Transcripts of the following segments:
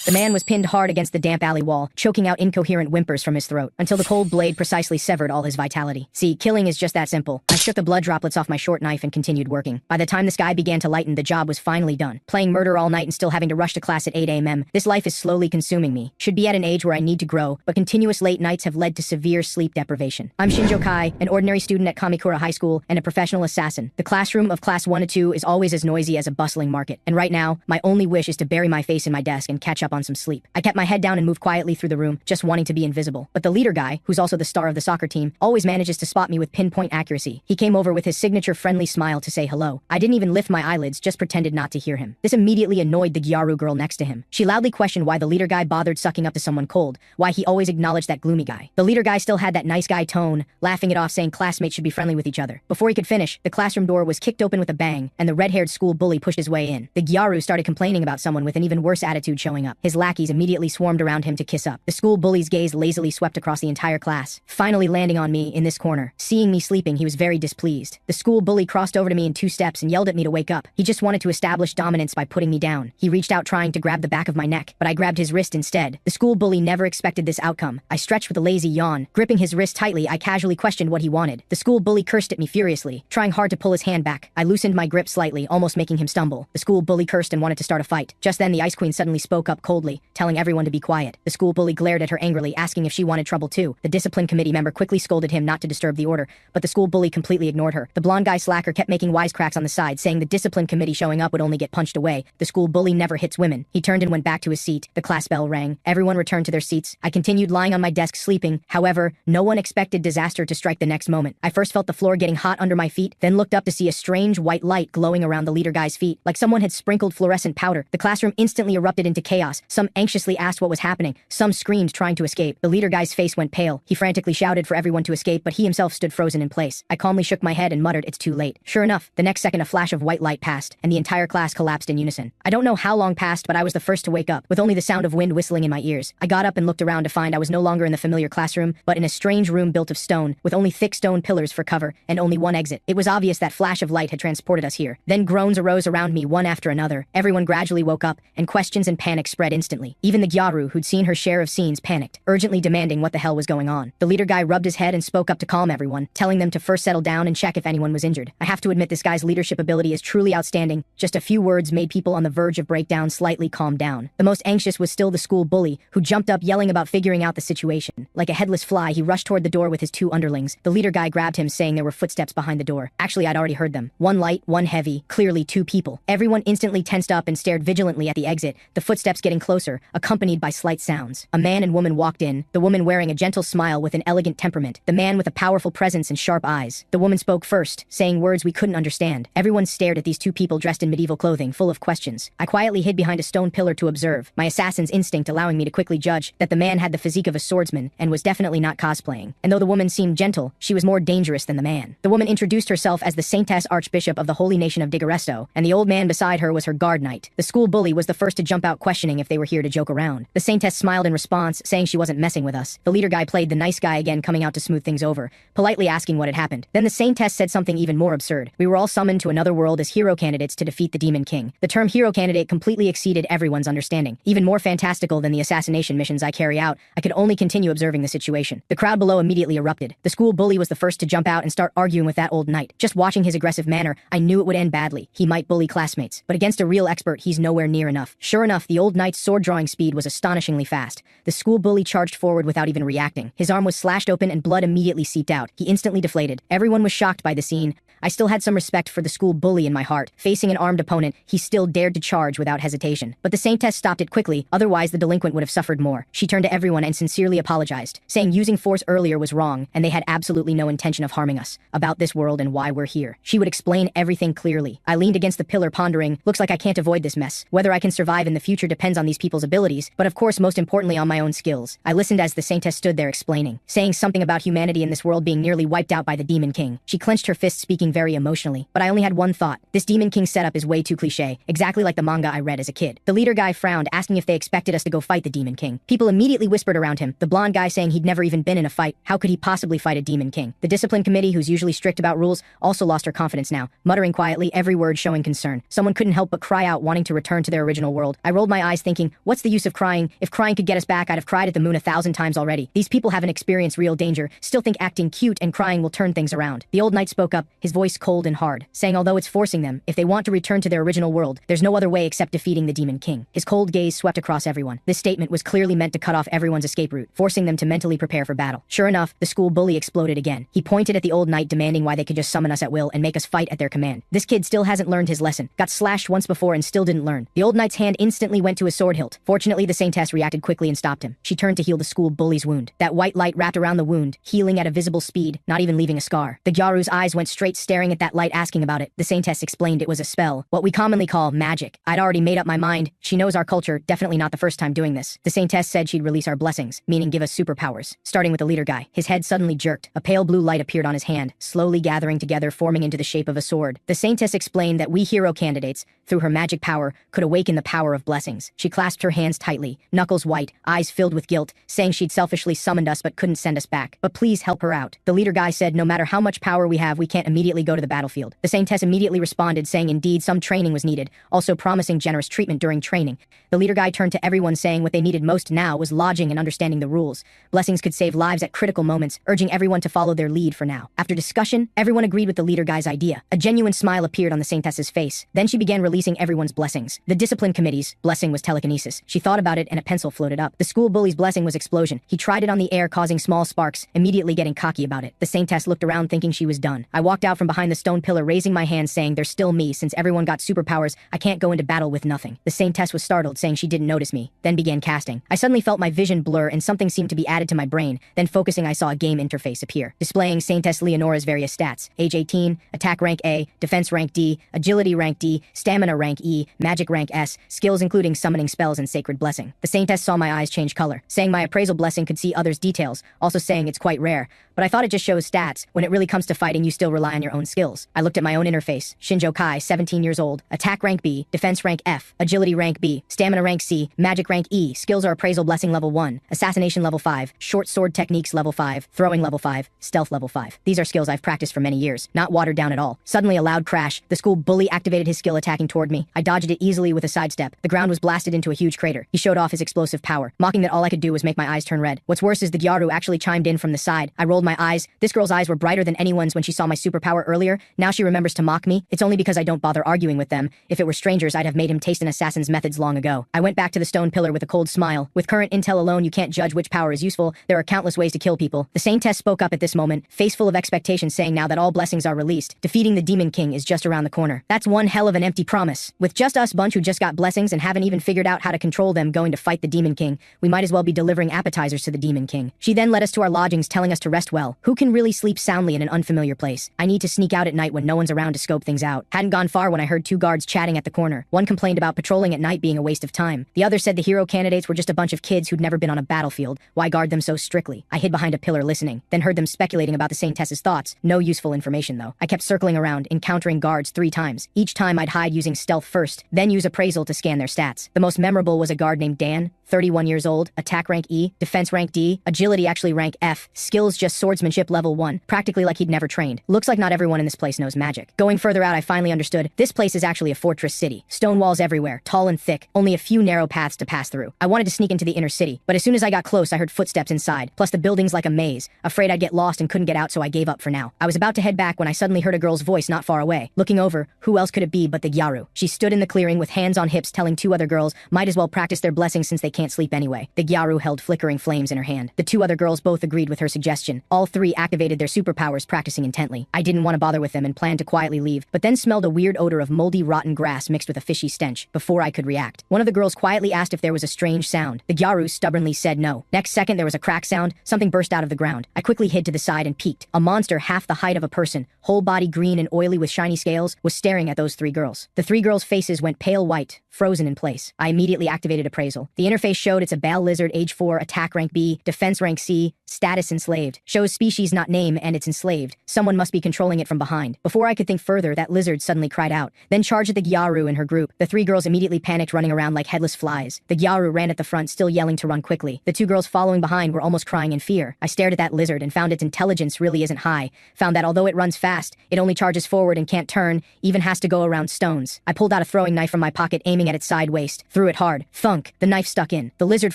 The man was pinned hard against the damp alley wall, choking out incoherent whimpers from his throat, until the cold blade precisely severed all his vitality. See, killing is just that simple. I shook the blood droplets off my short knife and continued working. By the time the sky began to lighten, the job was finally done. Playing murder all night and still having to rush to class at 8 a.m. This life is slowly consuming me. Should be at an age where I need to grow, but continuous late nights have led to severe sleep deprivation. I'm Shinjo Kai, an ordinary student at Kamikura High School and a professional assassin. The classroom of class 1 to 2 is always as noisy as a bustling market. And right now, my only wish is to bury my face in my desk and catch up on some sleep. I kept my head down and moved quietly through the room, just wanting to be invisible. But the leader guy, who's also the star of the soccer team, always manages to spot me with pinpoint accuracy. He came over with his signature friendly smile to say hello. I didn't even lift my eyelids, just pretended not to hear him. This immediately annoyed the Gyaru girl next to him. She loudly questioned why the leader guy bothered sucking up to someone cold, why he always acknowledged that gloomy guy. The leader guy still had that nice guy tone, laughing it off saying classmates should be friendly with each other. Before he could finish, the classroom door was kicked open with a bang, and the red-haired school bully pushed his way in. The Gyaru started complaining about someone with an even worse attitude showing up. His lackeys immediately swarmed around him to kiss up. The school bully's gaze lazily swept across the entire class, finally landing on me in this corner. Seeing me sleeping, he was very displeased. The school bully crossed over to me in 2 steps and yelled at me to wake up. He just wanted to establish dominance by putting me down. He reached out trying to grab the back of my neck, but I grabbed his wrist instead. The school bully never expected this outcome. I stretched with a lazy yawn. Gripping his wrist tightly, I casually questioned what he wanted. The school bully cursed at me furiously, trying hard to pull his hand back. I loosened my grip slightly, almost making him stumble. The school bully cursed and wanted to start a fight. Just then the Ice Queen suddenly spoke up coldly, telling everyone to be quiet. The school bully glared at her angrily, asking if she wanted trouble too. The discipline committee member quickly scolded him not to disturb the order, but the school bully completely ignored her. The blonde guy slacker kept making wisecracks on the side, saying the discipline committee showing up would only get punched away. The school bully never hits women. He turned and went back to his seat. The class bell rang. Everyone returned to their seats. I continued lying on my desk sleeping. However, no one expected disaster to strike the next moment. I first felt the floor getting hot under my feet, then looked up to see a strange white light glowing around the leader guy's feet, like someone had sprinkled fluorescent powder. The classroom instantly erupted into chaos. Some anxiously asked what was happening. Some screamed trying to escape. The leader guy's face went pale. He frantically shouted for everyone to escape, but he himself stood frozen in place. I calmly shook my head and muttered, "It's too late." Sure enough, the next second a flash of white light passed, and the entire class collapsed in unison. I don't know how long passed, but I was the first to wake up, with only the sound of wind whistling in my ears. I got up and looked around to find I was no longer in the familiar classroom, but in a strange room built of stone, with only thick stone pillars for cover, and only one exit. It was obvious that flash of light had transported us here. Then groans arose around me one after another. Everyone gradually woke up, and questions and panic spread instantly. Even the Gyaru, who'd seen her share of scenes, panicked, urgently demanding what the hell was going on. The leader guy rubbed his head and spoke up to calm everyone, telling them to first settle down and check if anyone was injured. I have to admit this guy's leadership ability is truly outstanding. Just a few words made people on the verge of breakdown slightly calm down. The most anxious was still the school bully, who jumped up yelling about figuring out the situation. Like a headless fly, he rushed toward the door with his 2 underlings. The leader guy grabbed him, saying there were footsteps behind the door. Actually, I'd already heard them. One light, one heavy, clearly 2 people. Everyone instantly tensed up and stared vigilantly at the exit, the footsteps getting closer, accompanied by slight sounds. A man and woman walked in, the woman wearing a gentle smile with an elegant temperament, the man with a powerful presence and sharp eyes. The woman spoke first, saying words we couldn't understand. Everyone stared at these 2 people dressed in medieval clothing, full of questions. I quietly hid behind a stone pillar to observe, my assassin's instinct allowing me to quickly judge that the man had the physique of a swordsman and was definitely not cosplaying. And though the woman seemed gentle, she was more dangerous than the man. The woman introduced herself as the Saintess Archbishop of the Holy Nation of Digoresto, and the old man beside her was her guard knight. The school bully was the first to jump out questioning if they were here to joke around. The Saintess smiled in response, saying she wasn't messing with us. The leader guy played the nice guy again, coming out to smooth things over, politely asking what had happened. Then the Saintess said something even more absurd. We were all summoned to another world as hero candidates to defeat the Demon King. The term hero candidate completely exceeded everyone's understanding. Even more fantastical than the assassination missions I carry out, I could only continue observing the situation. The crowd below immediately erupted. The school bully was the first to jump out and start arguing with that old knight. Just watching his aggressive manner, I knew it would end badly. He might bully classmates, but against a real expert, he's nowhere near enough. Sure enough, the old knight's sword-drawing speed was astonishingly fast. The school bully charged forward without even reacting. His arm was slashed open and blood immediately seeped out. He instantly deflated. Everyone was shocked by the scene. I still had some respect for the school bully in my heart. Facing an armed opponent, he still dared to charge without hesitation. But the Saintess stopped it quickly, otherwise the delinquent would have suffered more. She turned to everyone and sincerely apologized, saying using force earlier was wrong, and they had absolutely no intention of harming us. About this world and why we're here. She would explain everything clearly. I leaned against the pillar pondering, looks like I can't avoid this mess. Whether I can survive in the future depends on these people's abilities, but of course most importantly on my own skills. I listened as the Saintess stood there explaining, saying something about humanity in this world being nearly wiped out by the Demon King. She clenched her fist, speaking very emotionally. But I only had one thought. This Demon King setup is way too cliché, exactly like the manga I read as a kid. The leader guy frowned, asking if they expected us to go fight the Demon King. People immediately whispered around him, the blonde guy saying he'd never even been in a fight. How could he possibly fight a Demon King? The discipline committee, who's usually strict about rules, also lost her confidence now, muttering quietly, every word showing concern. Someone couldn't help but cry out, wanting to return to their original world. I rolled my eyes thinking thinking, what's the use of crying? If crying could get us back, I'd have cried at the moon 1,000 times already. These people haven't experienced real danger, still think acting cute and crying will turn things around. The old knight spoke up, his voice cold and hard, saying although it's forcing them, if they want to return to their original world, there's no other way except defeating the Demon King. His cold gaze swept across everyone. This statement was clearly meant to cut off everyone's escape route, forcing them to mentally prepare for battle. Sure enough, the school bully exploded again. He pointed at the old knight, demanding why they could just summon us at will and make us fight at their command. This kid still hasn't learned his lesson. Got slashed once before and still didn't learn. The old knight's hand instantly went to his sword hilt. Fortunately, the saintess reacted quickly and stopped him. She turned to heal the school bully's wound. That white light wrapped around the wound, healing at a visible speed, not even leaving a scar. The Gyaru's eyes went straight, staring at that light, asking about it. The saintess explained it was a spell, what we commonly call magic. I'd already made up my mind. She knows our culture, definitely not the first time doing this. The saintess said she'd release our blessings, meaning give us superpowers. Starting with the leader guy. His head suddenly jerked. A pale blue light appeared on his hand, slowly gathering together, forming into the shape of a sword. The saintess explained that we hero candidates, through her magic power, could awaken the power of blessings. She clasped her hands tightly, knuckles white, eyes filled with guilt, saying she'd selfishly summoned us but couldn't send us back. But please help her out. The leader guy said no matter how much power we have, we can't immediately go to the battlefield. The saintess immediately responded, saying indeed some training was needed, also promising generous treatment during training. The leader guy turned to everyone, saying what they needed most now was lodging and understanding the rules. Blessings could save lives at critical moments, urging everyone to follow their lead for now. After discussion, everyone agreed with the leader guy's idea. A genuine smile appeared on the saintess's face. Then she began releasing everyone's blessings. The discipline committee's blessing was telekinesis. She thought about it and a pencil floated up. The school bully's blessing was explosion. He tried it on the air, causing small sparks, immediately getting cocky about it. The saintess looked around, thinking she was done. I walked out from behind the stone pillar, raising my hand, saying there's still me. Since everyone got superpowers, I can't go into battle with nothing. The saintess was startled, saying she didn't notice me, then began casting. I suddenly felt my vision blur and something seemed to be added to my brain. Then focusing, I saw a game interface appear, displaying Saintess Leonora's various stats. Age 18, attack rank A, defense rank D, agility rank D, stamina rank E, magic rank S, skills including summoning spells and sacred blessing. The saintess saw my eyes change color, saying my appraisal blessing could see others' details, also saying it's quite rare, but I thought it just shows stats. When it really comes to fighting, you still rely on your own skills. I looked at my own interface. Shinjo Kai, 17 years old, attack rank B, defense rank F, agility rank B, stamina rank C, magic rank E, skills are appraisal blessing level 1, assassination level 5, short sword techniques level 5, throwing level 5, stealth level 5. These are skills I've practiced for many years, not watered down at all. Suddenly a loud crash. The school bully activated his skill, attacking toward me. I dodged it easily with a sidestep. The ground was blasted into a huge crater. He showed off his explosive power, mocking that all I could do was make my eyes turn red. What's worse is the Gyaru actually chimed in from the side. I rolled my eyes. This girl's eyes were brighter than anyone's when she saw my superpower earlier. Now she remembers to mock me. It's only because I don't bother arguing with them. If it were strangers, I'd have made him taste an assassin's methods long ago. I went back to the stone pillar with a cold smile. With current intel alone, you can't judge which power is useful. There are countless ways to kill people. The saintess spoke up at this moment, face full of expectation, saying now that all blessings are released, defeating the Demon King is just around the corner. That's one hell of an empty promise. With just us bunch who just got blessings and haven't even figured out how to control them going to fight the Demon King, we might as well be delivering appetizers to the Demon King. She then led us to our lodgings, telling us to rest well. Who can really sleep soundly in an unfamiliar place? I need to sneak out at night when no one's around to scope things out. Hadn't gone far when I heard two guards chatting at the corner. One complained about patrolling at night being a waste of time. The other said the hero candidates were just a bunch of kids who'd never been on a battlefield. Why guard them so strictly? I hid behind a pillar listening, then heard them speculating about the saintess's thoughts. No useful information though. I kept circling around, encountering guards 3 times. Each time I'd hide using stealth first, then use appraisal to scan their stats. The most memorable was a guard named Dan, 31 years old, attack rank E, defense rank D, agility actually rank F, skills just swordsmanship level 1, practically like he'd never trained. Looks like not everyone in this place knows magic. Going further out, I finally understood. This place is actually a fortress city. Stone walls everywhere, tall and thick, only a few narrow paths to pass through. I wanted to sneak into the inner city, but as soon as I got close, I heard footsteps inside, plus the building's like a maze. Afraid I'd get lost and couldn't get out, so I gave up for now. I was about to head back when I suddenly heard a girl's voice not far away. Looking over, who else could it be but the Gyaru? She stood in the clearing with hands on hips, telling 2 other girls might as well practice their blessings since they can't sleep anyway. The Gyaru held flickering flames in her hand. The 2 other girls both agreed with her suggestion. All 3 activated their superpowers, practicing intently. I didn't want to bother with them and planned to quietly leave, but then smelled a weird odor of moldy, rotten grass mixed with a fishy stench. Before I could react, one of the girls quietly asked if there was a strange sound. The Gyaru stubbornly said no. Next second, there was a crack sound. Something burst out of the ground. I quickly hid to the side and peeked. A monster half the height of a person, whole body green and oily with shiny scales, was staring at those 3 girls. The 3 girls' faces went pale white, frozen in place. I immediately activated appraisal. The interface interface showed it's a bale lizard, age 4, attack rank B, defense rank C, status enslaved. Shows species not name and it's enslaved. Someone must be controlling it from behind. Before I could think further, that lizard suddenly cried out, then charged at the Gyaru and her group. The 3 girls immediately panicked, running around like headless flies. The Gyaru ran at the front, still yelling to run quickly. The 2 girls following behind were almost crying in fear. I stared at that lizard and found its intelligence really isn't high. Found that although it runs fast, it only charges forward and can't turn, even has to go around stones. I pulled out a throwing knife from my pocket, aiming at its side waist. Threw it hard. Thunk. The knife stuck in. The lizard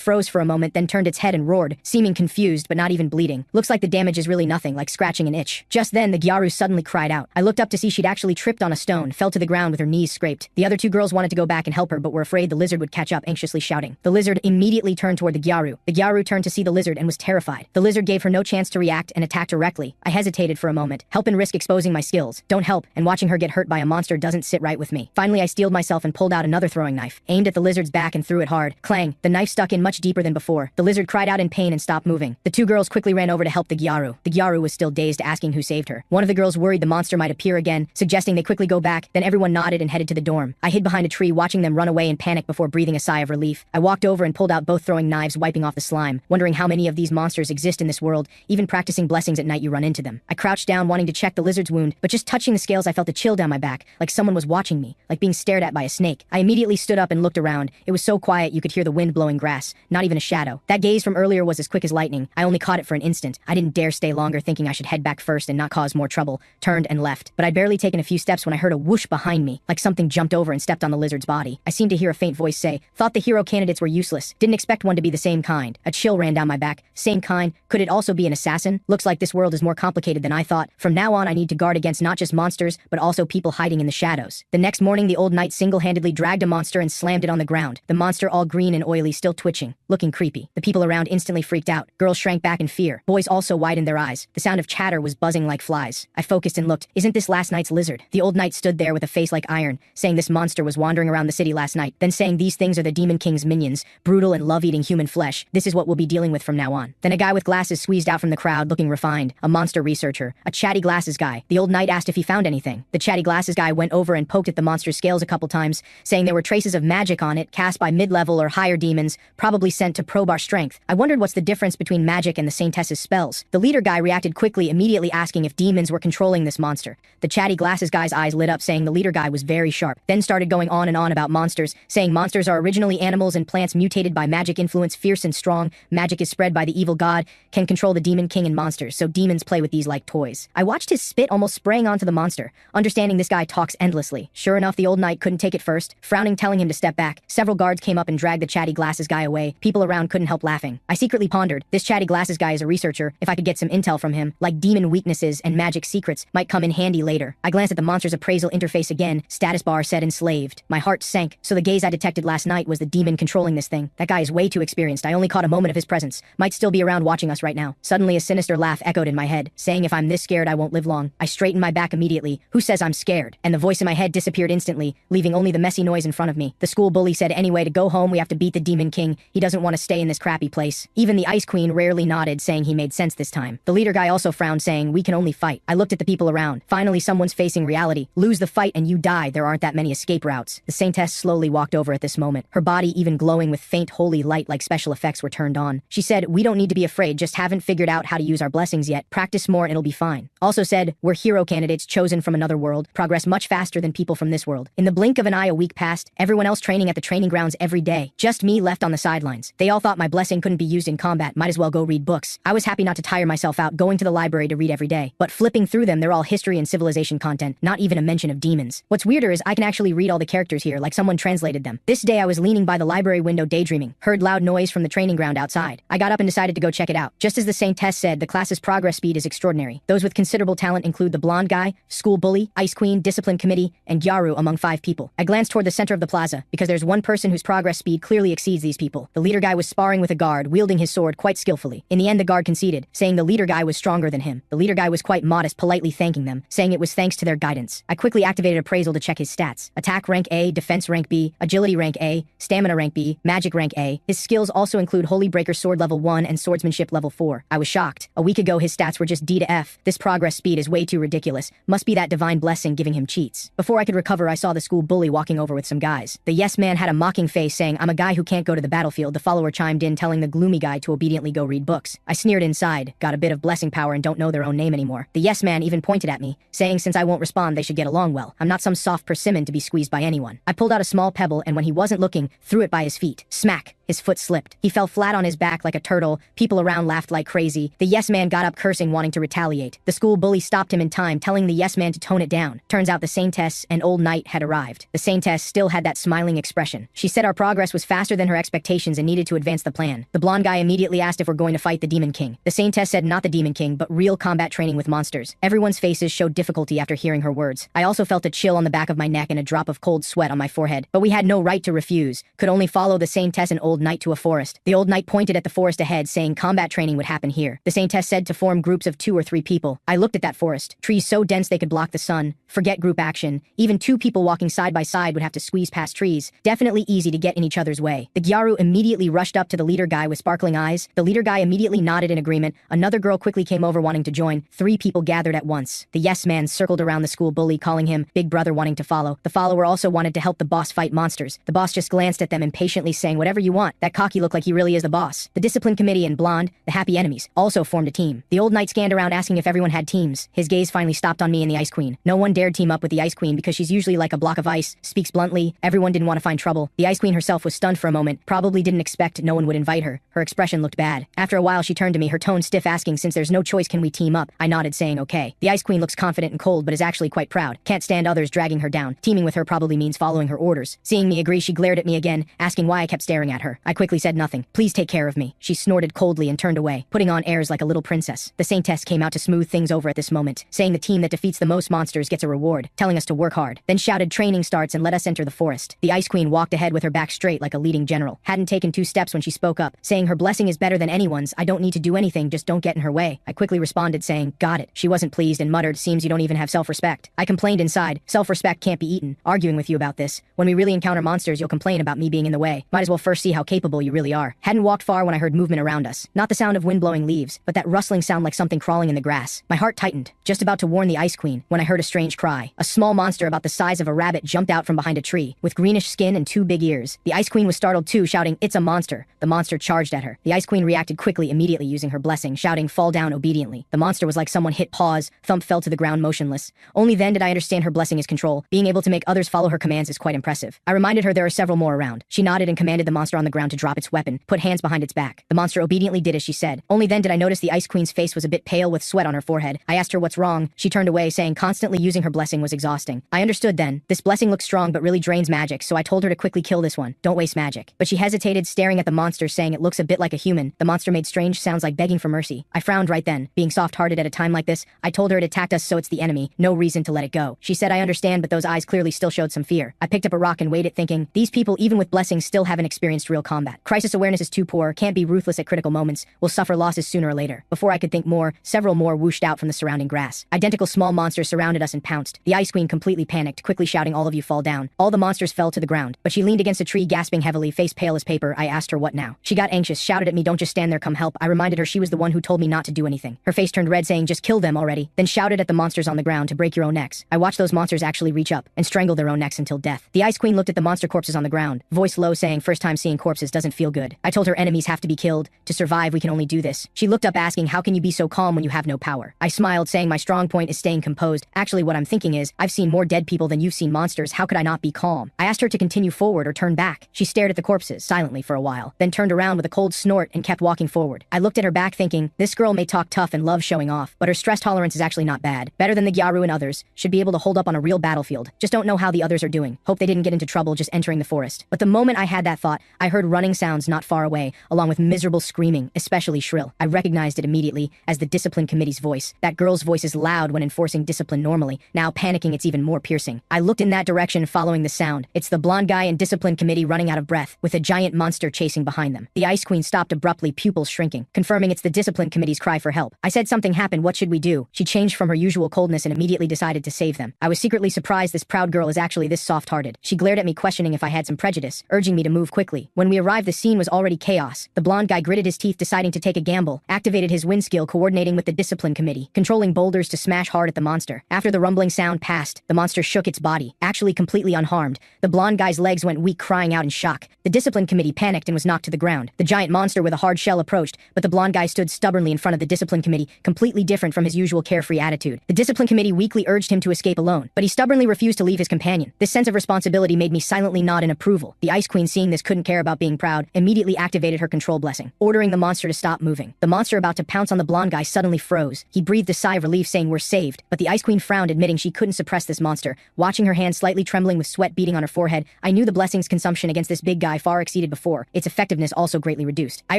froze for a moment, then turned its head and roared, seeming confused but not even bleeding. Looks like the damage is really nothing, like scratching an itch. Just then, the Gyaru suddenly cried out. I looked up to see she'd actually tripped on a stone, fell to the ground with her knees scraped. The other 2 girls wanted to go back and help her but were afraid the lizard would catch up, anxiously shouting. The lizard immediately turned toward the Gyaru. The Gyaru turned to see the lizard and was terrified. The lizard gave her no chance to react and attacked directly. I hesitated for a moment. Help and risk exposing my skills. Don't help, and watching her get hurt by a monster doesn't sit right with me. Finally, I steeled myself and pulled out another throwing knife, aimed at the lizard's back and threw it hard. Clang. The knife stuck in much deeper than before. The lizard cried out in pain and stopped moving. The 2 girls quickly ran over to help the Gyaru. The Gyaru was still dazed, asking who saved her. One of the girls worried the monster might appear again, suggesting they quickly go back. Then everyone nodded and headed to the dorm. I hid behind a tree, watching them run away in panic before breathing a sigh of relief. I walked over and pulled out both throwing knives, wiping off the slime, wondering how many of these monsters exist in this world. Even practicing blessings at night, you run into them. I crouched down, wanting to check the lizard's wound, but just touching the scales I felt a chill down my back, like someone was watching me, like being stared at by a snake. I immediately stood up and looked around. It was so quiet you could hear the wind blowing grass, not even a shadow. That gaze from earlier was as quick as lightning. I only caught it for an instant. I didn't dare stay longer, thinking I should head back first and not cause more trouble. Turned and left. But I'd barely taken a few steps when I heard a whoosh behind me, like something jumped over and stepped on the lizard's body. I seemed to hear a faint voice say, "Thought the hero candidates were useless. Didn't expect one to be the same kind." A chill ran down my back. Same kind? Could it also be an assassin? Looks like this world is more complicated than I thought. From now on, I need to guard against not just monsters, but also people hiding in the shadows. The next morning, the old knight single-handedly dragged a monster and slammed it on the ground. The monster, all green and oily, still twitching, looking creepy. The people around instantly freaked out. Girls shrank back in fear. Boys also widened their eyes. The sound of chatter was buzzing like flies. I focused and looked. Isn't this last night's lizard? The old knight stood there with a face like iron, saying this monster was wandering around the city last night, then saying these things are the Demon King's minions, brutal and love-eating human flesh. This is what we'll be dealing with from now on. Then a guy with glasses squeezed out from the crowd, looking refined, a monster researcher, a chatty glasses guy. The old knight asked if he found anything. The chatty glasses guy went over and poked at the monster's scales a couple times, saying there were traces of magic on it, cast by mid-level or higher demons, probably sent to probe our strength. I wondered what's the difference between magic and the Saintess's spells. The leader guy reacted quickly, immediately asking if demons were controlling this monster. The chatty glasses guy's eyes lit up, saying the leader guy was very sharp, then started going on and on about monsters, saying monsters are originally animals and plants mutated by magic influence, fierce and strong. Magic is spread by the evil god, can control the demon king and monsters, so demons play with these like toys. I watched his spit almost spraying onto the monster, understanding this guy talks endlessly. Sure enough, the old knight couldn't take it first, frowning, telling him to step back. Several guards came up and dragged the chatty glasses guy away. People around couldn't help laughing. I secretly pondered, this chatty glasses guy is a researcher. If I could get some intel from him, like demon weaknesses and magic secrets, might come in handy later. I glanced at the monster's appraisal interface again. Status bar said enslaved. My heart sank. So the gaze I detected last night was the demon controlling this thing. That guy is way too experienced. I only caught a moment of his presence. Might still be around watching us right now. Suddenly a sinister laugh echoed in my head, saying if I'm this scared I won't live long. I straightened my back immediately. Who says I'm scared? And the voice in my head disappeared instantly, leaving only the messy noise in front of me. The school bully said anyway to go home we have to beat the demon king. He doesn't want to stay in this crappy place. Even the ice queen rarely nodded, saying he made sense this time. The leader guy also frowned, saying we can only fight. I looked at the people around. Finally someone's facing reality. Lose the fight and you die. There aren't that many escape routes. The saintess slowly walked over at this moment, her body even glowing with faint holy light like special effects were turned on. She said, we don't need to be afraid, just haven't figured out how to use our blessings yet. Practice more and it'll be fine. Also said, we're hero candidates chosen from another world, progress much faster than people from this world. In the blink of an eye a week passed, everyone else training at the training grounds every day. Just me left on the sidelines. They all thought my blessing couldn't be used in combat, might as well go read books. I was happy not to tire myself out going to the library to read every day, but flipping through them they're all history and civilization content, not even a mention of demons. What's weirder is I can actually read all the characters here like someone translated them. This day I was leaning by the library window daydreaming, heard loud noise from the training ground outside. I got up and decided to go check it out. Just as the saintess said, the class's progress speed is extraordinary. Those with considerable talent include the blonde guy, school bully, ice queen, discipline committee, and Gyaru among 5 people. I glanced toward the center of the plaza, because there's one person whose progress speed clearly exceeds these people. The leader guy was sparring with a guard, wielding his sword quite skillfully. In the end the guard conceded, saying the leader guy was stronger than him. The leader guy was quite modest, politely thanking them, saying it was thanks to their guidance. I quickly activated appraisal to check his stats. Attack rank A, defense rank B, agility rank A, stamina rank B, magic rank A. His skills also include Holy Breaker sword level 1 and swordsmanship level 4. I was shocked. A week ago his stats were just D to F. This progress speed is way too ridiculous. Must be that divine blessing giving him cheats. Before I could recover I saw the school bully walking over with some guys. The yes man had a mocking face saying I'm a guy who can't can't go to the battlefield, the follower chimed in, telling the gloomy guy to obediently go read books. I sneered inside, got a bit of blessing power and don't know their own name anymore. The yes man even pointed at me, saying since I won't respond they should get along well. I'm not some soft persimmon to be squeezed by anyone. I pulled out a small pebble and when he wasn't looking, threw it by his feet. Smack! His foot slipped. He fell flat on his back like a turtle. People around laughed like crazy. The yes man got up cursing, wanting to retaliate. The school bully stopped him in time, telling the yes man to tone it down. Turns out the saintess and old knight had arrived. The saintess still had that smiling expression. She said our progress was faster than her expectations and needed to advance the plan. The blonde guy immediately asked if we're going to fight the Demon King. The saintess said not the Demon King, but real combat training with monsters. Everyone's faces showed difficulty after hearing her words. I also felt a chill on the back of my neck and a drop of cold sweat on my forehead. But we had no right to refuse. Could only follow the saintess and old knight to a forest. The old knight pointed at the forest ahead, saying combat training would happen here. The saintess said to form groups of 2 or 3 people. I looked at that forest. Trees so dense they could block the sun. Forget group action. Even 2 people walking side by side would have to squeeze past trees. Definitely easy to get in each other's way. The Gyaru immediately rushed up to the leader guy with sparkling eyes. The leader guy immediately nodded in agreement. Another girl quickly came over wanting to join. 3 people gathered at once. The yes man circled around the school bully, calling him big brother, wanting to follow. The follower also wanted to help the boss fight monsters. The boss just glanced at them impatiently, saying whatever you want. That cocky looked like he really is the boss. The discipline committee and Blonde, the happy enemies, also formed a team. The old knight scanned around asking if everyone had teams. His gaze finally stopped on me and the Ice Queen. No one dared team up with the Ice Queen because she's usually like a block of ice, speaks bluntly. Everyone didn't want to find trouble. The Ice Queen herself was stunned for a moment, probably didn't expect no one would invite her. Her expression looked bad. After a while she turned to me, her tone stiff, asking since there's no choice can we team up. I nodded, saying okay. The Ice Queen looks confident and cold but is actually quite proud. Can't stand others dragging her down. Teaming with her probably means following her orders. Seeing me agree, she glared at me again, asking why I kept staring at her. I quickly said nothing. Please take care of me. She snorted coldly and turned away, putting on airs like a little princess. The saintess came out to smooth things over at this moment, saying the team that defeats the most monsters gets a reward, telling us to work hard. Then shouted training starts and let us enter the forest. The Ice Queen walked ahead with her back straight like a leading general. Hadn't taken 2 steps when she spoke up, saying her blessing is better than anyone's. I don't need to do anything, just don't get in her way. I quickly responded, saying got it. She wasn't pleased and muttered, seems you don't even have self-respect. I complained inside, self-respect can't be eaten. Arguing with you about this. When we really encounter monsters you'll complain about me being in the way. Might as well first see how capable you really are. Hadn't walked far when I heard movement around us. Not the sound of wind blowing leaves, but that rustling sound like something crawling in the grass. My heart tightened, just about to warn the Ice Queen, when I heard a strange cry. A small monster about the size of a rabbit jumped out from behind a tree, with greenish skin and 2 big ears. The Ice Queen was startled too, shouting, it's a monster. The monster charged at her. The Ice Queen reacted quickly, immediately using her blessing, shouting, fall down obediently. The monster was like someone hit pause, Thump fell to the ground motionless. Only then did I understand her blessing is control. Being able to make others follow her commands is quite impressive. I reminded her there are several more around. She nodded and commanded the monster on the ground to drop its weapon, put hands behind its back. The monster obediently did as she said. Only then did I notice the Ice Queen's face was a bit pale with sweat on her forehead. I asked her what's wrong. She turned away, saying constantly using her blessing was exhausting. I understood then. This blessing looks strong but really drains magic, so I told her to quickly kill this one. Don't waste magic. But she hesitated, staring at the monster, saying it looks a bit like a human. The monster made strange sounds like begging for mercy. I frowned right then. Being soft-hearted at a time like this, I told her it attacked us so it's the enemy. No reason to let it go. She said I understand, but those eyes clearly still showed some fear. I picked up a rock and weighed it, thinking, these people even with blessings still haven't experienced real combat. Crisis awareness is too poor, can't be ruthless at critical moments, will suffer losses sooner or later. Before I could think more, several more whooshed out from the surrounding grass. Identical small monsters surrounded us and pounced. The Ice Queen completely panicked, quickly shouting all of you fall down. All the monsters fell to the ground, but she leaned against a tree gasping heavily, face pale as paper. I asked her what now. She got anxious, shouted at me, don't just stand there, come help. I reminded her she was the one who told me not to do anything. Her face turned red, saying just kill them already, then shouted at the monsters on the ground to break your own necks. I watched those monsters actually reach up and strangle their own necks until death. The Ice Queen looked at the monster corpses on the ground, voice low, saying first time seeing corpses doesn't feel good. I told her enemies have to be killed. To survive we can only do this. She looked up asking how can you be so calm when you have no power. I smiled, saying my strong point is staying composed. Actually what I'm thinking is, I've seen more dead people than you've seen monsters, how could I not be calm? I asked her to continue forward or turn back. She stared at the corpses silently for a while, then turned around with a cold snort and kept walking forward. I looked at her back thinking, this girl may talk tough and love showing off, but her stress tolerance is actually not bad. Better than the Gyaru and others, should be able to hold up on a real battlefield. Just don't know how the others are doing. Hope they didn't get into trouble just entering the forest. But the moment I had that thought, I heard running sounds not far away, along with miserable screaming, especially shrill. I recognized it immediately as the discipline committee's voice. That girl's voice is loud when enforcing discipline normally. Now panicking, it's even more piercing. I looked in that direction following the sound. It's the blonde guy and discipline committee running out of breath, with a giant monster chasing behind them. The Ice Queen stopped abruptly, pupils shrinking, confirming it's the discipline committee's cry for help. I said something happened, what should we do? She changed from her usual coldness and immediately decided to save them. I was secretly surprised this proud girl is actually this soft-hearted. She glared at me questioning if I had some prejudice, urging me to move quickly. When When we arrived, the scene was already chaos. The blonde guy gritted his teeth, deciding to take a gamble, activated his wind skill, coordinating with the discipline committee, controlling boulders to smash hard at the monster. After the rumbling sound passed, the monster shook its body, actually completely unharmed. The blonde guy's legs went weak, crying out in shock. The discipline committee panicked and was knocked to the ground. The giant monster with a hard shell approached, but the blonde guy stood stubbornly in front of the discipline committee, completely different from his usual carefree attitude. The discipline committee weakly urged him to escape alone, but he stubbornly refused to leave his companion. This sense of responsibility made me silently nod in approval. The Ice Queen, seeing this, couldn't care about being proud, immediately activated her control blessing, ordering the monster to stop moving. The monster, about to pounce on the blonde guy, suddenly froze. He breathed a sigh of relief, saying, "We're saved." But the Ice Queen frowned, admitting she couldn't suppress this monster. Watching her hand slightly trembling with sweat beading on her forehead, I knew the blessing's consumption against this big guy far exceeded before. Its effectiveness also greatly reduced. I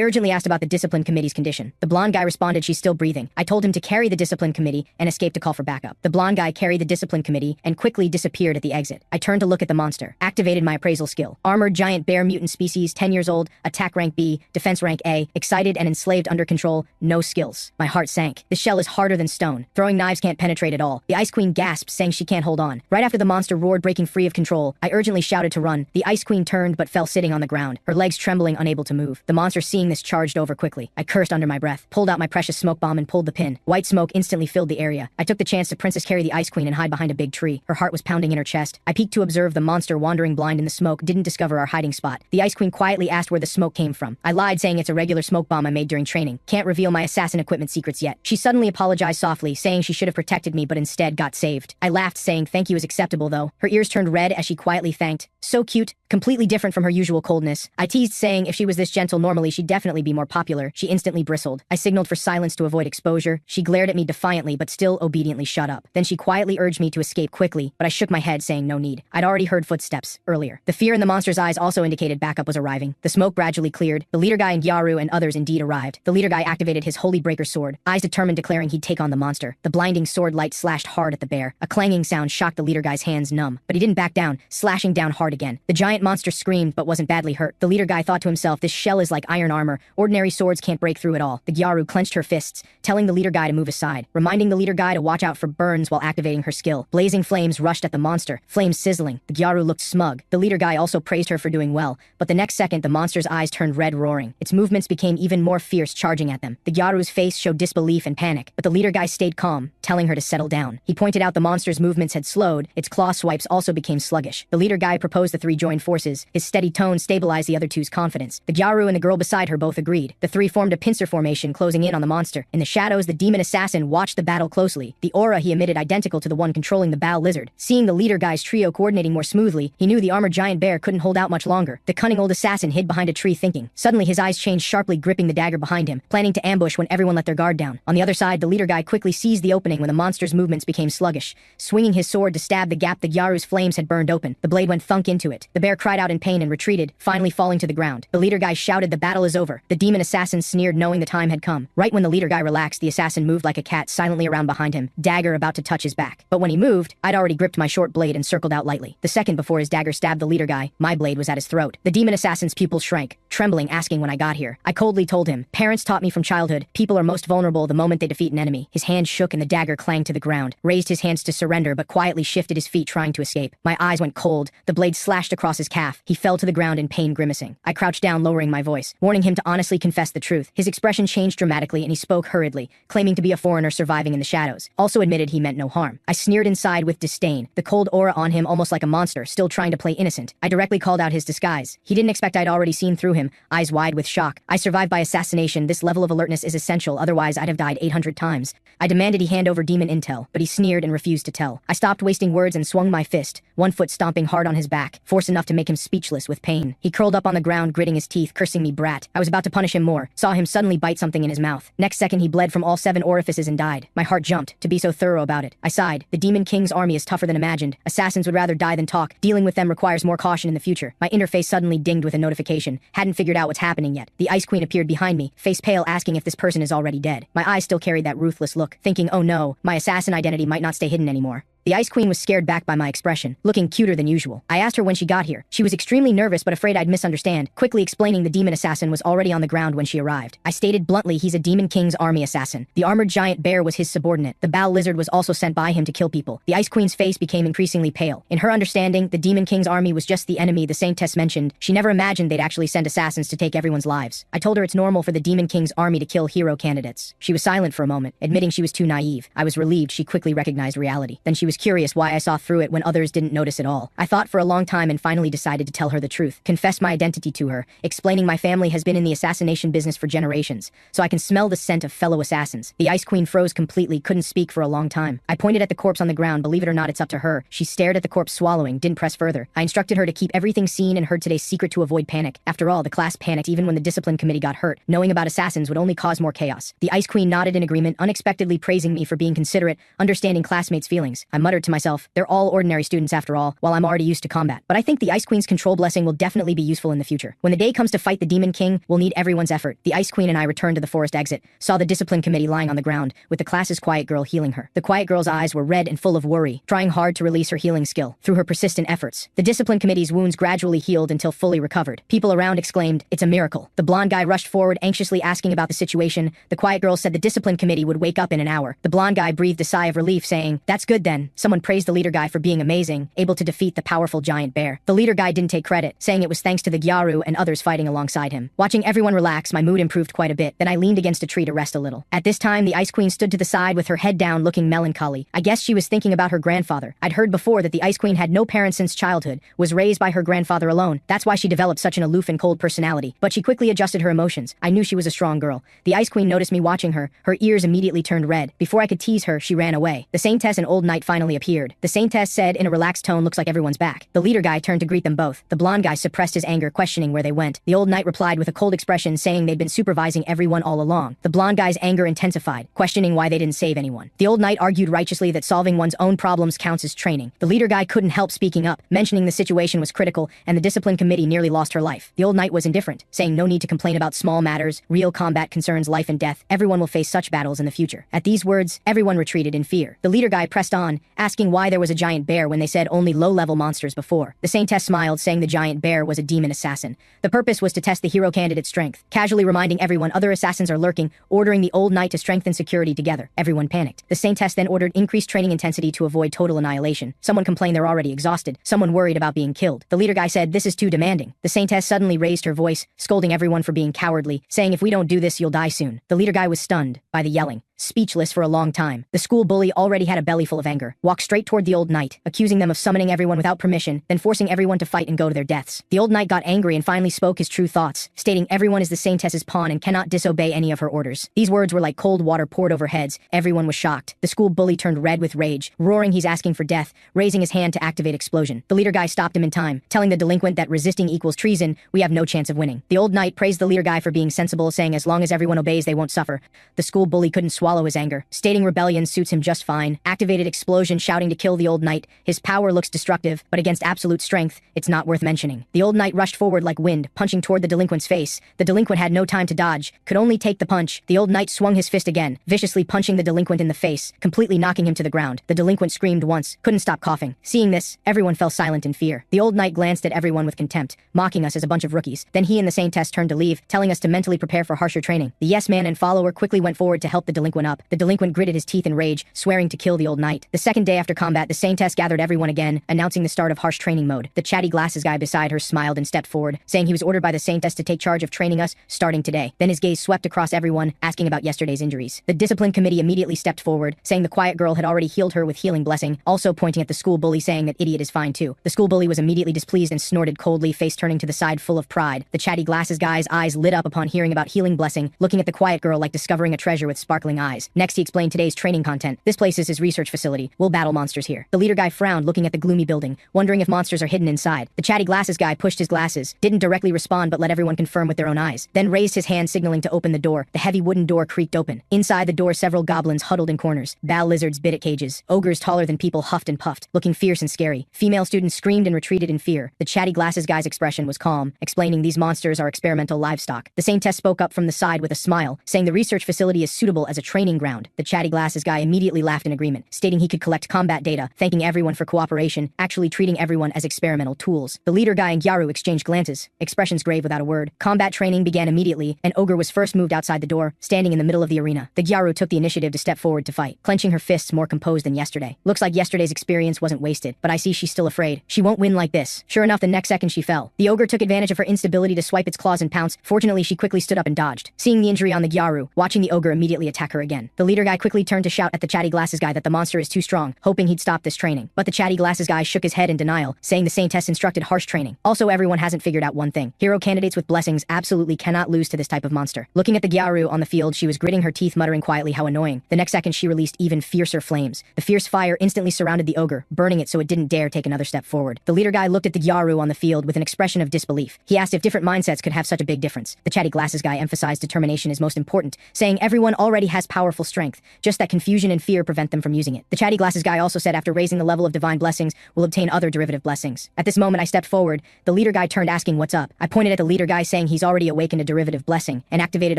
urgently asked about the discipline committee's condition. The blonde guy responded, "She's still breathing." I told him to carry the discipline committee and escape to call for backup. The blonde guy carried the discipline committee and quickly disappeared at the exit. I turned to look at the monster, activated my appraisal skill. Armored giant bear, mutant species, 10 years old, attack rank B, defense rank A, excited and enslaved, under control, no skills. My heart sank. This shell is harder than stone. Throwing knives can't penetrate at all. The Ice Queen gasped, saying she can't hold on. Right after the monster roared, breaking free of control, I urgently shouted to run. The Ice Queen turned but fell sitting on the ground, her legs trembling, unable to move. The monster, seeing this, charged over quickly. I cursed under my breath, pulled out my precious smoke bomb and pulled the pin. White smoke instantly filled the area. I took the chance to princess carry the Ice Queen and hide behind a big tree. Her heart was pounding in her chest. I peeked to observe the monster wandering blind in the smoke, didn't discover our hiding spot. The Ice Queen quietly asked where the smoke came from. I lied, saying it's a regular smoke bomb I made during training. Can't reveal my assassin equipment secrets yet. She suddenly apologized softly, saying she should have protected me but instead got saved. I laughed, saying thank you is acceptable though. Her ears turned red as she quietly thanked. So cute, completely different from her usual coldness. I teased, saying if she was this gentle normally she'd definitely be more popular. She instantly bristled. I signaled for silence to avoid exposure. She glared at me defiantly but still obediently shut up. Then she quietly urged me to escape quickly, but I shook my head, saying no need. I'd already heard footsteps earlier. The fear in the monster's eyes also indicated backup was arriving. The smoke gradually cleared. The leader guy and Gyaru and others indeed arrived. The leader guy activated his holy breaker sword, eyes determined, declaring he'd take on the monster. The blinding sword light slashed hard at the bear. A clanging sound shocked the leader guy's hands numb, but he didn't back down, slashing down hard again. The giant monster screamed but wasn't badly hurt. The leader guy thought to himself, this shell is like iron armor. Ordinary swords can't break through it all. The Gyaru clenched her fists, telling the leader guy to move aside, reminding the leader guy to watch out for burns while activating her skill. Blazing flames rushed at the monster, flames sizzling. The Gyaru looked smug. The leader guy also praised her for doing well, but the next second the monster's eyes turned red, roaring. Its movements became even more fierce, charging at them. The Gyaru's face showed disbelief and panic, but the leader guy stayed calm, telling her to settle down. He pointed out the monster's movements had slowed, its claw swipes also became sluggish. The leader guy proposed the three join forces. His steady tone stabilized the other two's confidence. The Gyaru and the girl beside her both agreed. The three formed a pincer formation, closing in on the monster. In the shadows, the demon assassin watched the battle closely, the aura he emitted identical to the one controlling the bow lizard. Seeing the leader guy's trio coordinating more smoothly, he knew the armored giant bear couldn't hold out much longer. The cunning old assassin hid behind a tree, thinking. Suddenly his eyes changed sharply, gripping the dagger behind him, planning to ambush when everyone let their guard down. On the other side, the leader guy quickly seized the opening when the monster's movements became sluggish. Swinging his sword to stab the gap the Gyaru's flames had burned open, the blade went thunk into it. The bear cried out in pain and retreated, finally falling to the ground. The leader guy shouted, "The battle is over." The demon assassin sneered, knowing the time had come. Right when the leader guy relaxed, the assassin moved like a cat silently around behind him, dagger about to touch his back. But when he moved, I'd already gripped my short blade and circled out lightly. The second before his dagger stabbed the leader guy, my blade was at his throat. The demon assassin's pupils shrank, trembling, asking when I got here. I coldly told him, "Parents taught me from childhood, people are most vulnerable the moment they defeat an enemy." His hand shook and the dagger clanged to the ground, raised his hands to surrender but quietly shifted his feet, trying to escape. My eyes went cold, the blade slashed across his calf. He fell to the ground in pain, grimacing. I crouched down, lowering my voice, warning him to honestly confess the truth. His expression changed dramatically and he spoke hurriedly, claiming to be a foreigner surviving in the shadows. Also admitted he meant no harm. I sneered inside with disdain, the cold aura on him almost like a monster, still trying to play innocent. I directly called out his disguise. He didn't expect I'd already seen through him, eyes wide with shock. I survived by assassination. This level of alertness is essential, otherwise I'd have died 800 times. I demanded he hand over demon intel, but he sneered and refused to tell. I stopped wasting words and swung my fist, one foot stomping hard on his back, force enough to make him speechless with pain. He curled up on the ground, gritting his teeth, cursing me brat. I was about to punish him more, saw him suddenly bite something in his mouth. Next second he bled from all 7 orifices and died. My heart jumped, to be so thorough about it. I sighed. The Demon King's army is tougher than imagined. Assassins would rather die than talk. Dealing with them requires more caution in the future. My interface suddenly dinged with a notification. Hadn't figured out what's happening yet. The Ice Queen appeared behind me, face pale, asking if this person is already dead. My eyes still carried that ruthless look, thinking, oh no, my assassin identity might not stay hidden anymore. The Ice Queen was scared back by my expression, looking cuter than usual. I asked her when she got here. She was extremely nervous but afraid I'd misunderstand, quickly explaining the demon assassin was already on the ground when she arrived. I stated bluntly he's a demon king's army assassin. The armored giant bear was his subordinate. The bow lizard was also sent by him to kill people. The Ice Queen's face became increasingly pale. In her understanding, the demon king's army was just the enemy the Saintess mentioned. She never imagined they'd actually send assassins to take everyone's lives. I told her it's normal for the demon king's army to kill hero candidates. She was silent for a moment, admitting she was too naive. I was relieved she quickly recognized reality. Then she was curious why I saw through it when others didn't notice at all. I thought for a long time and finally decided to tell her the truth, confess my identity to her, explaining my family has been in the assassination business for generations, so I can smell the scent of fellow assassins. The Ice Queen froze completely, couldn't speak for a long time. I pointed at the corpse on the ground. Believe it or not, it's up to her. She stared at the corpse, swallowing, didn't press further. I instructed her to keep everything seen and heard today's secret to avoid panic. After all, the class panicked even when the discipline committee got hurt. Knowing about assassins would only cause more chaos. The Ice Queen nodded in agreement, unexpectedly praising me for being considerate, understanding classmates' feelings. I muttered to myself, they're all ordinary students after all, while I'm already used to combat. But I think the Ice Queen's control blessing will definitely be useful in the future. When the day comes to fight the Demon King, we'll need everyone's effort. The Ice Queen and I returned to the forest exit, saw the discipline committee lying on the ground, with the class's quiet girl healing her. The quiet girl's eyes were red and full of worry, trying hard to release her healing skill. Through her persistent efforts, the discipline committee's wounds gradually healed until fully recovered. People around exclaimed, "It's a miracle." The blonde guy rushed forward, anxiously asking about the situation. The quiet girl said the discipline committee would wake up in an hour. The blonde guy breathed a sigh of relief, saying, "That's good then." Someone praised the leader guy for being amazing, able to defeat the powerful giant bear. The leader guy didn't take credit, saying it was thanks to the Gyaru and others fighting alongside him. Watching everyone relax, my mood improved quite a bit. Then I leaned against a tree to rest a little. At this time, the Ice Queen stood to the side with her head down, looking melancholy. I guess she was thinking about her grandfather. I'd heard before that the Ice Queen had no parents since childhood, was raised by her grandfather alone. That's why she developed such an aloof and cold personality. But she quickly adjusted her emotions. I knew she was a strong girl. The Ice Queen noticed me watching her. Her ears immediately turned red. Before I could tease her, she ran away. The Saintess and Old Knight finally appeared. The Saintess said in a relaxed tone, "Looks like everyone's back." The leader guy turned to greet them both. The blonde guy suppressed his anger, questioning where they went. The Old Knight replied with a cold expression, saying they'd been supervising everyone all along. The blonde guy's anger intensified, questioning why they didn't save anyone. The Old Knight argued righteously that solving one's own problems counts as training. The leader guy couldn't help speaking up, mentioning the situation was critical and the discipline committee nearly lost her life. The Old Knight was indifferent, saying no need to complain about small matters. Real combat concerns life and death. Everyone will face such battles in the future. At these words, everyone retreated in fear. The leader guy pressed on, asking why there was a giant bear when they said only low-level monsters before. The Saintess smiled, saying the giant bear was a demon assassin. The purpose was to test the hero candidate's strength, casually reminding everyone other assassins are lurking, ordering the Old Knight to strengthen security together. Everyone panicked. The Saintess then ordered increased training intensity to avoid total annihilation. Someone complained they're already exhausted. Someone worried about being killed. The leader guy said this is too demanding. The Saintess suddenly raised her voice, scolding everyone for being cowardly, saying if we don't do this you'll die soon. The leader guy was stunned by the yelling, speechless for a long time. The school bully already had a belly full of anger, walked straight toward the Old Knight, accusing them of summoning everyone without permission, then forcing everyone to fight and go to their deaths. The Old Knight got angry and finally spoke his true thoughts, stating everyone is the Saintess's pawn and cannot disobey any of her orders. These words were like cold water poured over heads. Everyone was shocked. The school bully turned red with rage, roaring he's asking for death, raising his hand to activate explosion. The leader guy stopped him in time, telling the delinquent that resisting equals treason, we have no chance of winning. The Old Knight praised the leader guy for being sensible, saying as long as everyone obeys they won't suffer. The school bully couldn't swallow his anger, stating rebellion suits him just fine, activated explosion shouting to kill the Old Knight. His power looks destructive, but against absolute strength, it's not worth mentioning. The Old Knight rushed forward like wind, punching toward the delinquent's face. The delinquent had no time to dodge, could only take the punch. The Old Knight swung his fist again, viciously punching the delinquent in the face, completely knocking him to the ground. The delinquent screamed once, couldn't stop coughing. Seeing this, everyone fell silent in fear. The Old Knight glanced at everyone with contempt, mocking us as a bunch of rookies. Then he and the Saintess turned to leave, telling us to mentally prepare for harsher training. The yes man and follower quickly went forward to help the delinquent up. The delinquent gritted his teeth in rage, swearing to kill the Old Knight. The second day after combat, the Saintess gathered everyone again, announcing the start of harsh training mode. The chatty glasses guy beside her smiled and stepped forward, saying he was ordered by the Saintess to take charge of training us, starting today. Then his gaze swept across everyone, asking about yesterday's injuries. The discipline committee immediately stepped forward, saying the quiet girl had already healed her with healing blessing, also pointing at the school bully, saying that idiot is fine too. The school bully was immediately displeased and snorted coldly, face turning to the side full of pride. The chatty glasses guy's eyes lit up upon hearing about healing blessing, looking at the quiet girl like discovering a treasure with sparkling eyes. Next he explained today's training content. This place is his research facility. We'll battle monsters here. The leader guy frowned, looking at the gloomy building, wondering if monsters are hidden inside. The chatty glasses guy pushed his glasses, didn't directly respond but let everyone confirm with their own eyes, then raised his hand signaling to open the door. The heavy wooden door creaked open. Inside the door several goblins huddled in corners. Bow lizards bit at cages. Ogres taller than people huffed and puffed, looking fierce and scary. Female students screamed and retreated in fear. The chatty glasses guy's expression was calm, explaining these monsters are experimental livestock. The Saintess spoke up from the side with a smile, saying the research facility is suitable as a training ground. The chatty glasses guy immediately laughed in agreement, stating he could collect combat data, thanking everyone for cooperation, actually treating everyone as experimental tools. The leader guy and Gyaru exchanged glances, expressions grave without a word. Combat training began immediately, and Ogre was first moved outside the door, standing in the middle of the arena. The Gyaru took the initiative to step forward to fight, clenching her fists more composed than yesterday. Looks like yesterday's experience wasn't wasted, but I see she's still afraid. She won't win like this. Sure enough, the next second she fell. The Ogre took advantage of her instability to swipe its claws and pounce. Fortunately, she quickly stood up and dodged. Seeing the injury on the Gyaru, watching the Ogre immediately attack her again. The leader guy quickly turned to shout at the chatty glasses guy that the monster is too strong, hoping he'd stop this training. But the chatty glasses guy shook his head in denial, saying the Saintess instructed harsh training. Also, everyone hasn't figured out one thing. Hero candidates with blessings absolutely cannot lose to this type of monster. Looking at the Gyaru on the field, she was gritting her teeth, muttering quietly how annoying. The next second she released even fiercer flames. The fierce fire instantly surrounded the Ogre, burning it so it didn't dare take another step forward. The leader guy looked at the Gyaru on the field with an expression of disbelief. He asked if different mindsets could have such a big difference. The chatty glasses guy emphasized determination is most important, saying everyone already has powerful strength, just that confusion and fear prevent them from using it. The chatty glasses guy also said after raising the level of divine blessings, will obtain other derivative blessings. At this moment I stepped forward. The leader guy turned asking what's up. I pointed at the leader guy saying he's already awakened a derivative blessing, and activated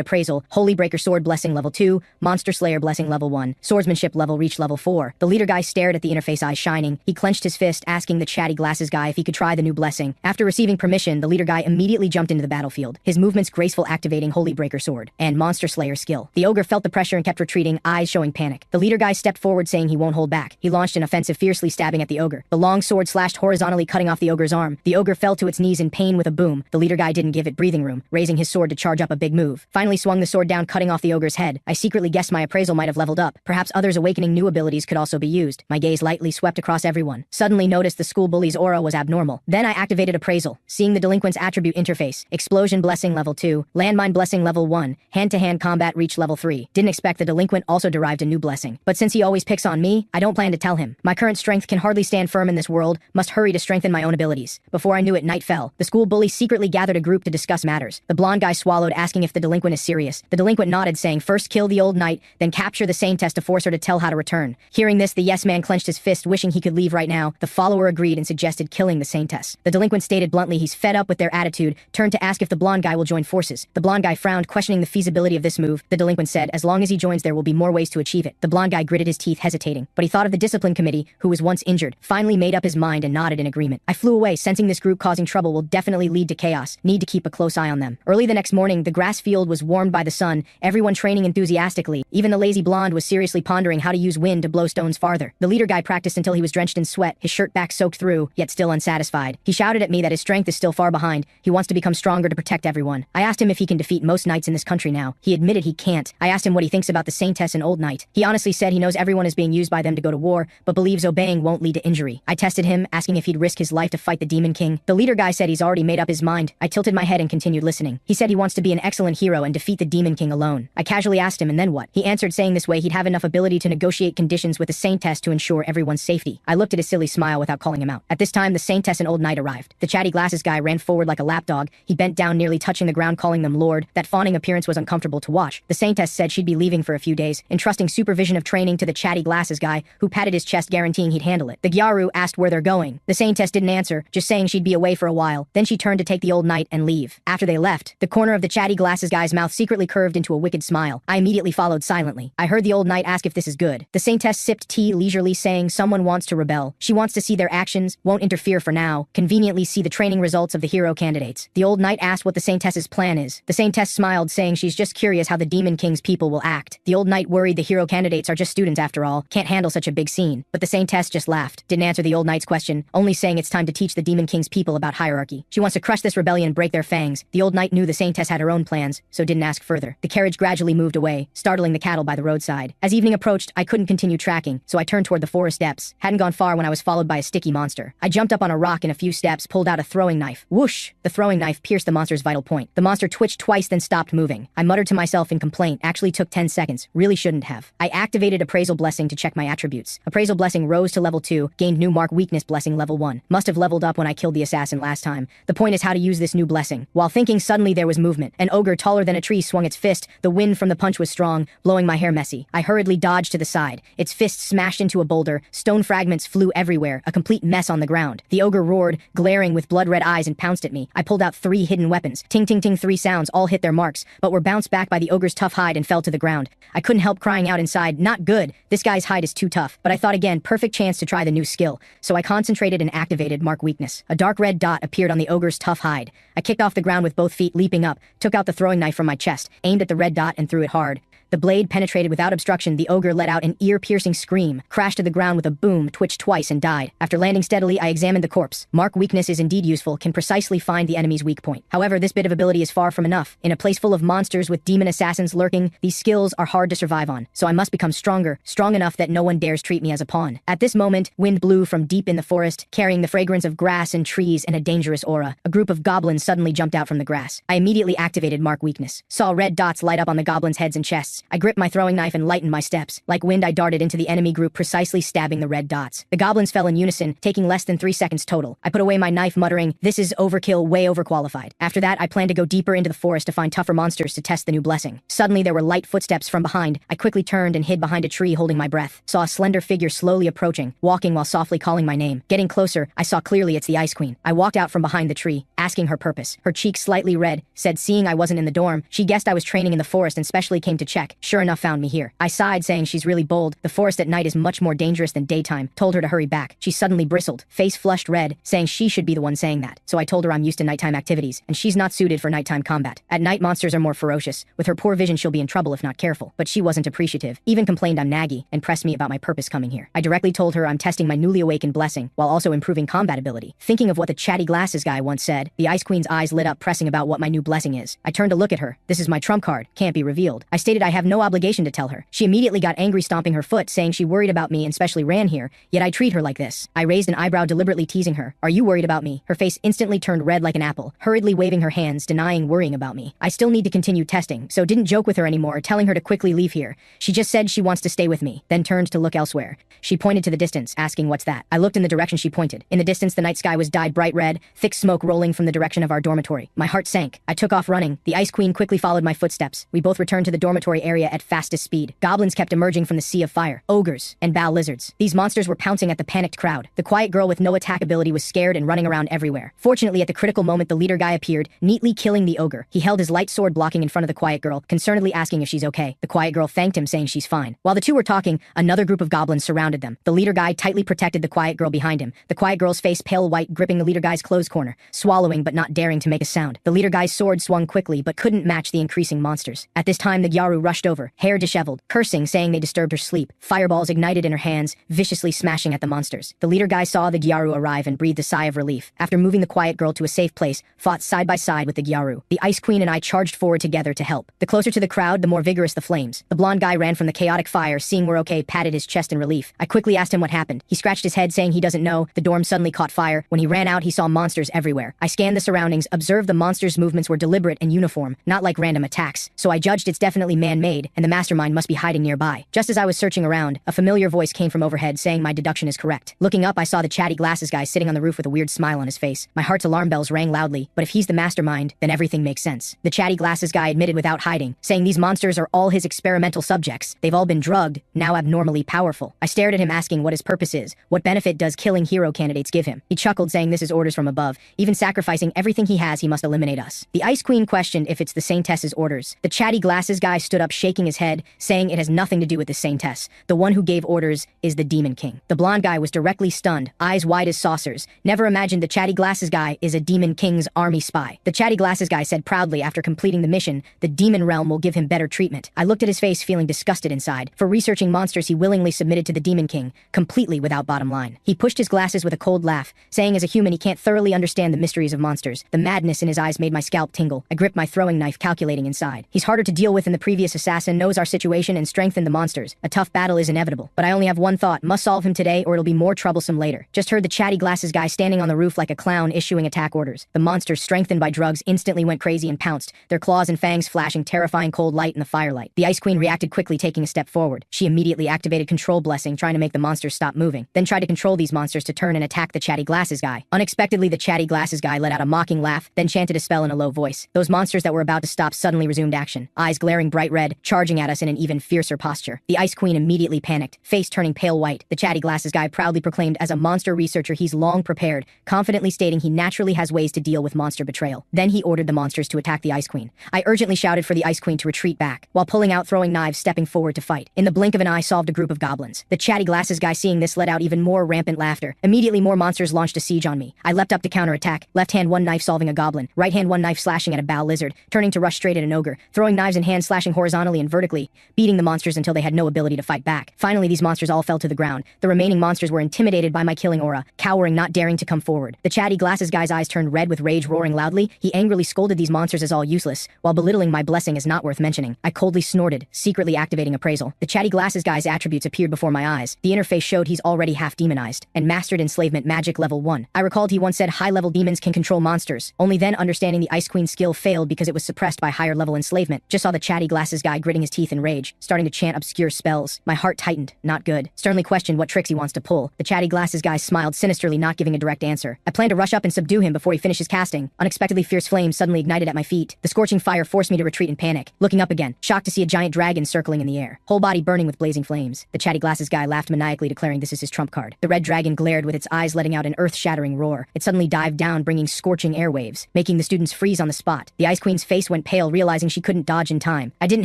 appraisal, Holy Breaker Sword Blessing level 2, Monster Slayer Blessing level 1, Swordsmanship level reach level 4. The leader guy stared at the interface, eyes shining. He clenched his fist, asking the chatty glasses guy if he could try the new blessing. After receiving permission, the leader guy immediately jumped into the battlefield, his movements graceful, activating Holy Breaker Sword and Monster Slayer skill. The Ogre felt the pressure and kept retreating, eyes showing panic. The leader guy stepped forward saying he won't hold back. He launched an offensive, fiercely stabbing at the Ogre. The long sword slashed horizontally, cutting off the Ogre's arm. The Ogre fell to its knees in pain with a boom. The leader guy didn't give it breathing room, raising his sword to charge up a big move. Finally swung the sword down, cutting off the Ogre's head. I secretly guessed my appraisal might have leveled up. Perhaps others awakening new abilities could also be used. My gaze lightly swept across everyone. Suddenly noticed the school bully's aura was abnormal. Then I activated appraisal, seeing the delinquent's attribute interface. Explosion Blessing level 2, Landmine Blessing level 1, Hand-to-hand Combat Reach level 3. Didn't expect the delinquent also derived a new blessing. But since he always picks on me, I don't plan to tell him. My current strength can hardly stand firm in this world, must hurry to strengthen my own abilities. Before I knew it, night fell. The school bully secretly gathered a group to discuss matters. The blonde guy swallowed, asking if the delinquent is serious. The delinquent nodded, saying first kill the old knight, then capture the Saintess to force her to tell how to return. Hearing this, the yes man clenched his fist, wishing he could leave right now. The follower agreed and suggested killing the Saintess. The delinquent stated bluntly he's fed up with their attitude, turned to ask if the blonde guy will join forces. The blonde guy frowned, questioning the feasibility of this move. The delinquent said as long as he joins there will be more ways to achieve it. The blonde guy gritted his teeth, hesitating, but he thought of the discipline committee, who was once injured, finally made up his mind and nodded in agreement. I flew away, sensing this group causing trouble will definitely lead to chaos. Need to keep a close eye on them. Early the next morning, the grass field was warmed by the sun, everyone training enthusiastically. Even the lazy blonde was seriously pondering how to use wind to blow stones farther. The leader guy practiced until he was drenched in sweat, his shirt back soaked through, yet still unsatisfied. He shouted at me that his strength is still far behind. He wants to become stronger to protect everyone. I asked him if he can defeat most knights in this country now. He admitted he can't. I asked him what he thinks about the Saintess and Old Knight. He honestly said he knows everyone is being used by them to go to war, but believes obeying won't lead to injury. I tested him, asking if he'd risk his life to fight the Demon King. The leader guy said he's already made up his mind. I tilted my head and continued listening. He said he wants to be an excellent hero and defeat the Demon King alone. I casually asked him, and then what? He answered saying this way he'd have enough ability to negotiate conditions with the Saintess to ensure everyone's safety. I looked at his silly smile without calling him out. At this time, the Saintess and Old Knight arrived. The chatty glasses guy ran forward like a lapdog. He bent down, nearly touching the ground, calling them Lord. That fawning appearance was uncomfortable to watch. The Saintess said she'd be leaving for a few days, entrusting supervision of training to the chatty glasses guy, who patted his chest, guaranteeing he'd handle it. The Gyaru asked where they're going. The Saintess didn't answer, just saying she'd be away for a while. Then she turned to take the Old Knight and leave. After they left, the corner of the chatty glasses guy's mouth secretly curved into a wicked smile. I immediately followed silently. I heard the Old Knight ask if this is good. The Saintess sipped tea leisurely, saying someone wants to rebel. She wants to see their actions, won't interfere for now, conveniently see the training results of the hero candidates. The Old Knight asked what the Saintess's plan is. The Saintess smiled, saying she's just curious how the Demon King's people will act. The Old Knight worried the hero candidates are just students after all, can't handle such a big scene. But the Saintess just laughed, didn't answer the Old Knight's question, only saying it's time to teach the Demon King's people about hierarchy. She wants to crush this rebellion, break their fangs. The Old Knight knew the Saintess had her own plans, so didn't ask further. The carriage gradually moved away, startling the cattle by the roadside. As evening approached, I couldn't continue tracking, so I turned toward the forest depths. Hadn't gone far when I was followed by a sticky monster. I jumped up on a rock in a few steps, pulled out a throwing knife. Whoosh! The throwing knife pierced the monster's vital point. The monster twitched twice, then stopped moving. I muttered to myself in complaint. Actually took 10 seconds. Really shouldn't have. I activated Appraisal Blessing to check my attributes. Appraisal Blessing rose to level 2, gained new mark Weakness Blessing level 1. Must have leveled up when I killed the assassin last time. The point is how to use this new blessing. While thinking, suddenly there was movement. An ogre taller than a tree swung its fist. The wind from the punch was strong, blowing my hair messy. I hurriedly dodged to the side. Its fist smashed into a boulder. Stone fragments flew everywhere, a complete mess on the ground. The ogre roared, glaring with blood-red eyes, and pounced at me. I pulled out 3 hidden weapons. Ting ting ting, 3 sounds all hit their marks, but were bounced back by the ogre's tough hide and fell to the ground. ground. I couldn't help crying out inside, not good, this guy's hide is too tough. But I thought again, perfect chance to try the new skill. So I concentrated and activated Mark Weakness. A dark red dot appeared on the ogre's tough hide. I kicked off the ground with both feet, leaping up, took out the throwing knife from my chest, aimed at the red dot and threw it hard. The blade penetrated without obstruction. The ogre let out an ear-piercing scream, crashed to the ground with a boom, twitched twice and died. After landing steadily, I examined the corpse. Mark Weakness is indeed useful, can precisely find the enemy's weak point. However, this bit of ability is far from enough. In a place full of monsters with demon assassins lurking, these skills are hard to survive on. So I must become stronger, strong enough that no one dares treat me as a pawn. At this moment, wind blew from deep in the forest, carrying the fragrance of grass and trees and a dangerous aura. A group of goblins suddenly jumped out from the grass. I immediately activated Mark Weakness. Saw red dots light up on the goblins' heads and chests. I gripped my throwing knife and lightened my steps. Like wind, I darted into the enemy group, precisely stabbing the red dots. The goblins fell in unison, taking less than 3 seconds total. I put away my knife, muttering, "This is overkill, way overqualified." After that, I planned to go deeper into the forest to find tougher monsters to test the new blessing. Suddenly, there were light footsteps from behind. I quickly turned and hid behind a tree, holding my breath. Saw a slender figure slowly approaching, walking while softly calling my name. Getting closer, I saw clearly it's the Ice Queen. I walked out from behind the tree, asking her purpose. Her cheeks slightly red, said seeing I wasn't in the dorm, she guessed I was training in the forest and specially came to check. Sure enough, found me here. I sighed, saying she's really bold. The forest at night is much more dangerous than daytime. Told her to hurry back. She suddenly bristled, face flushed red, saying she should be the one saying that. So I told her I'm used to nighttime activities, and she's not suited for nighttime combat. At night, monsters are more ferocious. With her poor vision, she'll be in trouble if not careful. But she wasn't appreciative, even complained I'm naggy, and pressed me about my purpose coming here. I directly told her I'm testing my newly awakened blessing, while also improving combat ability. Thinking of what the chatty glasses guy once said, the Ice Queen's eyes lit up, pressing about what my new blessing is. I turned to look at her. This is my trump card, can't be revealed. I stated I have no obligation to tell her. She immediately got angry, stomping her foot, saying she worried about me and specially ran here, yet I treat her like this. I raised an eyebrow, deliberately teasing her. Are you worried about me? Her face instantly turned red like an apple, hurriedly waving her hands, denying worrying about me. I still need to continue testing, so didn't joke with her anymore, telling her to quickly leave here. She just said she wants to stay with me, then turned to look elsewhere. She pointed to the distance, asking what's that. I looked in the direction she pointed. In the distance, the night sky was dyed bright red, thick smoke rolling from the direction of our dormitory. My heart sank. I took off running. The Ice Queen quickly followed my footsteps. We both returned to the dormitory area at fastest speed. Goblins kept emerging from the sea of fire. Ogres and bow lizards. These monsters were pouncing at the panicked crowd. The quiet girl with no attack ability was scared and running around everywhere. Fortunately, at the critical moment, the leader guy appeared, neatly killing the ogre. He held his light sword blocking in front of the quiet girl, concernedly asking if she's okay. The quiet girl thanked him, saying she's fine. While the two were talking, another group of goblins surrounded them. The leader guy tightly protected the quiet girl behind him. The quiet girl's face pale white, gripping the leader guy's clothes corner, swallowing but not daring to make a sound. The leader guy's sword swung quickly but couldn't match the increasing monsters. At this time, the Gyaru rushed over, hair disheveled, cursing, saying they disturbed her sleep. Fireballs ignited in her hands, viciously smashing at the monsters. The leader guy saw the Gyaru arrive and breathed a sigh of relief. After moving the quiet girl to a safe place, fought side by side with the Gyaru. The Ice Queen and I charged forward together to help. The closer to the crowd, the more vigorous the flames. The blonde guy ran from the chaotic fire, seeing we're okay, patted his chest in relief. I quickly asked him what happened. He scratched his head, saying he doesn't know. The dorm suddenly caught fire. When he ran out, he saw monsters everywhere. I scanned the surroundings, observed the monsters' movements were deliberate and uniform, not like random attacks. So I judged it's definitely man-made, and the mastermind must be hiding nearby. Just as I was searching around, a familiar voice came from overhead, saying my deduction is correct. Looking up, I saw the chatty glasses guy sitting on the roof with a weird smile on his face. My heart's alarm bells rang loudly, but if he's the mastermind, then everything makes sense. The chatty glasses guy admitted without hiding, saying these monsters are all his experimental subjects. They've all been drugged, now abnormally powerful. I stared at him, asking what his purpose is. What benefit does killing hero candidates give him? He chuckled, saying this is orders from above. Even sacrificing everything he has, he must eliminate us. The Ice Queen questioned if it's the Saintess's orders. The chatty glasses guy stood up, shaking his head, saying it has nothing to do with the Saintess. The one who gave orders is the Demon King. The blonde guy was directly stunned, eyes wide as saucers. Never imagined the chatty glasses guy is a Demon King's army spy. The chatty glasses guy said proudly after completing the mission, the demon realm will give him better treatment. I looked at his face, feeling disgusted inside. For researching monsters, he willingly submitted to the Demon King, completely without bottom line. He pushed his glasses with a cold laugh, saying as a human he can't thoroughly understand the mysteries of monsters. The madness in his eyes made my scalp tingle. I gripped my throwing knife, calculating inside. He's harder to deal with than the previous assassin, knows our situation and strengthened the monsters. A tough battle is inevitable, but I only have one thought, must solve him today or it'll be more troublesome later. Just heard the chatty glasses guy standing on the roof like a clown issuing attack orders. The monsters, strengthened by drugs, instantly went crazy and pounced, their claws and fangs flashing terrifying cold light in the firelight. The Ice Queen reacted quickly, taking a step forward. She immediately activated Control Blessing, trying to make the monsters stop moving, then tried to control these monsters to turn and attack the chatty glasses guy. Unexpectedly, the chatty glasses guy let out a mocking laugh, then chanted a spell in a low voice. Those monsters that were about to stop suddenly resumed action, eyes glaring bright red red, charging at us in an even fiercer posture. The Ice Queen immediately panicked, face turning pale white. The chatty glasses guy proudly proclaimed as a monster researcher he's long prepared, confidently stating he naturally has ways to deal with monster betrayal. Then he ordered the monsters to attack the Ice Queen. I urgently shouted for the Ice Queen to retreat back, while pulling out throwing knives, stepping forward to fight. In the blink of an eye solved a group of goblins. The chatty glasses guy seeing this let out even more rampant laughter. Immediately more monsters launched a siege on me. I leapt up to counterattack, left hand one knife solving a goblin, right hand one knife slashing at a bow lizard, turning to rush straight at an ogre, throwing knives in hand slashing horizontally and vertically, beating the monsters until they had no ability to fight back. Finally these monsters all fell to the ground. The remaining monsters were intimidated by my killing aura, cowering, not daring to come forward. The chatty glasses guy's eyes turned red with rage, roaring loudly. He angrily scolded these monsters as all useless, while belittling my blessing as not worth mentioning. I coldly snorted, secretly activating appraisal. The chatty glasses guy's attributes appeared before my eyes. The interface showed he's already half demonized, and mastered enslavement magic level 1. I recalled he once said high-level demons can control monsters. Only then understanding the Ice Queen's skill failed because it was suppressed by higher-level enslavement. Just saw the chatty glasses guy gritting his teeth in rage, starting to chant obscure spells. My heart tightened. Not good. Sternly questioned what tricks he wants to pull. The chatty glasses guy smiled sinisterly, not giving a direct answer. I planned to rush up and subdue him before he finishes casting. Unexpectedly fierce flames suddenly ignited at my feet. The scorching fire forced me to retreat in panic. Looking up again, shocked to see a giant dragon circling in the air, whole body burning with blazing flames. The chatty glasses guy laughed maniacally, declaring this is his trump card. The red dragon glared with its eyes letting out an earth-shattering roar. It suddenly dived down, bringing scorching airwaves, making the students freeze on the spot. The Ice Queen's face went pale, realizing she couldn't dodge in time. I didn't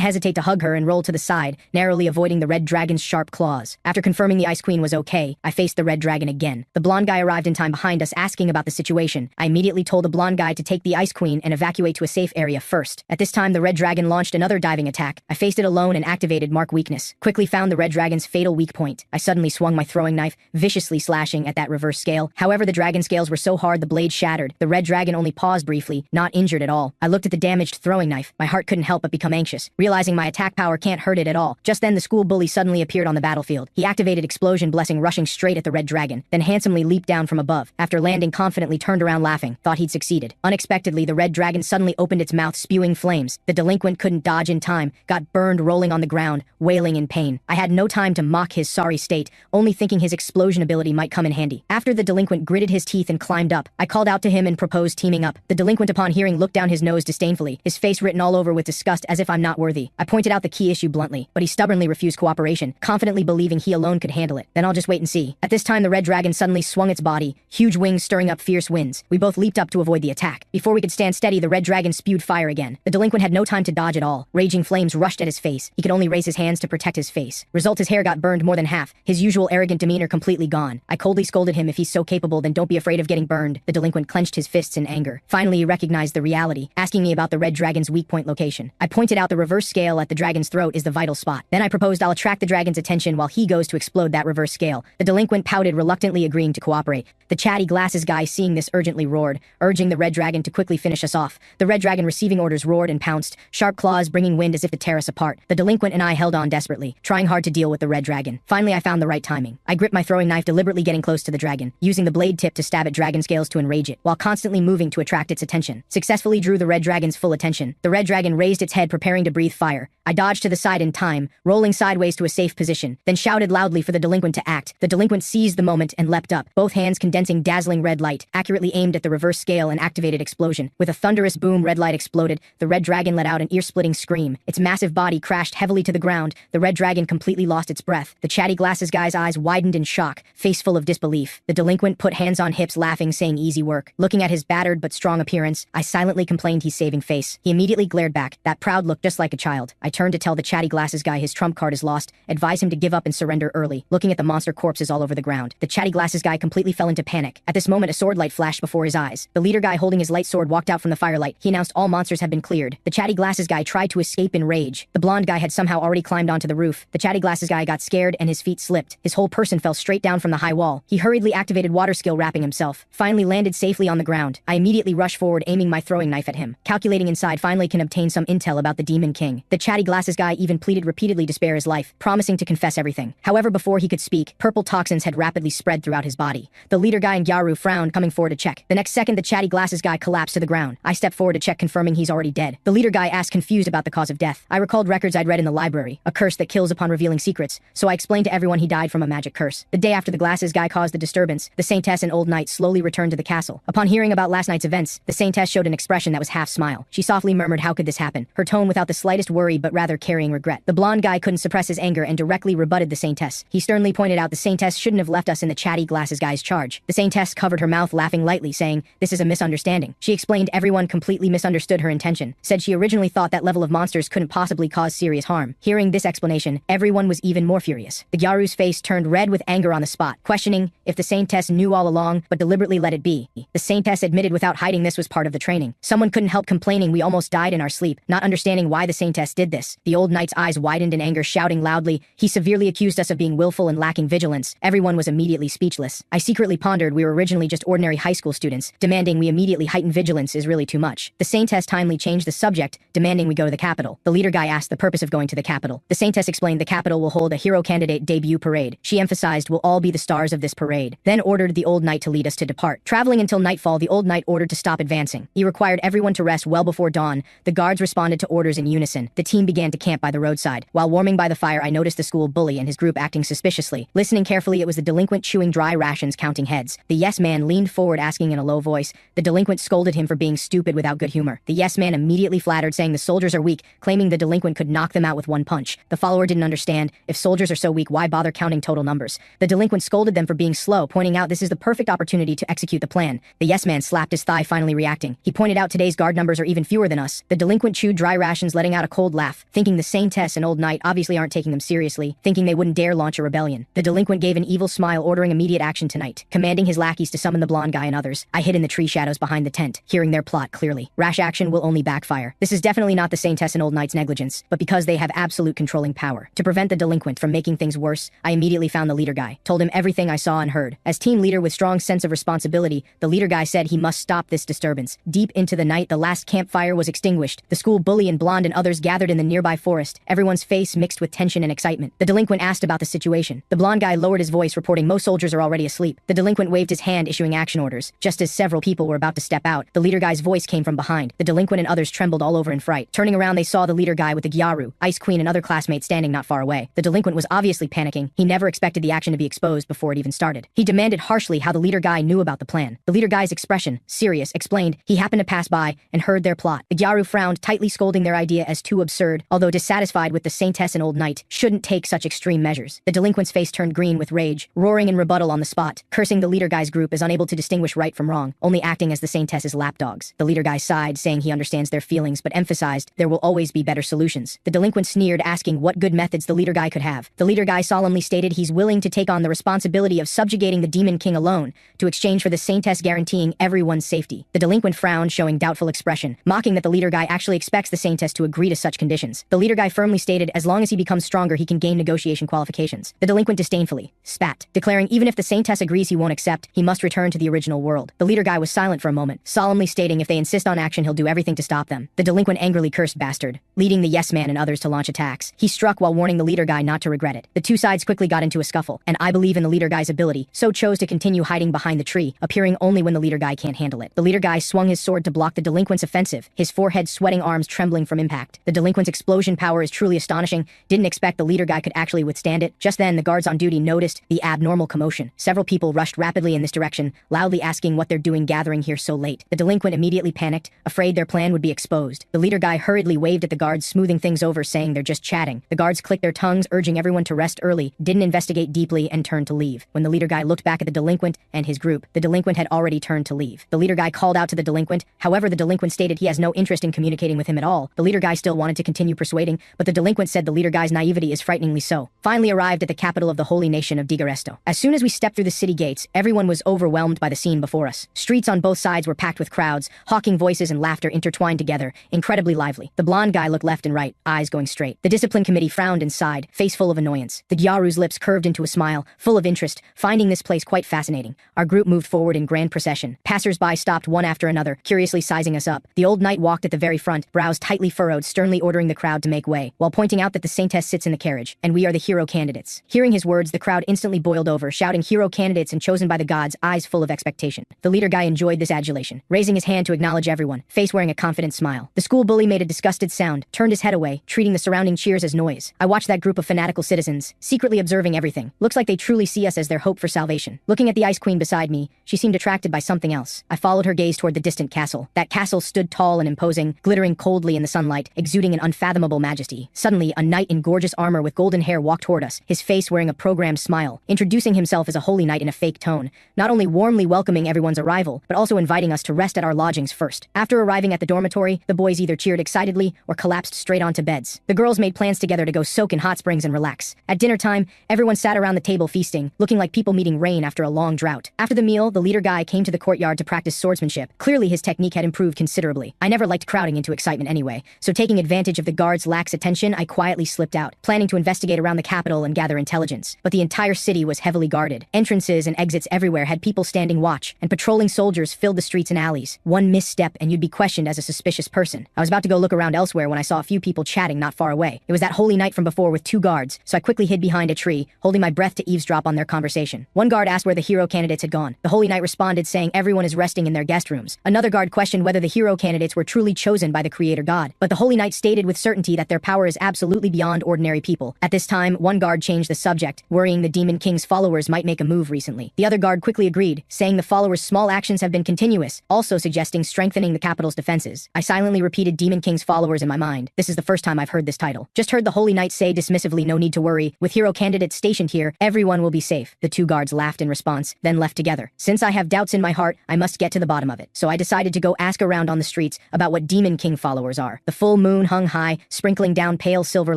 hesitate to hug her and roll to the side, narrowly avoiding the red dragon's sharp claws. After confirming the Ice Queen was okay, I faced the red dragon again. The blonde guy arrived in time behind us, asking about the situation. I immediately told the blonde guy to take the Ice Queen and evacuate to a safe area first. At this time, the red dragon launched another diving attack. I faced it alone and activated Mark Weakness. Quickly found the red dragon's fatal weak point. I suddenly swung my throwing knife, viciously slashing at that reverse scale. However, the dragon scales were so hard the blade shattered. The red dragon only paused briefly, not injured at all. I looked at the damaged throwing knife. My heart couldn't help but become anxious, realizing my attack power can't hurt it at all. Just then, the school bully suddenly appeared on the battlefield. He activated Explosion Blessing, rushing straight at the red dragon, then handsomely leaped down from above. After landing confidently, turned around laughing, thought he'd succeeded. Unexpectedly, the red dragon suddenly opened its mouth, spewing flames. The delinquent couldn't dodge in time, got burned rolling on the ground, wailing in pain. I had no time to mock his sorry state, only thinking his explosion ability might come in handy. After the delinquent gritted his teeth and climbed up, I called out to him and proposed teaming up. The delinquent, upon hearing, looked down his nose disdainfully, his face written all over with disgust as if I'm not worthy. I pointed out the key issue bluntly, but he stubbornly refused cooperation, confidently believing he alone could handle it. Then I'll just wait and see. At this time, the red dragon suddenly swung its body, huge wings stirring up fierce winds. We both leaped up to avoid the attack. Before we could stand steady, the red dragon spewed fire again. The delinquent had no time to dodge at all. Raging flames rushed at his face. He could only raise his hands to protect his face. Result, his hair got burned more than half, his usual arrogant demeanor completely gone. I coldly scolded him, if he's so capable, then don't be afraid of getting burned. The delinquent clenched his fists in anger. Finally, he recognized the reality, asking me about the red dragon's weak point location. I pointed out the reverse scale at the dragon's throat is the vital spot. Then I proposed I'll attract the dragon's attention while he goes to explode that reverse scale. The delinquent pouted, reluctantly agreeing to cooperate. The chatty glasses guy, seeing this, urgently roared, urging the red dragon to quickly finish us off. The red dragon, receiving orders, roared and pounced, sharp claws bringing wind as if to tear us apart. The delinquent and I held on desperately, trying hard to deal with the red dragon. Finally, I found the right timing. I gripped my throwing knife, deliberately getting close to the dragon, using the blade tip to stab at dragon scales to enrage it, while constantly moving to attract its attention. Successfully drew the red dragon's full attention. The red dragon raised its head, preparing to breathe fire. I dodged to the side in time, rolling sideways to a safe position, then shouted loudly for the delinquent to act. The delinquent seized the moment and leapt up, both hands condensing dazzling red light, accurately aimed at the reverse scale and activated Explosion. With a thunderous boom, red light exploded. The red dragon let out an ear-splitting scream. Its massive body crashed heavily to the ground. The red dragon completely lost its breath. The chatty glasses guy's eyes widened in shock, face full of disbelief. The delinquent put hands on hips, laughing, saying easy work. Looking at his battered but strong appearance, I silently complained he's saving face. He immediately glared back, that proud look just like a child. I turned to tell the chatty glasses guy his trump card is lost, advise him to give up and surrender early, looking at the monster corpses all over the ground. The chatty glasses guy completely fell into panic. At this moment, a sword light flashed before his eyes. The leader guy, holding his light sword, walked out from the firelight. He announced all monsters have been cleared. The chatty glasses guy tried to escape in rage. The blonde guy had somehow already climbed onto the roof. The chatty glasses guy got scared and his feet slipped. His whole person fell straight down from the high wall. He hurriedly activated water skill, wrapping himself. Finally landed safely on the ground. I immediately rushed forward, aiming my throwing knife at him. Calculating inside, finally can obtain some intel about the Demon King. The chatty glasses guy even pleaded repeatedly to spare his life, promising to confess everything. However, before he could speak, purple toxins had rapidly spread throughout his body. The leader guy and Gyaru frowned, coming forward to check. The next second, the chatty glasses guy collapsed to the ground. I stepped forward to check, confirming he's already dead. The leader guy asked, confused about the cause of death. I recalled records I'd read in the library, a curse that kills upon revealing secrets, so I explained to everyone he died from a magic curse. The day after the glasses guy caused the disturbance, the saintess and old knight slowly returned to the castle. Upon hearing about last night's events, the saintess showed an expression that was half smile. She softly murmured, "How could this happen?" Her tone without the slightest worry but rather carrying regret. The blonde guy couldn't suppress his anger and directly rebutted the saintess. He sternly pointed out the saintess shouldn't have left us in the chatty glasses guy's charge. The saintess covered her mouth, laughing lightly, saying, "This is a misunderstanding." She explained everyone completely misunderstood her intention, said she originally thought that level of monsters couldn't possibly cause serious harm. Hearing this explanation, everyone was even more furious. The Gyaru's face turned red with anger on the spot, questioning if the saintess knew all along but deliberately let it be. The saintess admitted without hiding this was part of the training. Someone couldn't help complaining we almost died in our sleep, not understanding why the saintess did this. The old knight's eyes widened in anger, shouting loudly, "He severely accused us of being willful and lacking vigilance." Everyone was immediately speechless. I secretly pondered we were originally just ordinary high school students. Demanding we immediately heighten vigilance is really too much. The saintess timely changed the subject, demanding we go to the capital. The leader guy asked the purpose of going to the capital. The saintess explained the capital will hold a hero candidate debut parade. She emphasized we'll all be the stars of this parade. Then ordered the old knight to lead us to depart. Traveling until nightfall, the old knight ordered to stop advancing. He required everyone to rest well before dawn. The guards responded to orders in unison. The team began to camp by the roadside. While warming by the fire, I noticed the school bully and his group acting suspiciously. Listening carefully, it was the delinquent chewing dry rations, counting heads. The yes man leaned forward, asking in a low voice. The delinquent scolded him for being stupid without good humor. The yes man immediately flattered, saying the soldiers are weak, claiming the delinquent could knock them out with one punch. The follower didn't understand. If soldiers are so weak, why bother counting total numbers? The delinquent scolded them for being slow, pointing out this is the perfect opportunity to execute the plan. The yes man slapped his thigh, finally reacting. He pointed out today's guard numbers are even fewer than us. The delinquent chewed dry rations, letting out a cold laugh, thinking the saintess and old knight obviously aren't taking them seriously, thinking they wouldn't dare launch a rebellion. The delinquent gave an evil smile, ordering immediate action tonight, commanding his lackeys to summon the blonde guy and others. I hid in the tree shadows behind the tent, hearing their plot clearly. Rash action will only backfire. This is definitely not the saintess and old knight's negligence, but because they have absolute controlling power. To prevent the delinquent from making things worse, I immediately found the leader guy, told him everything I saw and heard. As team leader with strong sense of responsibility, the leader guy said he must stop this disturbance. Deep into the night, the last campfire was extinguished. The school bully and blonde and others gathered in the nearby forest, everyone's face mixed with tension and excitement. The delinquent asked about the situation. The blonde guy lowered his voice, reporting most soldiers are already asleep. The delinquent waved his hand, issuing action orders. Just as several people were about to step out, the leader guy's voice came from behind. The delinquent and others trembled all over in fright. Turning around, they saw the leader guy with the Gyaru, Ice Queen, and other classmates standing not far away. The delinquent was obviously panicking. He never expected the action to be exposed before it even started. He demanded harshly how the leader guy knew about the plan. The leader guy's expression, serious, explained he happened to pass by and heard their plot. The Gyaru frowned, tightly scolding their idea as too absurd, although dissatisfied with the saintess and old knight shouldn't take such extreme measures. The delinquent's face turned green with rage, roaring in rebuttal on the spot, cursing the leader guy's group as unable to distinguish right from wrong, only acting as the saintess's lapdogs. The leader guy sighed, saying he understands their feelings but emphasized there will always be better solutions. The delinquent sneered, asking what good methods the leader guy could have. The leader guy solemnly stated he's willing to take on the responsibility of subjugating the demon king alone, to exchange for the saintess guaranteeing everyone's safety. The delinquent frowned, showing doubtful expression, mocking that the leader guy actually expects the saintess to agree to such conditions. The leader guy firmly stated as long as he becomes stronger he can gain negotiation qualifications. The delinquent disdainfully spat, declaring even if the saintess agrees he won't accept, he must return to the original world. The leader guy was silent for a moment, solemnly stating if they insist on action he'll do everything to stop them. The delinquent angrily cursed bastard, leading the yes man and others to launch attacks. He struck while warning the leader guy not to regret it. The two sides quickly got into a scuffle, and I believe in the leader guy's ability, so chose to continue hiding behind the tree, appearing only when the leader guy can't handle it. The leader guy swung his sword to block the delinquent's offensive, his forehead sweating, arms trembling from impact. The delinquent's explosion power is truly astonishing. Didn't expect the leader guy could actually withstand it. Just then, the guards on duty noticed the abnormal commotion. Several people rushed rapidly in this direction, loudly asking what they're doing gathering here so late. The delinquent immediately panicked, afraid their plan would be exposed. The leader guy hurriedly waved at the guards, smoothing things over, saying they're just chatting. The guards clicked their tongues, urging everyone to rest early, didn't investigate deeply, and turned to leave. When the leader guy looked back at the delinquent and his group, the delinquent had already turned to leave. The leader guy called out to the delinquent, however the delinquent stated he has no interest in communicating with him at all. The leader guy still wanted to continue persuading, but the delinquent said the leader guy's naivety is frighteningly so. Finally arrived at the capital of the holy nation of Digaresto. As soon as we stepped through the city gates, everyone was overwhelmed by the scene before us. Streets on both sides were packed with crowds, hawking voices and laughter intertwined together, incredibly lively. The blonde guy looked left and right, eyes going straight. The discipline committee frowned and sighed, face full of annoyance. The Gyaru's lips curved into a smile, full of interest, finding this place quite fascinating. Our group moved forward in grand procession. Passers-by stopped one after another, curiously sizing us up. The old knight walked at the very front, brows tightly furrowed, sternly ordering the crowd to make way, while pointing out that the saintess sits in the carriage, and we are the hero candidates. Hearing his words, the crowd instantly boiled over, shouting hero candidates and chosen by the gods, eyes full of expectation. The leader guy enjoyed this adulation, raising his hand to acknowledge everyone, face wearing a confident smile. The school bully made a disgusted sound, turned his head away, treating the surrounding cheers as noise. I watched that group of fanatical citizens, secretly observing everything. Looks like they truly see us as their hope for salvation. Looking at the ice queen beside me, she seemed attracted by something else. I followed her gaze toward the distant castle. That castle stood tall and imposing, glittering coldly in the sunlight, exuding exuding an unfathomable majesty. Suddenly, a knight in gorgeous armor with golden hair walked toward us, his face wearing a programmed smile, introducing himself as a holy knight in a fake tone, not only warmly welcoming everyone's arrival, but also inviting us to rest at our lodgings first. After arriving at the dormitory, the boys either cheered excitedly or collapsed straight onto beds. The girls made plans together to go soak in hot springs and relax. At dinner time, everyone sat around the table feasting, looking like people meeting rain after a long drought. After the meal, the leader guy came to the courtyard to practice swordsmanship. Clearly his technique had improved considerably. I never liked crowding into excitement anyway, so taking advantage of the guards' lax attention, I quietly slipped out, planning to investigate around the capital and gather intelligence. But the entire city was heavily guarded. Entrances and exits everywhere had people standing watch, and patrolling soldiers filled the streets and alleys. One misstep and you'd be questioned as a suspicious person. I was about to go look around elsewhere when I saw a few people chatting not far away. It was that holy knight from before with 2 guards, so I quickly hid behind a tree, holding my breath to eavesdrop on their conversation. One guard asked where the hero candidates had gone. The holy knight responded saying everyone is resting in their guest rooms. Another guard questioned whether the hero candidates were truly chosen by the creator god, but the holy knight stated with certainty that their power is absolutely beyond ordinary people. At this time, one guard changed the subject, worrying the demon king's followers might make a move recently. The other guard quickly agreed, saying the followers' small actions have been continuous, also suggesting strengthening the capital's defenses. I silently repeated demon king's followers in my mind. This is the first time I've heard this title. Just heard the holy knight say dismissively, no need to worry, with hero candidates stationed here, everyone will be safe. The 2 guards laughed in response, then left together. Since I have doubts in my heart, I must get to the bottom of it. So I decided to go ask around on the streets about what demon king followers are. The full moon hung high, sprinkling down pale silver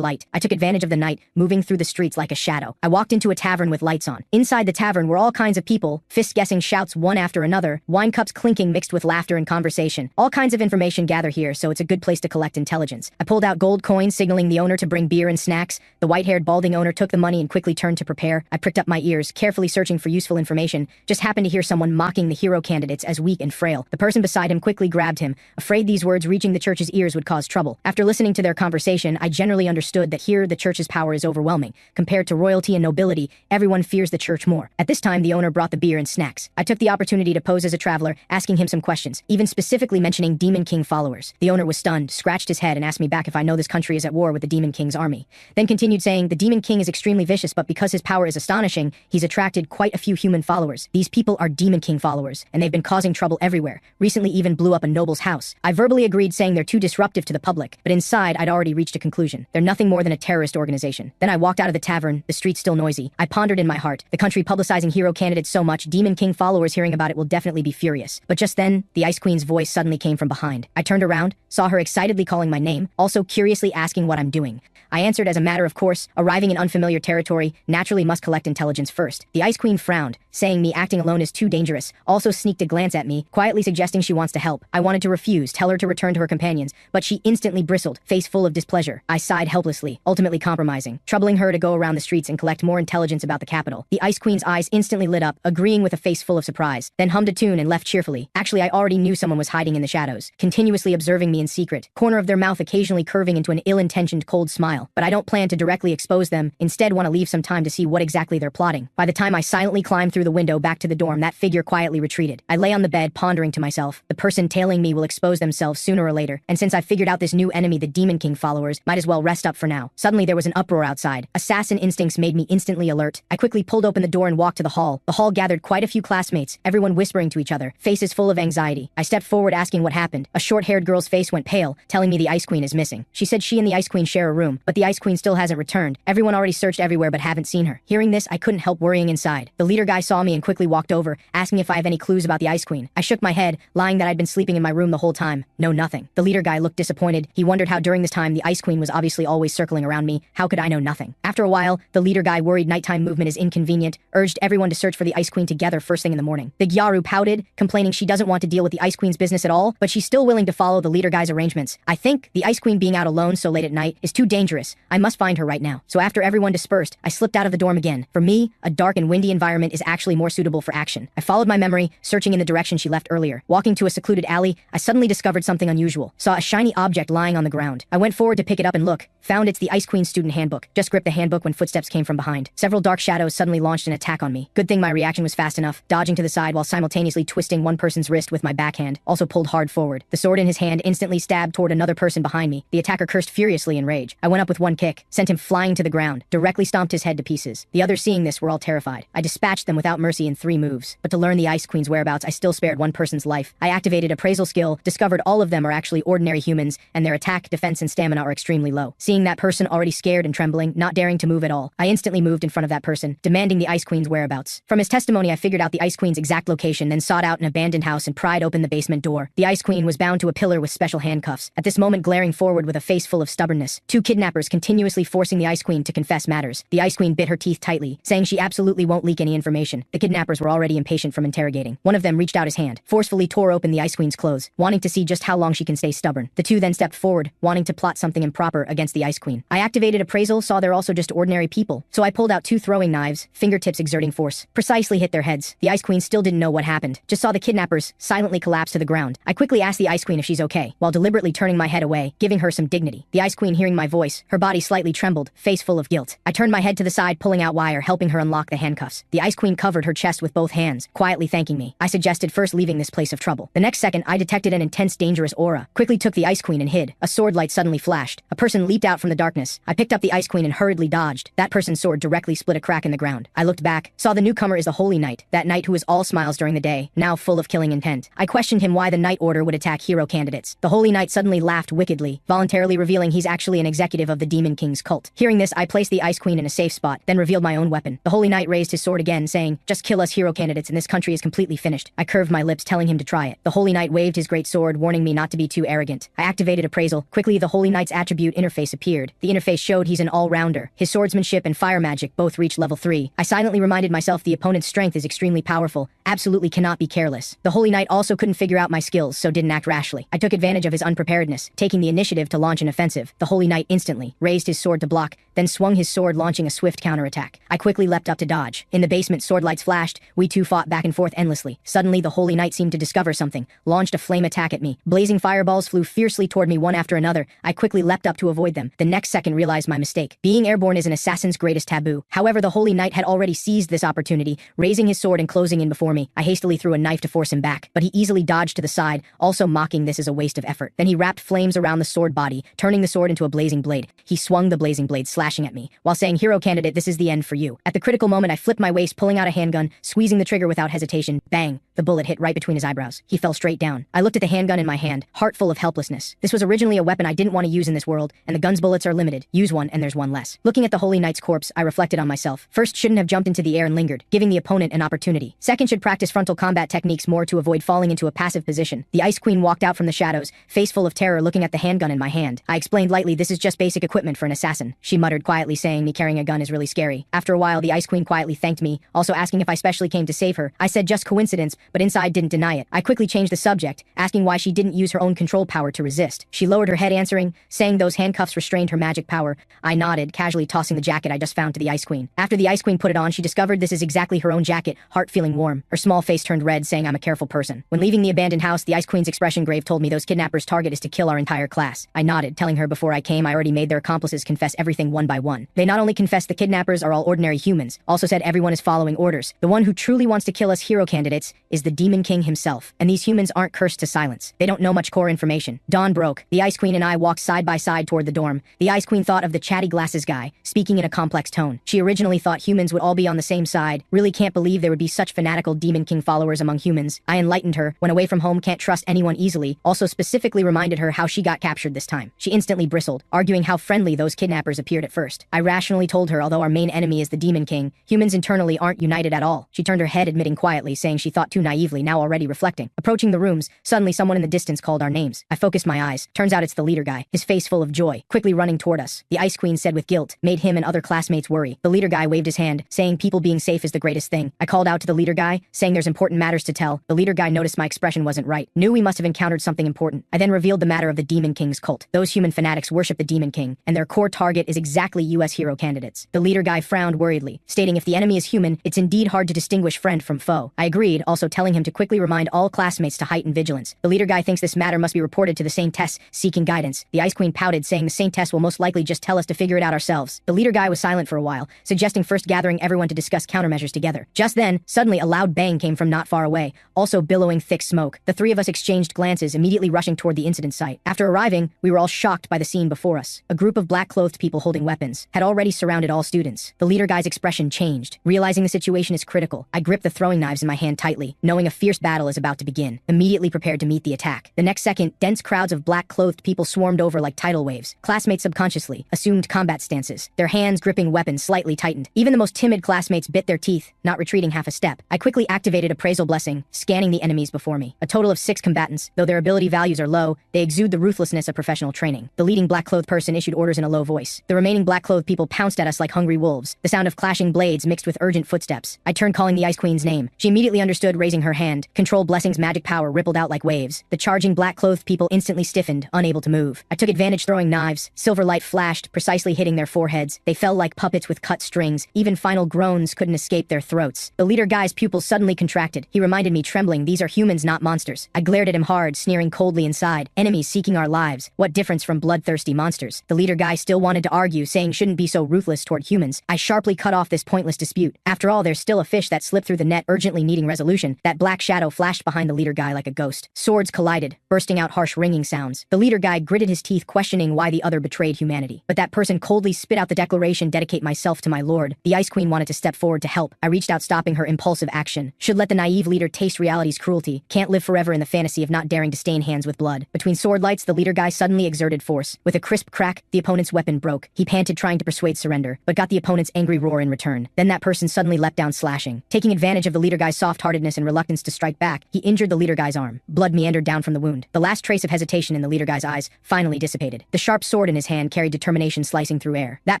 light. I took advantage of the night, moving through the streets like a shadow. I walked into a tavern with lights on. Inside the tavern were all kinds of people, fist-guessing shouts one after another, wine cups clinking mixed with laughter and conversation. All kinds of information gather here, so it's a good place to collect intelligence. I pulled out gold coins, signaling the owner to bring beer and snacks. The white-haired balding owner took the money and quickly turned to prepare. I pricked up my ears, carefully searching for useful information. Just happened to hear someone mocking the hero candidates as weak and frail. The person beside him quickly grabbed him, afraid these words reaching the church's ears would cause trouble. After listening to their conversation, I generally understood that here the church's power is overwhelming. Compared to royalty and nobility, everyone fears the church more. At this time, the owner brought the beer and snacks. I took the opportunity to pose as a traveler, asking him some questions, even specifically mentioning Demon King followers. The owner was stunned, scratched his head, and asked me back if I know this country is at war with the Demon King's army. Then continued saying, the Demon King is extremely vicious, but because his power is astonishing, he's attracted quite a few human followers. These people are Demon King followers, and they've been causing trouble everywhere. Recently even blew up a noble's house. I verbally agreed, saying they're too disruptive to the public, but inside I'd already reached a conclusion. They're nothing more than a terrorist organization. Then I walked out of the tavern, the streets still noisy. I pondered in my heart, the country publicizing hero candidates so much, Demon King followers hearing about it will definitely be furious. But just then, the Ice Queen's voice suddenly came from behind. I turned around, saw her excitedly calling my name, also curiously asking what I'm doing. I answered as a matter of course, arriving in unfamiliar territory, naturally must collect intelligence first. The Ice Queen frowned, saying me acting alone is too dangerous, also sneaked a glance at me, quietly suggesting she wants to help. I wanted to refuse, tell her to return to her companions, but she instantly bristled, face full of displeasure. I sighed helplessly, ultimately compromising, troubling her to go around the streets and collect more intelligence about the capital. The Ice Queen's eyes instantly lit up, agreeing with a face full of surprise, then hummed a tune and left cheerfully. Actually, I already knew someone was hiding in the shadows, continuously observing me in secret, corner of their mouth occasionally curving into an ill-intentioned cold smile. But I don't plan to directly expose them, instead want to leave some time to see what exactly they're plotting. By the time I silently climbed through the window back to the dorm, that figure quietly retreated. I lay on the bed, pondering to myself, the person tailing me will expose themselves sooner or later, and since I figured out this new enemy, the Demon King followers, might as well rest up for now. Suddenly there was an uproar outside. Assassin instincts made me instantly alert. I quickly pulled open the door and walked to the hall. The hall gathered quite a few classmates, everyone whispering to each other, faces full of anxiety. I stepped forward asking what happened. A short-haired girl's face went pale, telling me the Ice Queen is missing. She said she and the Ice Queen share a room, but the Ice Queen still hasn't returned. Everyone already searched everywhere but haven't seen her. Hearing this, I couldn't help worrying inside. The leader guy saw me and quickly walked over, asking if I have any clues about the Ice Queen. I shook my head, lying that I'd been sleeping in my room the whole time. No, nothing. The leader guy looked disappointed. He wondered how during this time the Ice Queen was obviously always circling around me. How could I know nothing? After a while, the leader guy, worried nighttime movement is inconvenient, urged everyone to search for the Ice Queen together first thing in the morning. The Gyaru pouted, complaining she doesn't want to deal with the Ice Queen's business at all, but she's still willing to follow the leader guy's arrangements. I think the Ice Queen being out alone so late at night is too dangerous. I must find her right now. So after everyone dispersed, I slipped out of the dorm again. For me, a dark and windy environment is actually more suitable for action. I followed my memory, searching in the direction she left earlier. Walking to a secluded alley, I suddenly discovered something unusual. Saw a shiny object lying on the ground. I went forward to pick it up and look. Found it's the Ice Queen's student handbook. Just gripped the handbook when footsteps came from behind. Several dark shadows suddenly launched an attack on me. Good thing my reaction was fast enough, dodging to the side while simultaneously twisting one person's wrist with my backhand, also pulled hard forward. The sword in his hand instantly stabbed toward another person behind me. The attacker cursed furiously in rage. I went up with one kick, sent him flying to the ground, directly stomped his head to pieces. The others seeing this were all terrified. I dispatched them without mercy in 3 moves. But to learn the Ice Queen's whereabouts, I still spared one person's life. I activated appraisal skill, discovered all of them are actually ordinary humans, and their attack attack, defense, and stamina are extremely low. Seeing that person already scared and trembling, not daring to move at all, I instantly moved in front of that person, demanding the Ice Queen's whereabouts. From his testimony, I figured out the Ice Queen's exact location, then sought out an abandoned house and pried open the basement door. The Ice Queen was bound to a pillar with special handcuffs, at this moment glaring forward with a face full of stubbornness. Two kidnappers continuously forcing the Ice Queen to confess matters. The Ice Queen bit her teeth tightly, saying she absolutely won't leak any information. The kidnappers were already impatient from interrogating. One of them reached out his hand, forcefully tore open the Ice Queen's clothes, wanting to see just how long she can stay stubborn. The two then stepped forward, wanting to plot something improper against the Ice Queen. I activated appraisal, saw they're also just ordinary people, so I pulled out two throwing knives, fingertips exerting force, precisely hit their heads. The Ice Queen still didn't know what happened, just saw the kidnappers silently collapse to the ground. I quickly asked the Ice Queen if she's okay, while deliberately turning my head away, giving her some dignity. The Ice Queen, hearing my voice, her body slightly trembled, face full of guilt. I turned my head to the side, pulling out wire, helping her unlock the handcuffs. The Ice Queen covered her chest with both hands, quietly thanking me. I suggested first leaving this place of trouble. The next second, I detected an intense, dangerous aura. Quickly took the Ice Queen and hid. A sword light suddenly flashed. A person leaped out from the darkness. I picked up the Ice Queen and hurriedly dodged. That person's sword directly split a crack in the ground. I looked back, saw the newcomer is the Holy Knight, that knight who was all smiles during the day, now full of killing intent. I questioned him why the Knight Order would attack hero candidates. The Holy Knight suddenly laughed wickedly, voluntarily revealing he's actually an executive of the Demon King's cult. Hearing this, I placed the Ice Queen in a safe spot, then revealed my own weapon. The Holy Knight raised his sword again, saying, "Just kill us hero candidates and this country is completely finished." I curved my lips, telling him to try it. The Holy Knight waved his great sword, warning me not to be too arrogant. I activated appraisal. Quickly, the Holy Knight's attribute interface appeared. The interface showed he's an all-rounder. His swordsmanship and fire magic both reached level 3. I silently reminded myself the opponent's strength is extremely powerful, absolutely cannot be careless. The Holy Knight also couldn't figure out my skills, so didn't act rashly. I took advantage of his unpreparedness, taking the initiative to launch an offensive. The Holy Knight instantly raised his sword to block, then swung his sword, launching a swift counterattack. I quickly leapt up to dodge. In the basement, sword lights flashed. We two fought back and forth endlessly. Suddenly, the Holy Knight seemed to discover something, launched a flame attack at me. Blazing fireballs flew fiercely toward me one after another. I quickly leapt up to avoid them. The next second, realized my mistake. Being airborne is an assassin's greatest taboo. However, the Holy Knight had already seized this opportunity, raising his sword and closing in before me. I hastily threw a knife to force him back, but he easily dodged to the side, also mocking this as a waste of effort. Then he wrapped flames around the sword body, turning the sword into a blazing blade. He swung the blazing blade, slashing at me, while saying, "Hero candidate, this is the end for you." At the critical moment, I flipped my waist, pulling out a handgun, squeezing the trigger without hesitation. Bang! The bullet hit right between his eyebrows. He fell straight down. I looked at the handgun in my hand, heart full of helplessness. This was originally a weapon I didn't want to use in this world, and the gun's bullets are limited. Use one and there's one less. Looking at the Holy Knight's corpse, I reflected on myself. First, shouldn't have jumped into the air and lingered, giving the opponent an opportunity. Second, should practice frontal combat techniques more to avoid falling into a passive position. The Ice Queen walked out from the shadows, face full of terror, looking at the handgun in my hand. I explained lightly, "This is just basic equipment for an assassin." She muttered quietly, saying, "Me carrying a gun is really scary." After a while, the Ice Queen quietly thanked me, also asking if I specially came to save her. I said just coincidence, but inside didn't deny it. I quickly changed the subject, asking why she didn't use her own control power to resist. She lowered her head, answering, saying those handcuffs restrained her magic power. I nodded, casually tossing the jacket I just found to the Ice Queen. After the Ice Queen put it on, she discovered this is exactly her own jacket, heart feeling warm. Her small face turned red, saying I'm a careful person. When leaving the abandoned house, the Ice Queen's expression grave told me those kidnappers' target is to kill our entire class. I nodded, telling her before I came I already made their accomplices confess everything one by one. They not only confessed the kidnappers are all ordinary humans, also said everyone is following orders. The one who truly wants to kill us hero candidates is the Demon King himself, and these humans aren't cursed to silence. They don't know much core information. Dawn broke. The Ice Queen and I walked side by side toward the dorm. The Ice Queen thought of the chatty glasses guy, speaking in a complex tone. She originally thought humans would all be on the same side. Really can't believe there would be such fanatical Demon King followers among humans. I enlightened her, when away from home can't trust anyone easily, also specifically reminded her how she got captured this time. She instantly bristled, arguing how friendly those kidnappers appeared at first. I rationally told her although our main enemy is the Demon King, humans internally aren't united at all. She turned her head, admitting quietly, saying she thought too naively, now already reflecting. Approaching the rooms, suddenly someone in the distance called our names. I focused my eyes. Turns out it's the leader guy, his face full of joy, quickly running toward us. The Ice Queen said with guilt, made him and other classmates worry. The leader guy waved his hand, saying people being safe is the greatest thing. I called out to the leader guy, saying there's important matters to tell. The leader guy noticed my expression wasn't right, knew we must have encountered something important. I then revealed the matter of the Demon King's cult. Those human fanatics worship the Demon King, and their core target is exactly US hero candidates. The leader guy frowned worriedly, stating if the enemy is human, it's indeed hard to distinguish friend from foe. I agreed, also telling him to quickly remind all classmates to heighten vigilance. The leader guy thinks this matter must be reported to the Saintess, seeking guidance. The Ice Queen pouted, saying the Saintess will most likely just tell us to figure it out ourselves. The leader guy was silent for a while, suggesting first gathering everyone to discuss countermeasures together. Just then, suddenly a loud bang came from not far away, also billowing thick smoke. The three of us exchanged glances, immediately rushing toward the incident site. After arriving, we were all shocked by the scene before us. A group of black-clothed people holding weapons had already surrounded all students. The leader guy's expression changed. Realizing the situation is critical, I gripped the throwing knives in my hand tightly, knowing a fierce battle is about to begin, immediately prepared to meet the attack. The next second, dense crowds of black-clothed people swarmed over like tidal waves. Classmates subconsciously assumed combat stances, their hands gripping weapons slightly tightened. Even the most timid classmates bit their teeth, not retreating half a step. I quickly activated appraisal blessing, scanning the enemies before me. A total of 6 combatants. Though their ability values are low, they exude the ruthlessness of professional training. The leading black-clothed person issued orders in a low voice. The remaining black-clothed people pounced at us like hungry wolves, the sound of clashing blades mixed with urgent footsteps. I turned, calling the Ice Queen's name. She immediately understood, raising her hand. Control Blessing's magic power rippled out like waves. The charging black-clothed people instantly stiffened, unable to move. I took advantage, throwing knives. Silver light flashed, precisely hitting their foreheads. They fell like puppets with cut strings. Even final groans couldn't escape their throats. The leader guy's pupils suddenly contracted. He reminded me, trembling, these are humans, not monsters. I glared at him hard, sneering coldly inside. Enemies seeking our lives. What difference from bloodthirsty monsters? The leader guy still wanted to argue, saying shouldn't be so ruthless toward humans. I sharply cut off this pointless dispute. After all, there's still a fish that slipped through the net, urgently needing resolution. That black shadow flashed behind the leader guy like a ghost. Swords collided, bursting out harsh ringing sounds. The leader guy gritted his teeth, questioning why the other betrayed humanity. But that person coldly spit out the declaration, dedicate myself to my lord. The Ice Queen wanted to step forward to help. I reached out, stopping her impulsive action. Should let the naive leader taste reality's cruelty. Can't live forever in the fantasy of not daring to stain hands with blood. Between sword lights, the leader guy suddenly exerted force. With a crisp crack, the opponent's weapon broke. He panted, trying to persuade surrender, but got the opponent's angry roar in return. Then that person suddenly leapt down, slashing. Taking advantage of the leader guy's soft-heartedness and reluctance to strike back, he injured the leader guy's arm. Blood meandered down from the wound. The last trace of hesitation in the leader guy's eyes finally dissipated. The sharp sword in his hand carried determination, slicing through air. That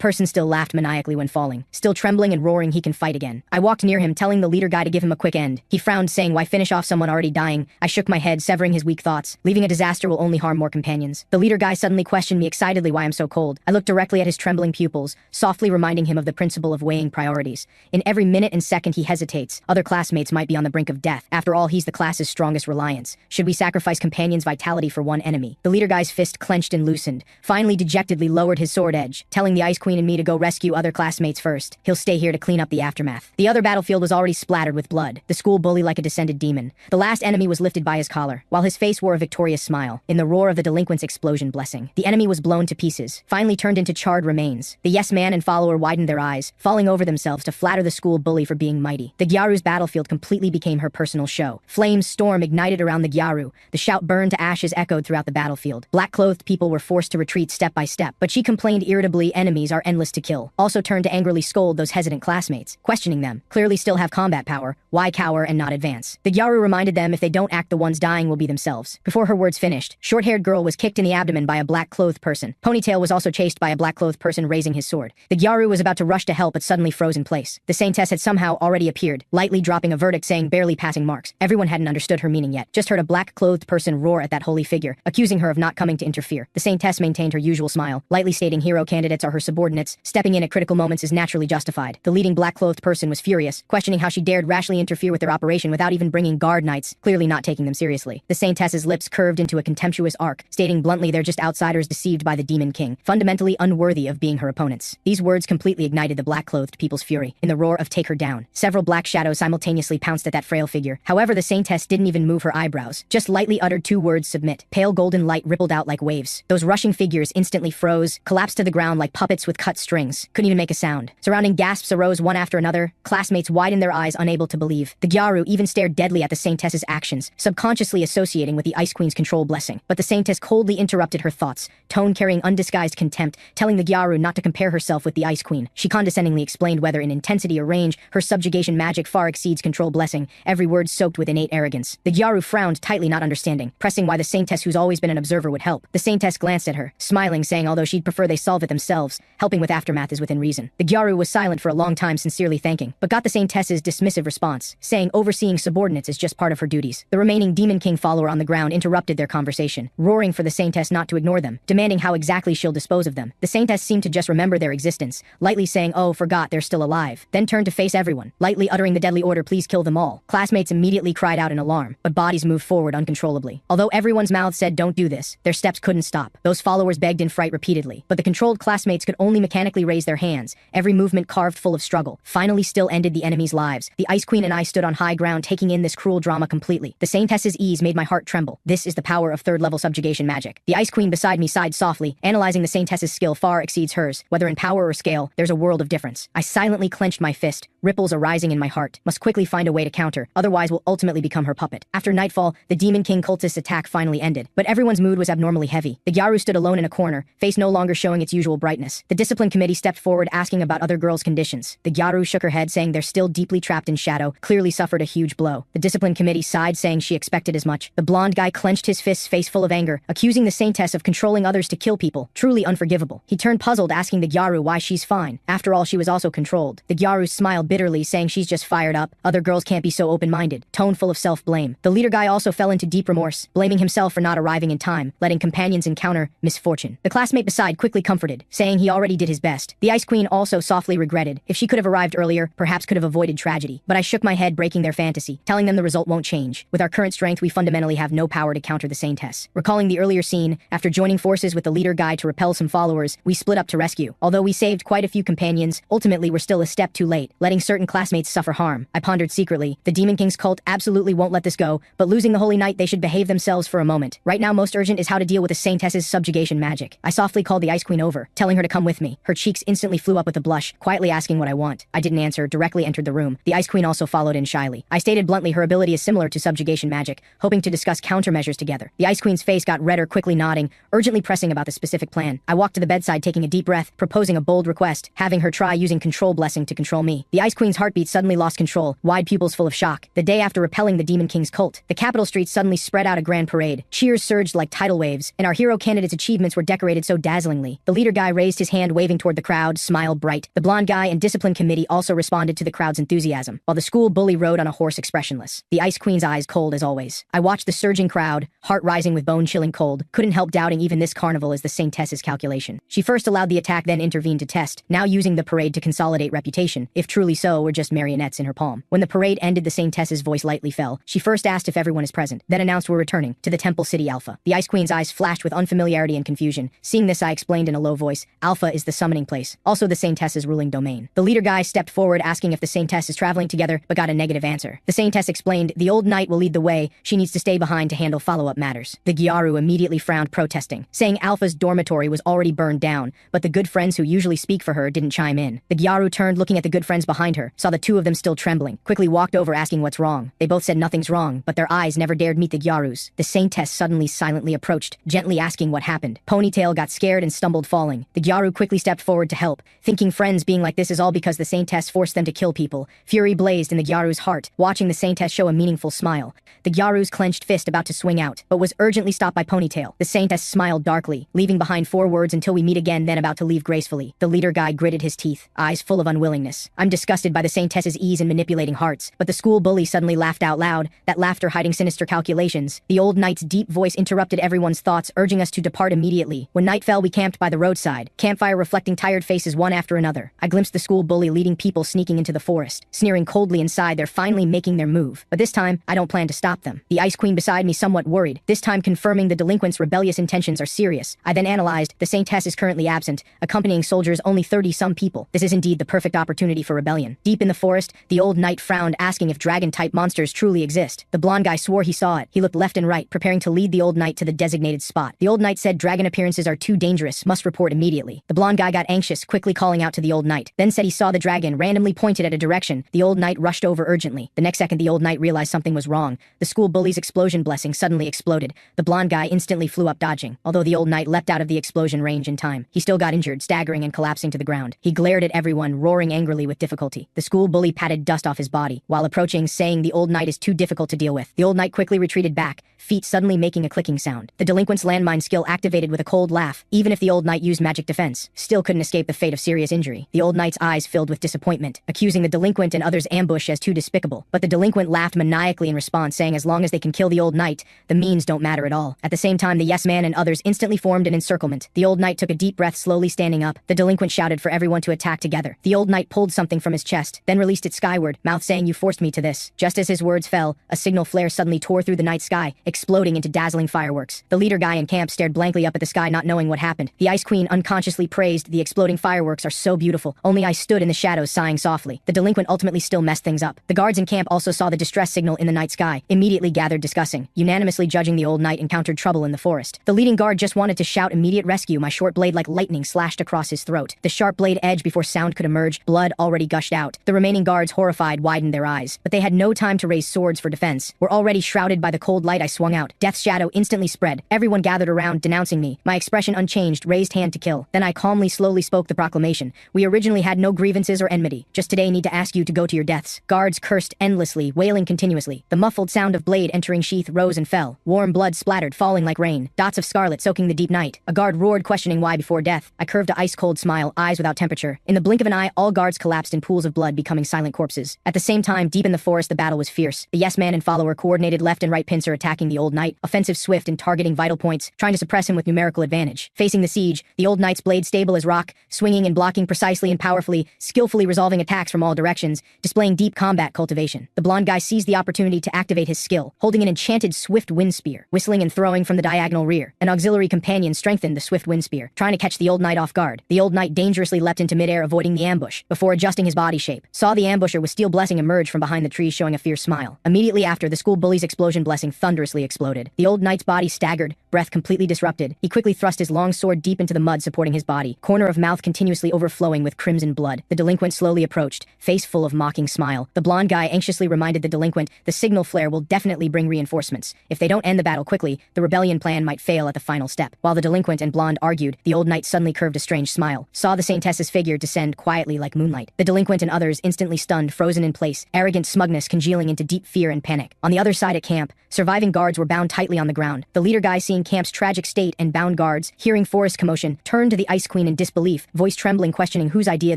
person still laughed maniacally when falling. Still trembling and roaring, he can fight again. I walked near him, telling the leader guy to give him a quick end. He frowned, saying, why finish off someone already dying? I shook my head, severing his weak thoughts. Leaving a disaster will only harm more companions. The leader guy suddenly questioned me excitedly why I'm so cold. I looked directly at his trembling pupils, softly reminding him of the principle of weighing priorities. In every minute and second he hesitates, other classmates might be on the brink of death. After all, he's the class's strongest reliance. Should we sacrifice companions' vitality for one enemy? The leader guy's fist clenched and loosened, finally dejectedly lowered his sword edge, telling the Ice Queen and me to go rescue other classmates first. He'll stay here to clean up the aftermath. The other battlefield was already splattered with blood, the school bully like a descended demon. The last enemy was lifted by his collar, while his face wore a victorious smile. In the roar of the delinquent's explosion blessing, the enemy was blown to pieces, finally turned into charred remains. The yes man and follower widened their eyes, falling over themselves to flatter the school bully for being mighty. The Gyaru's battlefield completely became her personal show. Flames storm ignited around the Gyaru. The shout burned to ashes echoed throughout the battlefield. Black-clothed people were forced to retreat step by step, but she complained irritably, enemies are endless to kill. Also turned to angrily scold those hesitant classmates, questioning them. Clearly still have combat power. Why cower and not advance? The Gyaru reminded them if they don't act, the ones dying will be themselves. Before her words finished, short-haired girl was kicked in the abdomen by a black-clothed person. Ponytail was also chased by a black-clothed person raising his sword. The Gyaru was about to rush to help but suddenly froze in place. The Saintess had somehow already appeared, lightly dropping a verdict saying barely passing marks. Everyone hadn't understood her meaning yet, just heard a black-clothed person roar at that holy figure, accusing her of not coming to interfere. The Saintess maintained her usual smile, lightly stating hero candidates are her subordinates. Stepping in at critical moments is naturally justified. The leading black-clothed person was furious, questioning how she dared rashly interfere with their operation without even bringing guard knights, clearly not taking them seriously. The Saintess's lips curved into a contemptuous arc, stating bluntly they're just outsiders deceived by the Demon King, fundamentally unworthy of being her opponents. These words completely ignited the black-clothed people's fury. In the roar of take her down, several black shadows simultaneously pounced at that frail figure. However, the Saintess didn't even move her eyebrows, just lightly uttered 2 words, submit. Pale golden light rippled out like waves. Those rushing figures instantly froze, collapsed to the ground like puppets with cut strings. Couldn't even make a sound. Surrounding gasps arose one after another. Classmates widened their eyes, unable to believe. The Gyaru even stared deadly at the Saintess's actions, subconsciously associating with the Ice Queen's control blessing. But the Saintess coldly interrupted her thoughts, tone carrying undisguised contempt, telling the Gyaru not to compare herself with the Ice Queen. She condescendingly explained whether in intensity or range, her subjugation magic far exceeds control blessing, every word soaked with innate arrogance. The Gyaru frowned tightly, not understanding, pressing why the Saintess, who's always been an observer, would help. The Saintess glanced at her, smiling, saying although she'd prefer they solve it themselves, helping with aftermath is within reason. The Gyaru was silent for a long time, sincerely thanking, but got the Saintess's dismissive response, saying overseeing subordinates is just part of her duties. The remaining Demon King follower on the ground interrupted their conversation, roaring for the Saintess not to ignore them, demanding how exactly she'll dispose of them. The Saintess seemed to just remember their existence, lightly saying, oh, forgot they're still alive, then turned to face everyone, lightly uttering the deadly order, please kill them all. Classmates immediately cried out in alarm, but bodies moved forward uncontrollably. Although everyone's mouth said don't do this, their steps couldn't stop. Those followers begged in fright repeatedly, but the controlled classmates could only mechanically raise their hands, every movement carved full of struggle. Finally still ended the enemy's lives. The Ice Queen and I stood on high ground, taking in this cruel drama completely. The Saintess's ease made my heart tremble. This is the power of third-level subjugation magic. The Ice Queen beside me sighed softly, analyzing the Saintess's skill far exceeds hers. Whether in power or scale, there's a world of difference. I silently clenched my fist, ripples arising in my heart. Must quickly find a way to counter. otherwise will ultimately become her puppet. After nightfall, the Demon King cultist attack finally ended, but everyone's mood was abnormally heavy. The Gyaru stood alone in a corner, face no longer showing its usual brightness. The discipline committee stepped forward asking about other girls' conditions. The Gyaru shook her head saying they're still deeply trapped in shadow, clearly suffered a huge blow. The discipline committee sighed saying she expected as much. The blonde guy clenched his fists, face full of anger, accusing the saintess of controlling others to kill people. Truly unforgivable. He turned puzzled asking the Gyaru why she's fine. After all, she was also controlled. The Gyaru smiled bitterly saying she's just fired up. Other girls can't be so open-minded. Tone full of self-blame. The leader guy also fell into deep remorse, blaming himself for not arriving in time, letting companions encounter misfortune. The classmate beside quickly comforted, saying he already did his best. The Ice Queen also softly regretted. If she could have arrived earlier, perhaps could have avoided tragedy. But I shook my head, breaking their fantasy, telling them the result won't change. With our current strength, we fundamentally have no power to counter the saintess. Recalling the earlier scene, after joining forces with the leader guy to repel some followers, we split up to rescue. Although we saved quite a few companions, ultimately we're still a step too late, letting certain classmates suffer harm. I pondered secretly. The Demon King's cult absolutely won't let this go, but losing the Holy Knight, they should behave themselves for a moment. Right now, most urgent is how to deal with the saintess's subjugation magic. I softly called the Ice Queen over, telling her to come with me. Her cheeks instantly flew up with a blush, quietly asking what I want. I didn't answer, directly entered the room. The Ice Queen also followed in shyly. I stated bluntly her ability is similar to subjugation magic, hoping to discuss countermeasures together. The Ice Queen's face got redder, quickly nodding, urgently pressing about the specific plan. I walked to the bedside, taking a deep breath, proposing a bold request, having her try using control blessing to control me. The Ice Queen's heartbeat suddenly lost control, wide pupils full of shock. The day after repelling the Demon King's cult, the capital streets suddenly spread out a grand parade. Cheers surged like tidal waves, and our hero candidate's achievements were decorated so dazzlingly. The leader guy raised his hand, waving toward the crowd, smile bright. The blonde guy and discipline committee also responded to the crowd's enthusiasm, while the school bully rode on a horse expressionless. The Ice Queen's eyes cold as always. I watched the surging crowd, heart rising with bone-chilling cold, couldn't help doubting even this carnival as the saintess's calculation. She first allowed the attack, then intervened to test, now using the parade to consolidate reputation, if truly so, we're just marionettes in her palm. When the parade ended, the saintess's voice lightly fell. She first asked if everyone is present, then announced we're returning to the Temple City Alpha. The Ice Queen's eyes flashed with unfamiliarity and confusion. Seeing this, I explained in a low voice, Alpha is the summoning place, also the saintess's ruling domain. The leader guy stepped forward asking if the saintess is traveling together, but got a negative answer. The saintess explained, the old knight will lead the way, she needs to stay behind to handle follow-up matters. The Gyaru immediately frowned, protesting, saying Alpha's dormitory was already burned down, but the good friends who usually speak for her didn't chime in. The Gyaru turned, looking at the good friends behind her, saw the two of them still trembling, quickly walked over asking what's wrong. They both said nothing's wrong, but their eyes never dared meet the Gyaru's. The saintess suddenly silently approached, gently asking what happened. Ponytail got scared and stumbled, falling. The Gyaru quickly stepped forward to help, thinking friends being like this is all because the saintess forced them to kill people. Fury blazed in the Gyaru's heart, watching the saintess show a meaningful smile. The Gyaru's clenched fist about to swing out, but was urgently stopped by Ponytail. The saintess smiled darkly, leaving behind 4 words until we meet again, then about to leave gracefully. The leader guy gritted his teeth, eyes full of unwillingness. I'm disgusted by the saintess's ease in manipulating hearts, but the school bully suddenly laughed out loud, that laughter hiding sinister calculations. The old knight's deep voice interrupted everyone's thoughts, urging us to depart immediately. When night fell, we camped by the roadside, campfire reflecting tired faces one after another. I glimpsed the school bully leading people sneaking into the forest, sneering coldly inside. They're finally making their move, but this time, I don't plan to stop them. The Ice Queen beside me somewhat worried, this time confirming the delinquents' rebellious intentions are serious. I then analyzed, the saintess is currently absent, accompanying soldiers only 30-some people. This is indeed the perfect opportunity for rebellion. Deep in the forest, the old knight frowned, asking if dragon-type monsters truly exist. The blonde guy swore he saw it. He looked left and right, preparing to lead the old knight to the designated spot. The old knight said dragon appearances are too dangerous, must report immediately. The blonde guy got anxious, quickly calling out to the old knight, then said he saw the dragon, randomly pointed at a direction. The old knight rushed over urgently. The next second, the old knight realized something was wrong. The school bully's explosion blessing suddenly exploded. The blonde guy instantly flew up, dodging. Although the old knight leapt out of the explosion range in time, he still got injured, staggering and collapsing to the ground. He glared at everyone, roaring angrily with difficulty. The school bully patted dust off his body, while approaching, saying the old knight is too difficult to deal with. The old knight quickly retreated back, feet suddenly making a clicking sound. The delinquent's landmine skill activated with a cold laugh. Even if the old knight used magic defense, still couldn't escape the fate of serious injury. The old knight's eyes filled with disappointment, accusing the delinquent and others' ambush as too despicable. But the delinquent laughed maniacally in response, saying as long as they can kill the old knight, the means don't matter at all. At the same time, the yes man and others instantly formed an encirclement. The old knight took a deep breath, slowly standing up. The delinquent shouted for everyone to attack together. The old knight pulled something from his chest, then released it skyward, mouth saying, "You forced me to this." Just as his words fell, a signal flare suddenly tore through the night sky, exploding into dazzling fireworks. The leader guy in camp stared blankly up at the sky, not knowing what happened. The Ice Queen unconsciously praised, "The exploding fireworks are so beautiful." Only I stood in the shadows, sighing softly. The delinquent ultimately still messed things up. The guards in camp also saw the distress signal in the night sky, immediately gathered discussing, unanimously judging the old knight encountered trouble in the forest. The leading guard just wanted to shout immediate rescue. My short blade like lightning slashed across his throat. The sharp blade edged before sound could emerge, blood already gushed out. The remaining guards, horrified, widened their eyes, but they They had no time to raise swords for defense, were already shrouded by the cold light I swung out. Death's shadow instantly spread. Everyone gathered around, denouncing me. My expression unchanged, raised hand to kill. Then I calmly, slowly spoke the proclamation. We originally had no grievances or enmity. Just today need to ask you to go to your deaths. Guards cursed endlessly, wailing continuously. The muffled sound of blade entering sheath rose and fell. Warm blood splattered, falling like rain. Dots of scarlet soaking the deep night. A guard roared, questioning why before death. I curved a ice-cold smile, eyes without temperature. In the blink of an eye, all guards collapsed in pools of blood, becoming silent corpses. At the same time, deep in the forest, the battle was fierce. The yes-man and follower coordinated left and right pincer attacking the old knight, offensive swift and targeting vital points, trying to suppress him with numerical advantage. Facing the siege, the old knight's blade stable as rock, swinging and blocking precisely and powerfully, skillfully resolving attacks from all directions, displaying deep combat cultivation. The blonde guy seized the opportunity to activate his skill, holding an enchanted swift wind spear, whistling and throwing from the diagonal rear. An auxiliary companion strengthened the swift wind spear, trying to catch the old knight off guard. The old knight dangerously leapt into midair, avoiding the ambush, before adjusting his body shape. Saw the ambusher with steel blessing emerge from behind the trees, showing a fierce smile. Immediately after, the school bully's explosion blessing thunderously exploded. The old knight's body staggered, breath completely disrupted. He quickly thrust his long sword deep into the mud supporting his body, corner of mouth continuously overflowing with crimson blood. The delinquent slowly approached, face full of mocking smile. The blonde guy anxiously reminded the delinquent, the signal flare will definitely bring reinforcements. If they don't end the battle quickly, the rebellion plan might fail at the final step. While the delinquent and blonde argued, the old knight suddenly curved a strange smile, saw the saintess's figure descend quietly like moonlight. The delinquent and others instantly stunned, frozen in place, arrogant smugness congealing into deep fear and panic. On the other side at camp, surviving guards were bound tightly on the ground. The leader guy, seeing camp's tragic state and bound guards, hearing forest commotion, turned to the Ice Queen in disbelief, voice trembling, questioning whose idea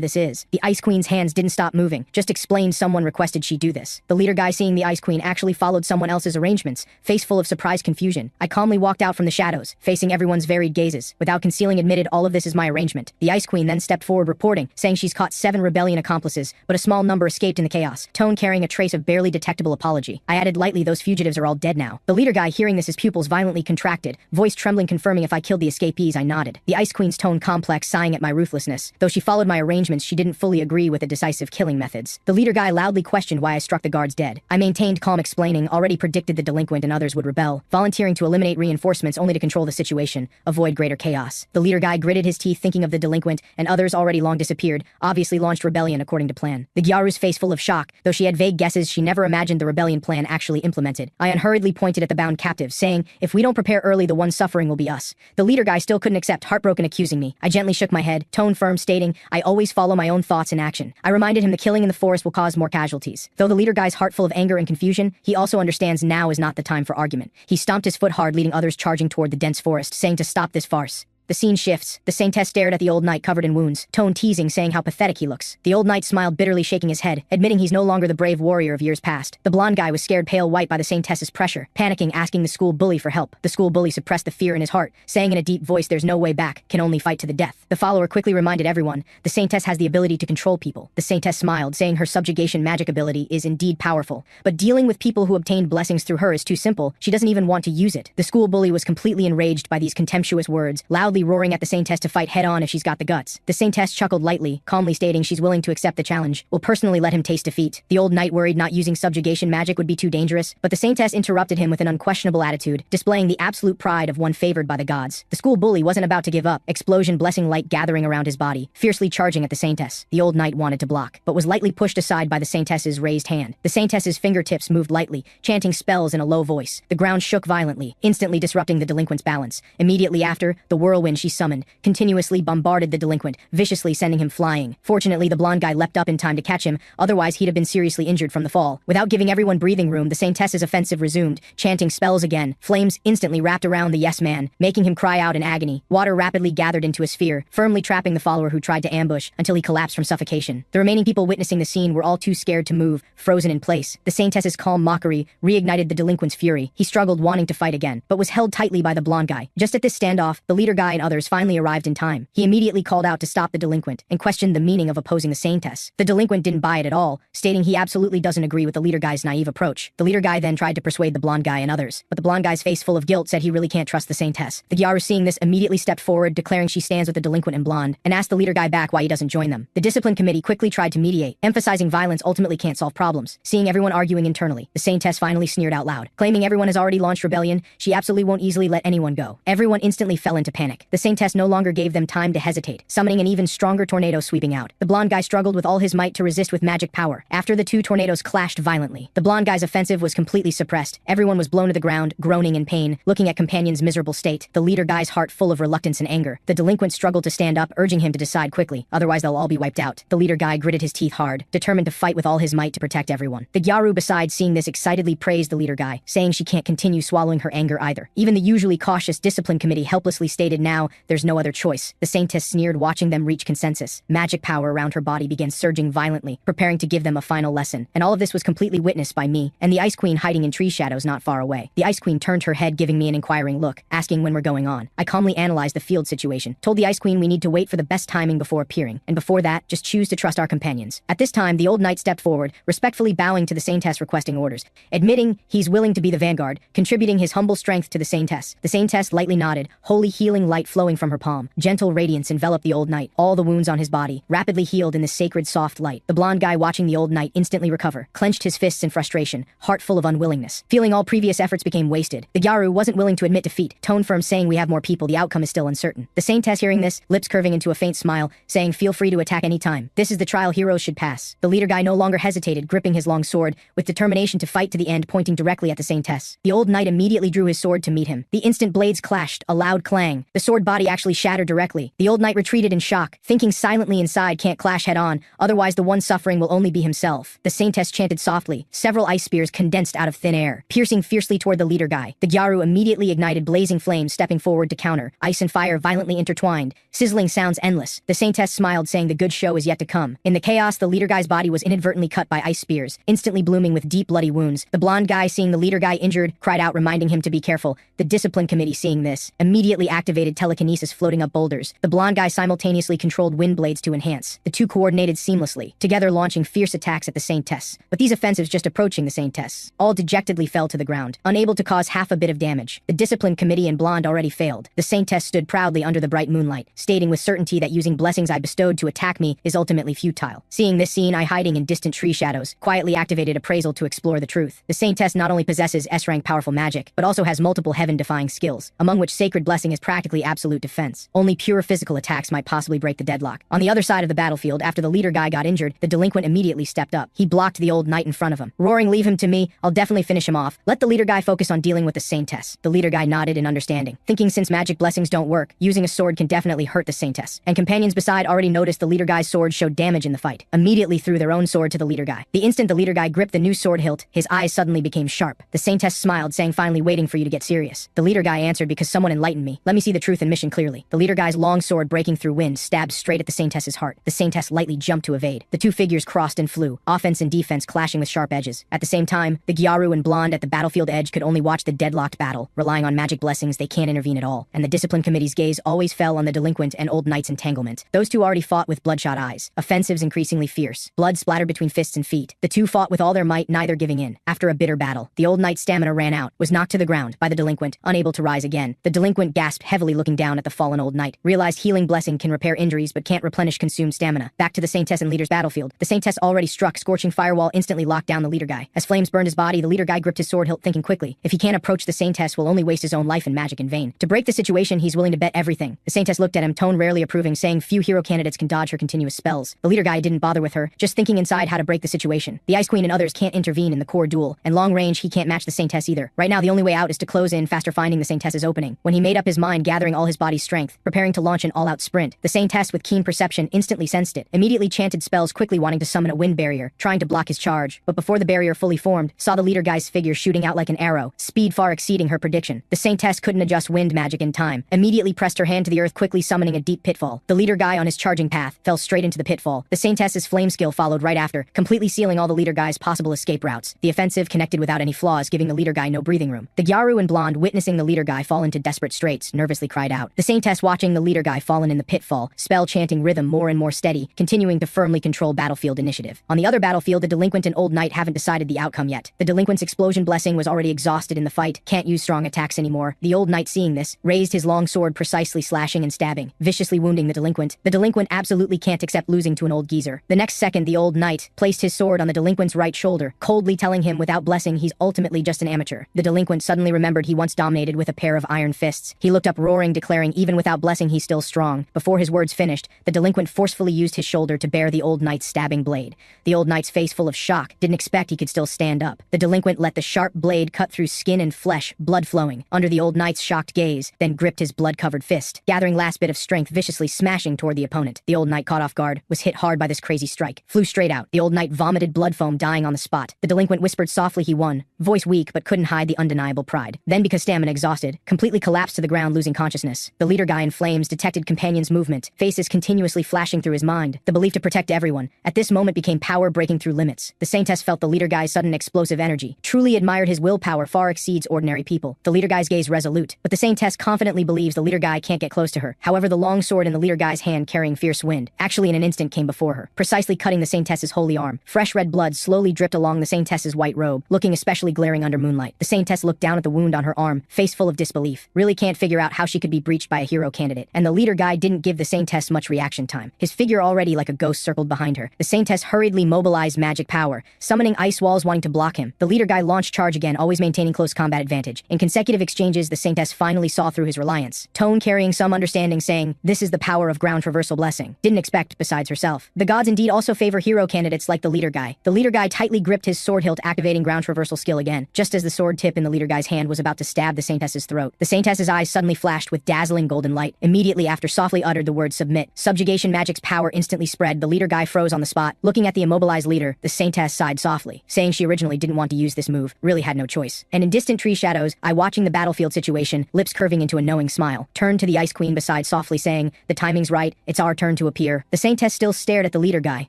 this is. The Ice Queen's hands didn't stop moving, just explained someone requested she do this. The leader guy, seeing the Ice Queen actually followed someone else's arrangements, face full of surprised confusion. I calmly walked out from the shadows, facing everyone's varied gazes, without concealing admitted all of this is my arrangement. The Ice Queen then stepped forward reporting, saying she's caught 7 rebellion accomplices, but a small number escaped in the chaos, tone carrying a trace of barely detectable apology. I added lightly, those fugitives are all dead now. The leader guy, hearing this, his pupils violently contracted, voice trembling, confirming if I killed the escapees. I nodded. The Ice Queen's tone complex, sighing at my ruthlessness. Though she followed my arrangements, she didn't fully agree with the decisive killing methods. The leader guy loudly questioned why I struck the guards dead. I maintained calm, explaining already predicted the delinquent and others would rebel, volunteering to eliminate reinforcements only to control the situation, avoid greater chaos. The leader guy gritted his teeth, thinking of the delinquent and others already long disappeared, obviously launched rebellion according to plan. The Gyaru's face full of shock, though she had vague guesses, she never imagined the rebellion plan actually implemented. I unhurriedly pointed at the bound captives, saying, if we don't prepare early, the one suffering will be us. The leader guy still couldn't accept, heartbroken, accusing me. I gently shook my head, tone firm, stating, I always follow my own thoughts in action. I reminded him the killing in the forest will cause more casualties. Though the leader guy's heart full of anger and confusion, he also understands now is not the time for argument. He stomped his foot hard, leading others charging toward the dense forest, saying to stop this farce. The scene shifts. The saintess stared at the old knight covered in wounds, tone teasing, saying how pathetic he looks. The old knight smiled bitterly, shaking his head, admitting he's no longer the brave warrior of years past. The blonde guy was scared pale white by the saintess's pressure, panicking, asking the school bully for help. The school bully suppressed the fear in his heart, saying in a deep voice, there's no way back, can only fight to the death. The follower quickly reminded everyone, the saintess has the ability to control people. The saintess smiled, saying her subjugation magic ability is indeed powerful, but dealing with people who obtained blessings through her is too simple. She doesn't even want to use it. The school bully was completely enraged by these contemptuous words, loudly roaring at the saintess to fight head-on if she's got the guts. The saintess chuckled lightly, calmly stating she's willing to accept the challenge, will personally let him taste defeat. The old knight worried not using subjugation magic would be too dangerous, but the saintess interrupted him with an unquestionable attitude, displaying the absolute pride of one favored by the gods. The school bully wasn't about to give up, explosion blessing light gathering around his body, fiercely charging at the saintess. The old knight wanted to block, but was lightly pushed aside by the saintess's raised hand. The saintess's fingertips moved lightly, chanting spells in a low voice. The ground shook violently, instantly disrupting the delinquent's balance. Immediately after, the whirlwind she summoned continuously bombarded the delinquent, viciously sending him flying. Fortunately, the blonde guy leapt up in time to catch him, otherwise he'd have been seriously injured from the fall. Without giving everyone breathing room, the saintess's offensive resumed, chanting spells again. Flames instantly wrapped around the yes man, making him cry out in agony. Water rapidly gathered into a sphere, firmly trapping the follower who tried to ambush, until he collapsed from suffocation. The remaining people witnessing the scene were all too scared to move, frozen in place. The saintess's calm mockery reignited the delinquent's fury. He struggled, wanting to fight again, but was held tightly by the blonde guy. Just at this standoff, the leader guy and others finally arrived in time. He immediately called out to stop the delinquent, and questioned the meaning of opposing the saintess. The delinquent didn't buy it at all, stating he absolutely doesn't agree with the leader guy's naive approach. The leader guy then tried to persuade the blonde guy and others, but the blonde guy's face full of guilt said he really can't trust the saintess. The Gyaru, seeing this, immediately stepped forward, declaring she stands with the delinquent and blonde, and asked the leader guy back why he doesn't join them. The discipline committee quickly tried to mediate, emphasizing violence ultimately can't solve problems. Seeing everyone arguing internally, the saintess finally sneered out loud, claiming everyone has already launched rebellion, she absolutely won't easily let anyone go. Everyone instantly fell into panic. attack. The Saintess no longer gave them time to hesitate, summoning an even stronger tornado sweeping out. The blonde guy struggled with all his might to resist with magic power. After the two tornadoes clashed violently, the blonde guy's offensive was completely suppressed. Everyone was blown to the ground, groaning in pain, looking at companion's miserable state, the leader guy's heart full of reluctance and anger. The delinquent struggled to stand up, urging him to decide quickly, otherwise they'll all be wiped out. The leader guy gritted his teeth hard, determined to fight with all his might to protect everyone. The Gyaru, besides seeing this, excitedly praised the leader guy, saying she can't continue swallowing her anger either. Even the usually cautious discipline committee helplessly stated now there's no other choice. The Saintess sneered, watching them reach consensus. Magic power around her body began surging violently, preparing to give them a final lesson. And all of this was completely witnessed by me and the Ice Queen hiding in tree shadows not far away. The Ice Queen turned her head, giving me an inquiring look, asking when we're going on. I calmly analyzed the field situation, told the Ice Queen we need to wait for the best timing before appearing, and before that, just choose to trust our companions. At this time, the old knight stepped forward, respectfully bowing to the Saintess, requesting orders, admitting he's willing to be the vanguard, contributing his humble strength to the Saintess. The Saintess lightly nodded, holy healing light flowing from her palm. Gentle radiance enveloped the old knight. All the wounds on his body rapidly healed in the sacred soft light. The blonde guy, watching the old knight instantly recover, clenched his fists in frustration, heart full of unwillingness. Feeling all previous efforts became wasted, the Gyaru wasn't willing to admit defeat, tone firm, saying we have more people, the outcome is still uncertain. The Saintess, hearing this, lips curving into a faint smile, saying feel free to attack any time. This is the trial heroes should pass. The leader guy no longer hesitated, gripping his long sword, with determination to fight to the end, pointing directly at the Saintess. The old knight immediately drew his sword to meet him. The instant blades clashed, a loud clang. The sword body actually shattered directly. The old knight retreated in shock, thinking silently inside can't clash head on, otherwise the one suffering will only be himself. The Saintess chanted softly. Several ice spears condensed out of thin air, piercing fiercely toward the leader guy. The Gyaru immediately ignited blazing flames, stepping forward to counter. Ice and fire violently intertwined, sizzling sounds endless. The Saintess smiled, saying the good show is yet to come. In the chaos, the leader guy's body was inadvertently cut by ice spears, instantly blooming with deep bloody wounds. The blonde guy, seeing the leader guy injured, cried out, reminding him to be careful. The discipline committee, seeing this, immediately activated telekinesis, floating up boulders. The blonde guy simultaneously controlled wind blades to enhance. The two coordinated seamlessly, together launching fierce attacks at the Saintess. But these offensives just approaching the Saintess, all dejectedly fell to the ground, unable to cause half a bit of damage. The discipline committee and blonde already failed. The Saintess stood proudly under the bright moonlight, stating with certainty that using blessings I bestowed to attack me is ultimately futile. Seeing this scene, I, hiding in distant tree shadows, quietly activated appraisal to explore the truth. The Saintess not only possesses S-rank powerful magic, but also has multiple heaven-defying skills, among which sacred blessing is practically absolute defense. Only pure physical attacks might possibly break the deadlock. On the other side of the battlefield, after the leader guy got injured, the delinquent immediately stepped up. He blocked the old knight in front of him, roaring, leave him to me, I'll definitely finish him off. Let the leader guy focus on dealing with the Saintess. The leader guy nodded in understanding, thinking since magic blessings don't work, using a sword can definitely hurt the Saintess. And companions beside already noticed the leader guy's sword showed damage in the fight, immediately threw their own sword to the leader guy. The instant the leader guy gripped the new sword hilt, his eyes suddenly became sharp. The Saintess smiled, saying finally waiting for you to get serious. The leader guy answered because someone enlightened me. Let me see the truth and mission clearly. The leader guy's long sword breaking through wind stabbed straight at the Saintess's heart. The Saintess lightly jumped to evade. The two figures crossed and flew, offense and defense clashing with sharp edges. At the same time, the Gyaru and blonde at the battlefield edge could only watch the deadlocked battle. Relying on magic blessings, they can't intervene at all. And the discipline committee's gaze always fell on the delinquent and old knight's entanglement. Those two already fought with bloodshot eyes, offensives increasingly fierce. Blood splattered between fists and feet. The two fought with all their might, neither giving in. After a bitter battle, the old knight's stamina ran out, was knocked to the ground by the delinquent, unable to rise again. The delinquent gasped heavily, looking down at the fallen old knight, realized healing blessing can repair injuries but can't replenish consumed stamina. Back to the Saintess and leader's battlefield. The Saintess already struck, scorching firewall instantly locked down the leader guy. As flames burned his body, the leader guy gripped his sword hilt, thinking quickly, if he can't approach the Saintess, will only waste his own life and magic in vain. To break the situation, he's willing to bet everything. The Saintess looked at him, tone rarely approving, saying few hero candidates can dodge her continuous spells. The leader guy didn't bother with her, just thinking inside how to break the situation. The Ice Queen and others can't intervene in the core duel, and long range he can't match the Saintess either. Right now the only way out is to close in faster, finding the Saintess's opening. When he made up his mind, gathering all his body's strength, preparing to launch an all-out sprint, the Saintess with keen perception instantly sensed it, immediately chanted spells, quickly wanting to summon a wind barrier, trying to block his charge, but before the barrier fully formed, saw the leader guy's figure shooting out like an arrow, speed far exceeding her prediction. The Saintess couldn't adjust wind magic in time, immediately pressed her hand to the earth, quickly summoning a deep pitfall. The leader guy on his charging path fell straight into the pitfall. The Saintess's flame skill followed right after, completely sealing all the leader guy's possible escape routes. The offensive connected without any flaws, giving the leader guy no breathing room. The Gyaru and blonde, witnessing the leader guy fall into desperate straits, nervously cried out. The Saintess, watching the leader guy fallen in the pitfall, spell chanting rhythm more and more steady, continuing to firmly control battlefield initiative. On the other battlefield, the delinquent and old knight haven't decided the outcome yet. The delinquent's explosion blessing was already exhausted in the fight, can't use strong attacks anymore. The old knight, seeing this, raised his long sword, precisely slashing and stabbing, viciously wounding the delinquent. The delinquent absolutely can't accept losing to an old geezer. The next second, the old knight placed his sword on the delinquent's right shoulder, coldly telling him without blessing he's ultimately just an amateur. The delinquent suddenly remembered he once dominated with a pair of iron fists. He looked up, roaring, yelling, declaring even without blessing he's still strong. Before his words finished, the delinquent forcefully used his shoulder to bear the old knight's stabbing blade. The old knight's face full of shock, didn't expect he could still stand up. The delinquent let the sharp blade cut through skin and flesh, blood flowing, under the old knight's shocked gaze, then gripped his blood-covered fist, gathering last bit of strength, viciously smashing toward the opponent. The old knight, caught off guard, was hit hard by this crazy strike, flew straight out. The old knight vomited blood foam, dying on the spot. The delinquent whispered softly he won, voice weak but couldn't hide the undeniable pride. Then, because stamina exhausted, completely collapsed to the ground, losing consciousness. The leader guy in flames detected companion's movement, faces continuously flashing through his mind. The belief to protect everyone at this moment became power breaking through limits. The saintess felt the leader guy's sudden explosive energy, truly admired his willpower far exceeds ordinary people. The leader guy's gaze resolute, but the saintess confidently believes the leader guy can't get close to her. However, the long sword in the leader guy's hand, carrying fierce wind, actually in an instant came before her, precisely cutting the saintess's holy arm. Fresh red blood slowly dripped along the saintess's white robe, looking especially glaring under moonlight. The saintess looked down at the wound on her arm, face full of disbelief. Really can't figure out how she could be breached by a hero candidate. And the leader guy didn't give the saintess much reaction time. His figure already like a ghost circled behind her. The saintess hurriedly mobilized magic power, summoning ice walls wanting to block him. The leader guy launched charge again, always maintaining close combat advantage. In consecutive exchanges, the saintess finally saw through his reliance, tone carrying some understanding, saying, "This is the power of ground traversal blessing." Didn't expect, besides herself. The gods indeed also favor hero candidates like the leader guy. The leader guy tightly gripped his sword hilt, activating ground traversal skill again, just as the sword tip in the leader guy's hand was about to stab the saintess's throat. The saintess's eyes suddenly flashed with dazzling golden light. Immediately after, softly uttered the word submit. Subjugation magic's power instantly spread. The leader guy froze on the spot. Looking at the immobilized leader, the saintess sighed softly, saying she originally didn't want to use this move, really had no choice. And in distant tree shadows, I, watching the battlefield situation, lips curving into a knowing smile, turned to the ice queen beside, softly saying, "The timing's right, it's our turn to appear." The saintess still stared at the leader guy,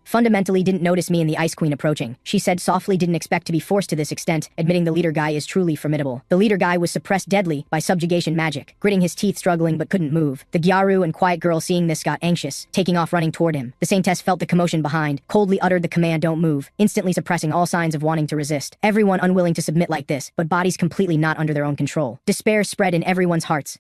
fundamentally didn't notice me and the ice queen approaching. She said softly, didn't expect to be forced to this extent, admitting the leader guy is truly formidable. The leader guy was suppressed deadly by subjugation magic, gritting his teeth, struggling but couldn't move. The Gyaru and quiet girl, seeing this, got anxious, taking off running toward him. The saintess felt the commotion behind, coldly uttered the command, "Don't move," instantly suppressing all signs of wanting to resist. Everyone unwilling to submit like this, but bodies completely not under their own control. Despair spread in everyone's hearts.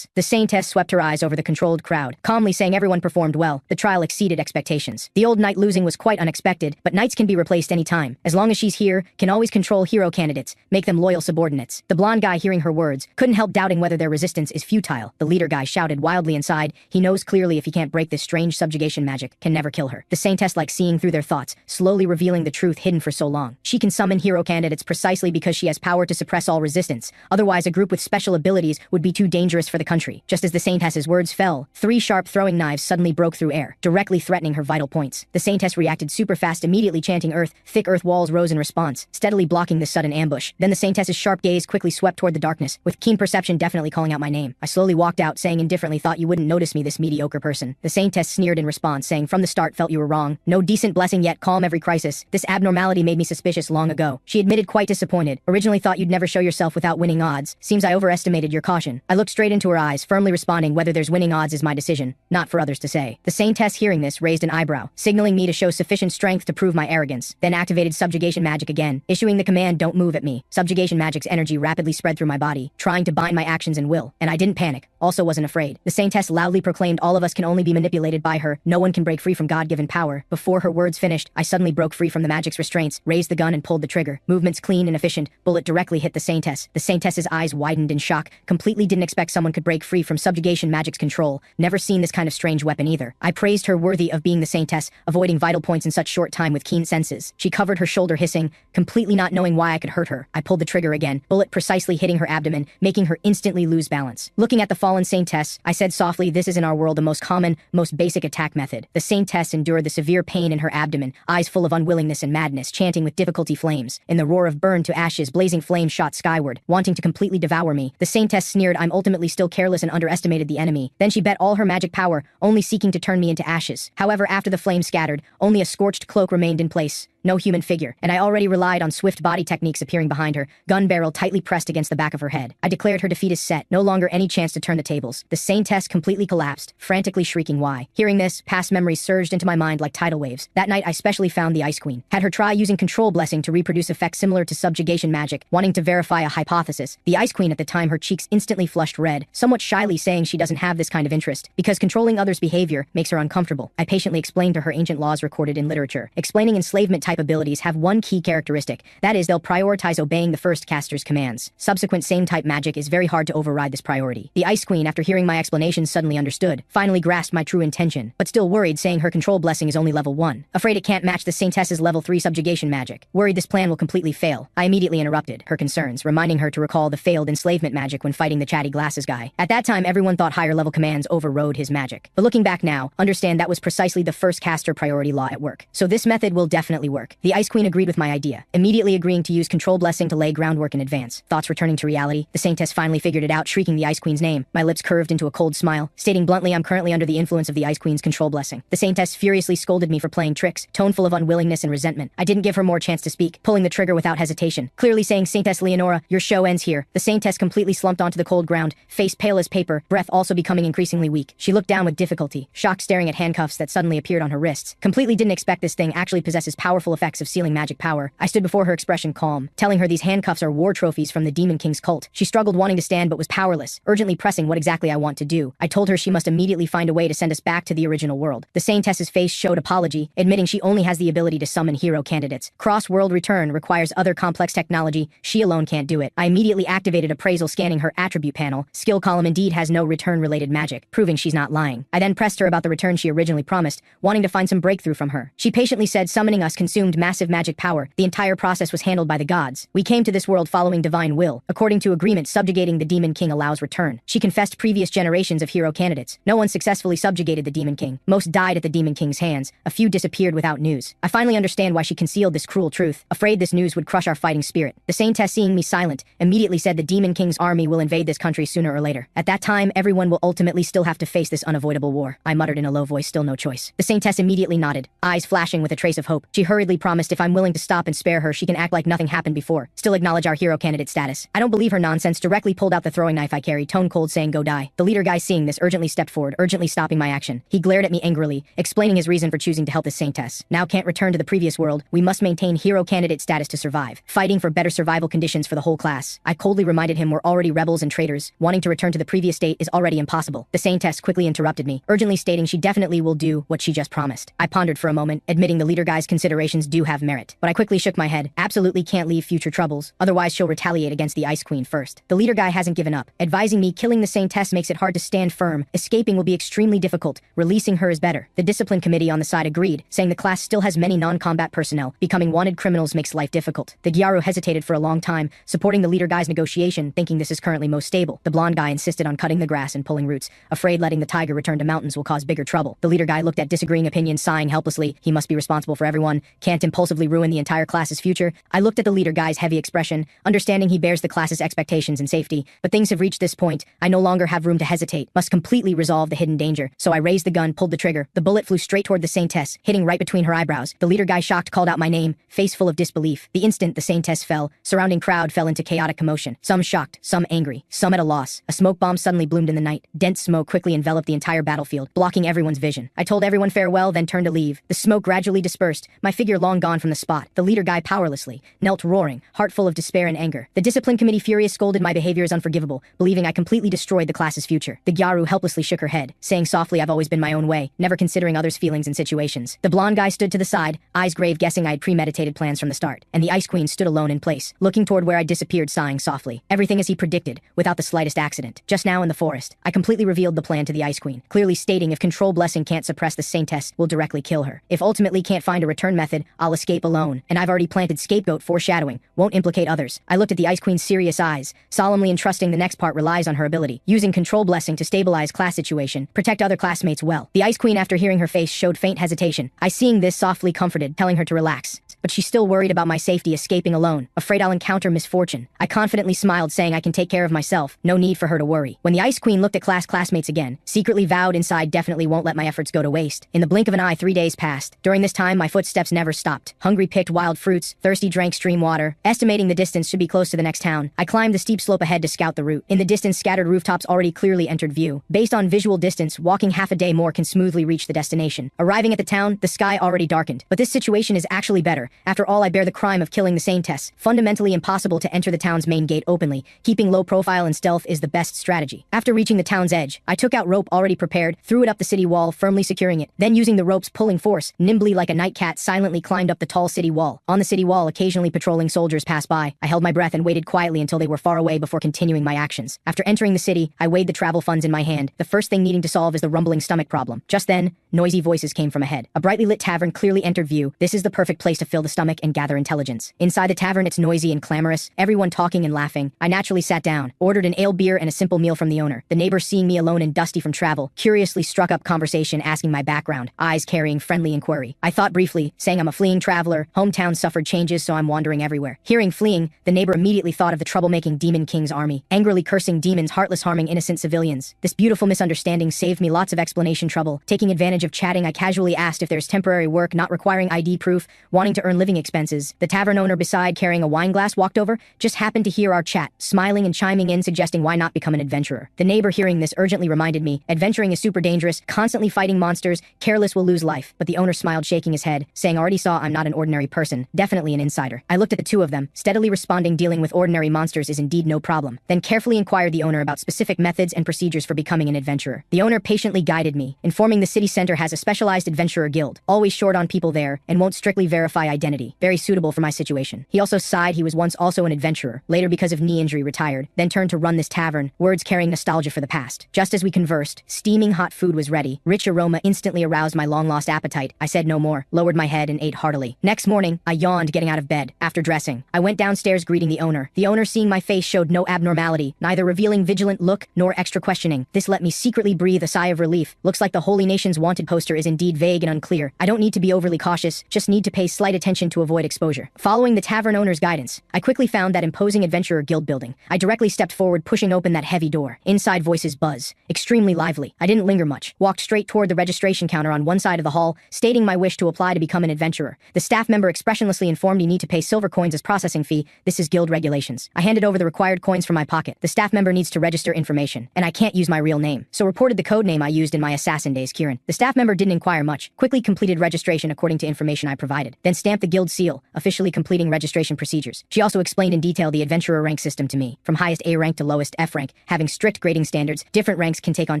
The saintess swept her eyes over the controlled crowd, calmly saying everyone performed well. The trial exceeded expectations. The old knight losing was quite unexpected, but knights can be replaced any time. As long as she's here, can always control hero candidates, make them loyal subordinates. The blonde guy, hearing her words, couldn't help doubting whether their resistance is futile. The leader guy shouted wildly inside, he knows clearly if he can't break this strange subjugation magic, can never kill her. The saintess, like seeing through their thoughts, slowly revealing the truth hidden for so long. She can summon hero candidates precisely because she has power to suppress all resistance. Otherwise, a group with special abilities would be too dangerous for the country. Just as the saintess's words fell, 3 sharp throwing knives suddenly broke through air, directly threatening her vital points. The saintess reacted super fast, immediately chanting earth. Thick earth walls rose in response, steadily blocking this sudden ambush. Then the saintess's sharp gaze quickly swept toward the darkness, with keen perception definitely calling out my name. I slowly walked out, saying indifferently, "Thought you wouldn't notice me, this mediocre person." The saintess sneered in response, saying, "From the start felt you were wrong. No decent blessing yet, calm every crisis. This abnormality made me suspicious long ago." She admitted, quite disappointed. "Originally thought you'd never show yourself without winning odds. Seems I overestimated your caution." I looked straight into her eyes, firmly responding, "Whether there's winning odds is my decision, not for others to say." The saintess, hearing this, raised an eyebrow, signaling me to show sufficient strength to prove my arrogance, then activated subjugation magic again, issuing the command, "Don't move at me." Subjugation magic's energy rapidly spread through my body, trying to bind my actions and will, and I didn't panic, also wasn't afraid. The saintess loudly proclaimed, "All of us can only be manipulated by her. No one can break free from God-given power." Before her words finished, I suddenly broke free from the magic's restraints, raised the gun and pulled the trigger. Movements clean and efficient, bullet directly hit the saintess. The saintess's eyes widened in shock, completely didn't expect someone could break free from subjugation magic's control. Never seen this kind of strange weapon either. I praised her, worthy of being the saintess, avoiding vital points in such short time with keen senses. She covered her shoulder, hissing, completely not knowing why I could hurt her. I pulled the trigger again, bullet precisely hitting her abdomen, making her instantly lose balance. Looking at the fallen saintess, I said softly, "This is in our world the most common, most basic attack method." The saintess endured the severe pain in her abdomen, eyes full of unwillingness and madness, chanting with difficulty, "Flames." In the roar of burn to ashes, blazing flames shot skyward, wanting to completely devour me. The saintess sneered, "I'm ultimately still careless and underestimated the enemy." Then she bet all her magic power, only seeking to turn me into ashes. However, after the flames scattered, only a scorched cloak remained in place. No human figure, and I already relied on swift body techniques appearing behind her, gun barrel tightly pressed against the back of her head. I declared her defeat is set, no longer any chance to turn the tables. The saintess completely collapsed, frantically shrieking why. Hearing this, past memories surged into my mind like tidal waves. That night I specially found the Ice Queen. Had her try using control blessing to reproduce effects similar to subjugation magic, wanting to verify a hypothesis. The Ice Queen at the time, her cheeks instantly flushed red, somewhat shyly saying she doesn't have this kind of interest, because controlling others' behavior makes her uncomfortable. I patiently explained to her ancient laws recorded in literature, explaining enslavement type type abilities have one key characteristic, that is, they'll prioritize obeying the first caster's commands. Subsequent same type magic is very hard to override this priority. The Ice Queen, after hearing my explanations, suddenly understood, finally grasped my true intention, but still worried, saying her control blessing is only level 1. Afraid it can't match the Saintess's level 3 subjugation magic. Worried this plan will completely fail, I immediately interrupted her concerns, reminding her to recall the failed enslavement magic when fighting the chatty glasses guy. At that time, everyone thought higher level commands overrode his magic. But looking back now, understand that was precisely the first caster priority law at work. So this method will definitely work. The Ice Queen agreed with my idea, immediately agreeing to use control blessing to lay groundwork in advance. Thoughts returning to reality, the Saintess finally figured it out, shrieking the Ice Queen's name. My lips curved into a cold smile, stating bluntly I'm currently under the influence of the Ice Queen's control blessing. The Saintess furiously scolded me for playing tricks, tone full of unwillingness and resentment. I didn't give her more chance to speak, pulling the trigger without hesitation, clearly saying, Saintess Leonora, your show ends here. The Saintess completely slumped onto the cold ground, face pale as paper, breath also becoming increasingly weak. She looked down with difficulty, shocked, staring at handcuffs that suddenly appeared on her wrists. Completely didn't expect this thing actually possesses powerful effects of sealing magic power. I stood before her, expression calm, telling her these handcuffs are war trophies from the Demon King's cult. She struggled, wanting to stand but was powerless, urgently pressing what exactly I want to do. I told her she must immediately find a way to send us back to the original world. The Saintess's face showed apology, admitting she only has the ability to summon hero candidates. Cross-world return requires other complex technology, she alone can't do it. I immediately activated appraisal, scanning her attribute panel. Skill column indeed has no return-related magic, proving she's not lying. I then pressed her about the return she originally promised, wanting to find some breakthrough from her. She patiently said summoning us consumed massive magic power. The entire process was handled by the gods. We came to this world following divine will. According to agreement, subjugating the Demon King allows return. She confessed previous generations of hero candidates. No one successfully subjugated the Demon King. Most died at the Demon King's hands. A few disappeared without news. I finally understand why she concealed this cruel truth, afraid this news would crush our fighting spirit. The Saintess, seeing me silent, immediately said the Demon King's army will invade this country sooner or later. At that time, everyone will ultimately still have to face this unavoidable war. I muttered in a low voice, still no choice. The Saintess immediately nodded, eyes flashing with a trace of hope. She hurriedly promised if I'm willing to stop and spare her, she can act like nothing happened before, still acknowledge our hero candidate status. I don't believe her nonsense, directly pulled out the throwing knife I carried, tone cold, saying go die. The leader guy, seeing this, urgently stepped forward, urgently stopping my action. He glared at me angrily, explaining his reason for choosing to help the Saintess. Now can't return to the previous world, we must maintain hero candidate status to survive, fighting for better survival conditions for the whole class. I coldly reminded him we're already rebels and traitors, wanting to return to the previous state is already impossible. The Saintess quickly interrupted me, urgently stating she definitely will do what she just promised. I pondered for a moment, admitting the leader guy's considerations do have merit, but I quickly shook my head, absolutely can't leave future troubles, otherwise she'll retaliate against the Ice Queen first. The leader guy hasn't given up, advising me killing the Saintess makes it hard to stand firm, escaping will be extremely difficult, releasing her is better. The discipline committee on the side agreed, saying the class still has many non-combat personnel, becoming wanted criminals makes life difficult. The Gyaru hesitated for a long time, supporting the leader guy's negotiation, thinking this is currently most stable. The blonde guy insisted on cutting the grass and pulling roots, afraid letting the tiger return to mountains will cause bigger trouble. The leader guy looked at disagreeing opinions, sighing helplessly, he must be responsible for everyone, can't impulsively ruin the entire class's future. I looked at the leader guy's heavy expression, understanding he bears the class's expectations and safety, but things have reached this point, I no longer have room to hesitate, must completely resolve the hidden danger. So I raised the gun, pulled the trigger, the bullet flew straight toward the Saintess, hitting right between her eyebrows. The leader guy, shocked, called out my name, face full of disbelief. The instant the Saintess fell, surrounding crowd fell into chaotic commotion, some shocked, some angry, some at a loss. A smoke bomb suddenly bloomed in the night. Dense smoke quickly enveloped the entire battlefield, blocking everyone's vision. I told everyone farewell, then turned to leave. The smoke gradually dispersed, my figure long gone from the spot. The leader guy powerlessly knelt, roaring, heart full of despair and anger. The discipline committee, furious, scolded my behavior as unforgivable, believing I completely destroyed the class's future. The Gyaru helplessly shook her head, saying softly I've always been my own way, never considering others' feelings and situations. The blonde guy stood to the side, eyes grave, guessing I had premeditated plans from the start, and the Ice Queen stood alone in place, looking toward where I disappeared, sighing softly. Everything as he predicted, without the slightest accident. Just now in the forest, I completely revealed the plan to the Ice Queen, clearly stating if control blessing can't suppress the Saintess, we'll directly kill her. If ultimately can't find a return method, I'll escape alone, and I've already planted scapegoat foreshadowing, won't implicate others. I looked at the Ice Queen's serious eyes, solemnly entrusting the next part relies on her ability, using control blessing to stabilize class situation, protect other classmates well. The Ice Queen, after hearing her face, showed faint hesitation. I, seeing this, softly comforted, telling her to relax. But she's still worried about my safety, escaping alone, afraid I'll encounter misfortune. I confidently smiled, saying I can take care of myself, no need for her to worry. When the Ice Queen looked at classmates again, secretly vowed inside definitely won't let my efforts go to waste. In the blink of an eye, 3 days passed. During this time, my footsteps never stopped. Hungry picked wild fruits, thirsty drank stream water. Estimating the distance should be close to the next town, I climbed the steep slope ahead to scout the route. In the distance, scattered rooftops already clearly entered view. Based on visual distance, walking half a day more can smoothly reach the destination. Arriving at the town, the sky already darkened. But this situation is actually better, After all, I bear the crime of killing the Saintess. Fundamentally impossible to enter the town's main gate openly. Keeping low profile and stealth is the best strategy. After reaching the town's edge, I took out rope already prepared, threw it up the city wall, firmly securing it. Then using the rope's pulling force, nimbly like a night cat, silently climbed up the tall city wall. On the city wall, occasionally patrolling soldiers passed by. I held my breath and waited quietly until they were far away before continuing my actions. After entering the city, I weighed the travel funds in my hand. The first thing needing to solve is the rumbling stomach problem. Just then, noisy voices came from ahead. A brightly lit tavern clearly entered view. This is the perfect place to fill the stomach and gather intelligence. Inside the tavern, it's noisy and clamorous, everyone talking and laughing. I naturally sat down, ordered an ale beer and a simple meal from the owner. The neighbor, seeing me alone and dusty from travel, curiously struck up conversation, asking my background, eyes carrying friendly inquiry. I thought briefly, saying I'm a fleeing traveler, hometown suffered changes so I'm wandering everywhere. Hearing fleeing, the neighbor immediately thought of the troublemaking Demon King's army, angrily cursing demons heartless harming innocent civilians. This beautiful misunderstanding saved me lots of explanation trouble. Taking advantage of chatting, I casually asked if there's temporary work not requiring ID proof, wanting to earn living expenses. The tavern owner beside, carrying a wine glass, walked over, just happened to hear our chat, smiling and chiming in, suggesting why not become an adventurer. The neighbor, hearing this, urgently reminded me, adventuring is super dangerous, constantly fighting monsters, careless will lose life. But the owner smiled, shaking his head, saying already saw I'm not an ordinary person, definitely an insider. I looked at the two of them, steadily responding dealing with ordinary monsters is indeed no problem. Then carefully inquired the owner about specific methods and procedures for becoming an adventurer. The owner patiently guided me, informing the city center has a specialized adventurer guild, always short on people there, and won't strictly verify identity. Very suitable for my situation. He also sighed, he was once also an adventurer, later because of knee injury retired, then turned to run this tavern, words carrying nostalgia for the past. Just as we conversed, steaming hot food was ready. Rich aroma instantly aroused my long-lost appetite. I said no more, lowered my head and ate heartily. Next morning, I yawned getting out of bed. After dressing, I went downstairs greeting the owner. The owner, seeing my face, showed no abnormality, neither revealing vigilant look nor extra questioning. This let me secretly breathe a sigh of relief. Looks like the Holy Nation's wanted poster is indeed vague and unclear. I don't need to be overly cautious, just need to pay slight attention to avoid exposure. Following the tavern owner's guidance, I quickly found that imposing adventurer guild building. I directly stepped forward, pushing open that heavy door. Inside, voices buzz, extremely lively. I didn't linger much, walked straight toward the registration counter on one side of the hall, stating my wish to apply to become an adventurer. The staff member expressionlessly informed me need to pay silver coins as processing fee. This is guild regulations. I handed over the required coins from my pocket. The staff member needs to register information, and I can't use my real name, so reported the code name I used in my assassin days, Kieran. The staff member didn't inquire much, quickly completed registration according to information I provided, then stamped the guild seal, officially completing registration procedures. She also explained in detail the adventurer rank system to me, from highest A rank to lowest F rank, having strict grading standards. Different ranks can take on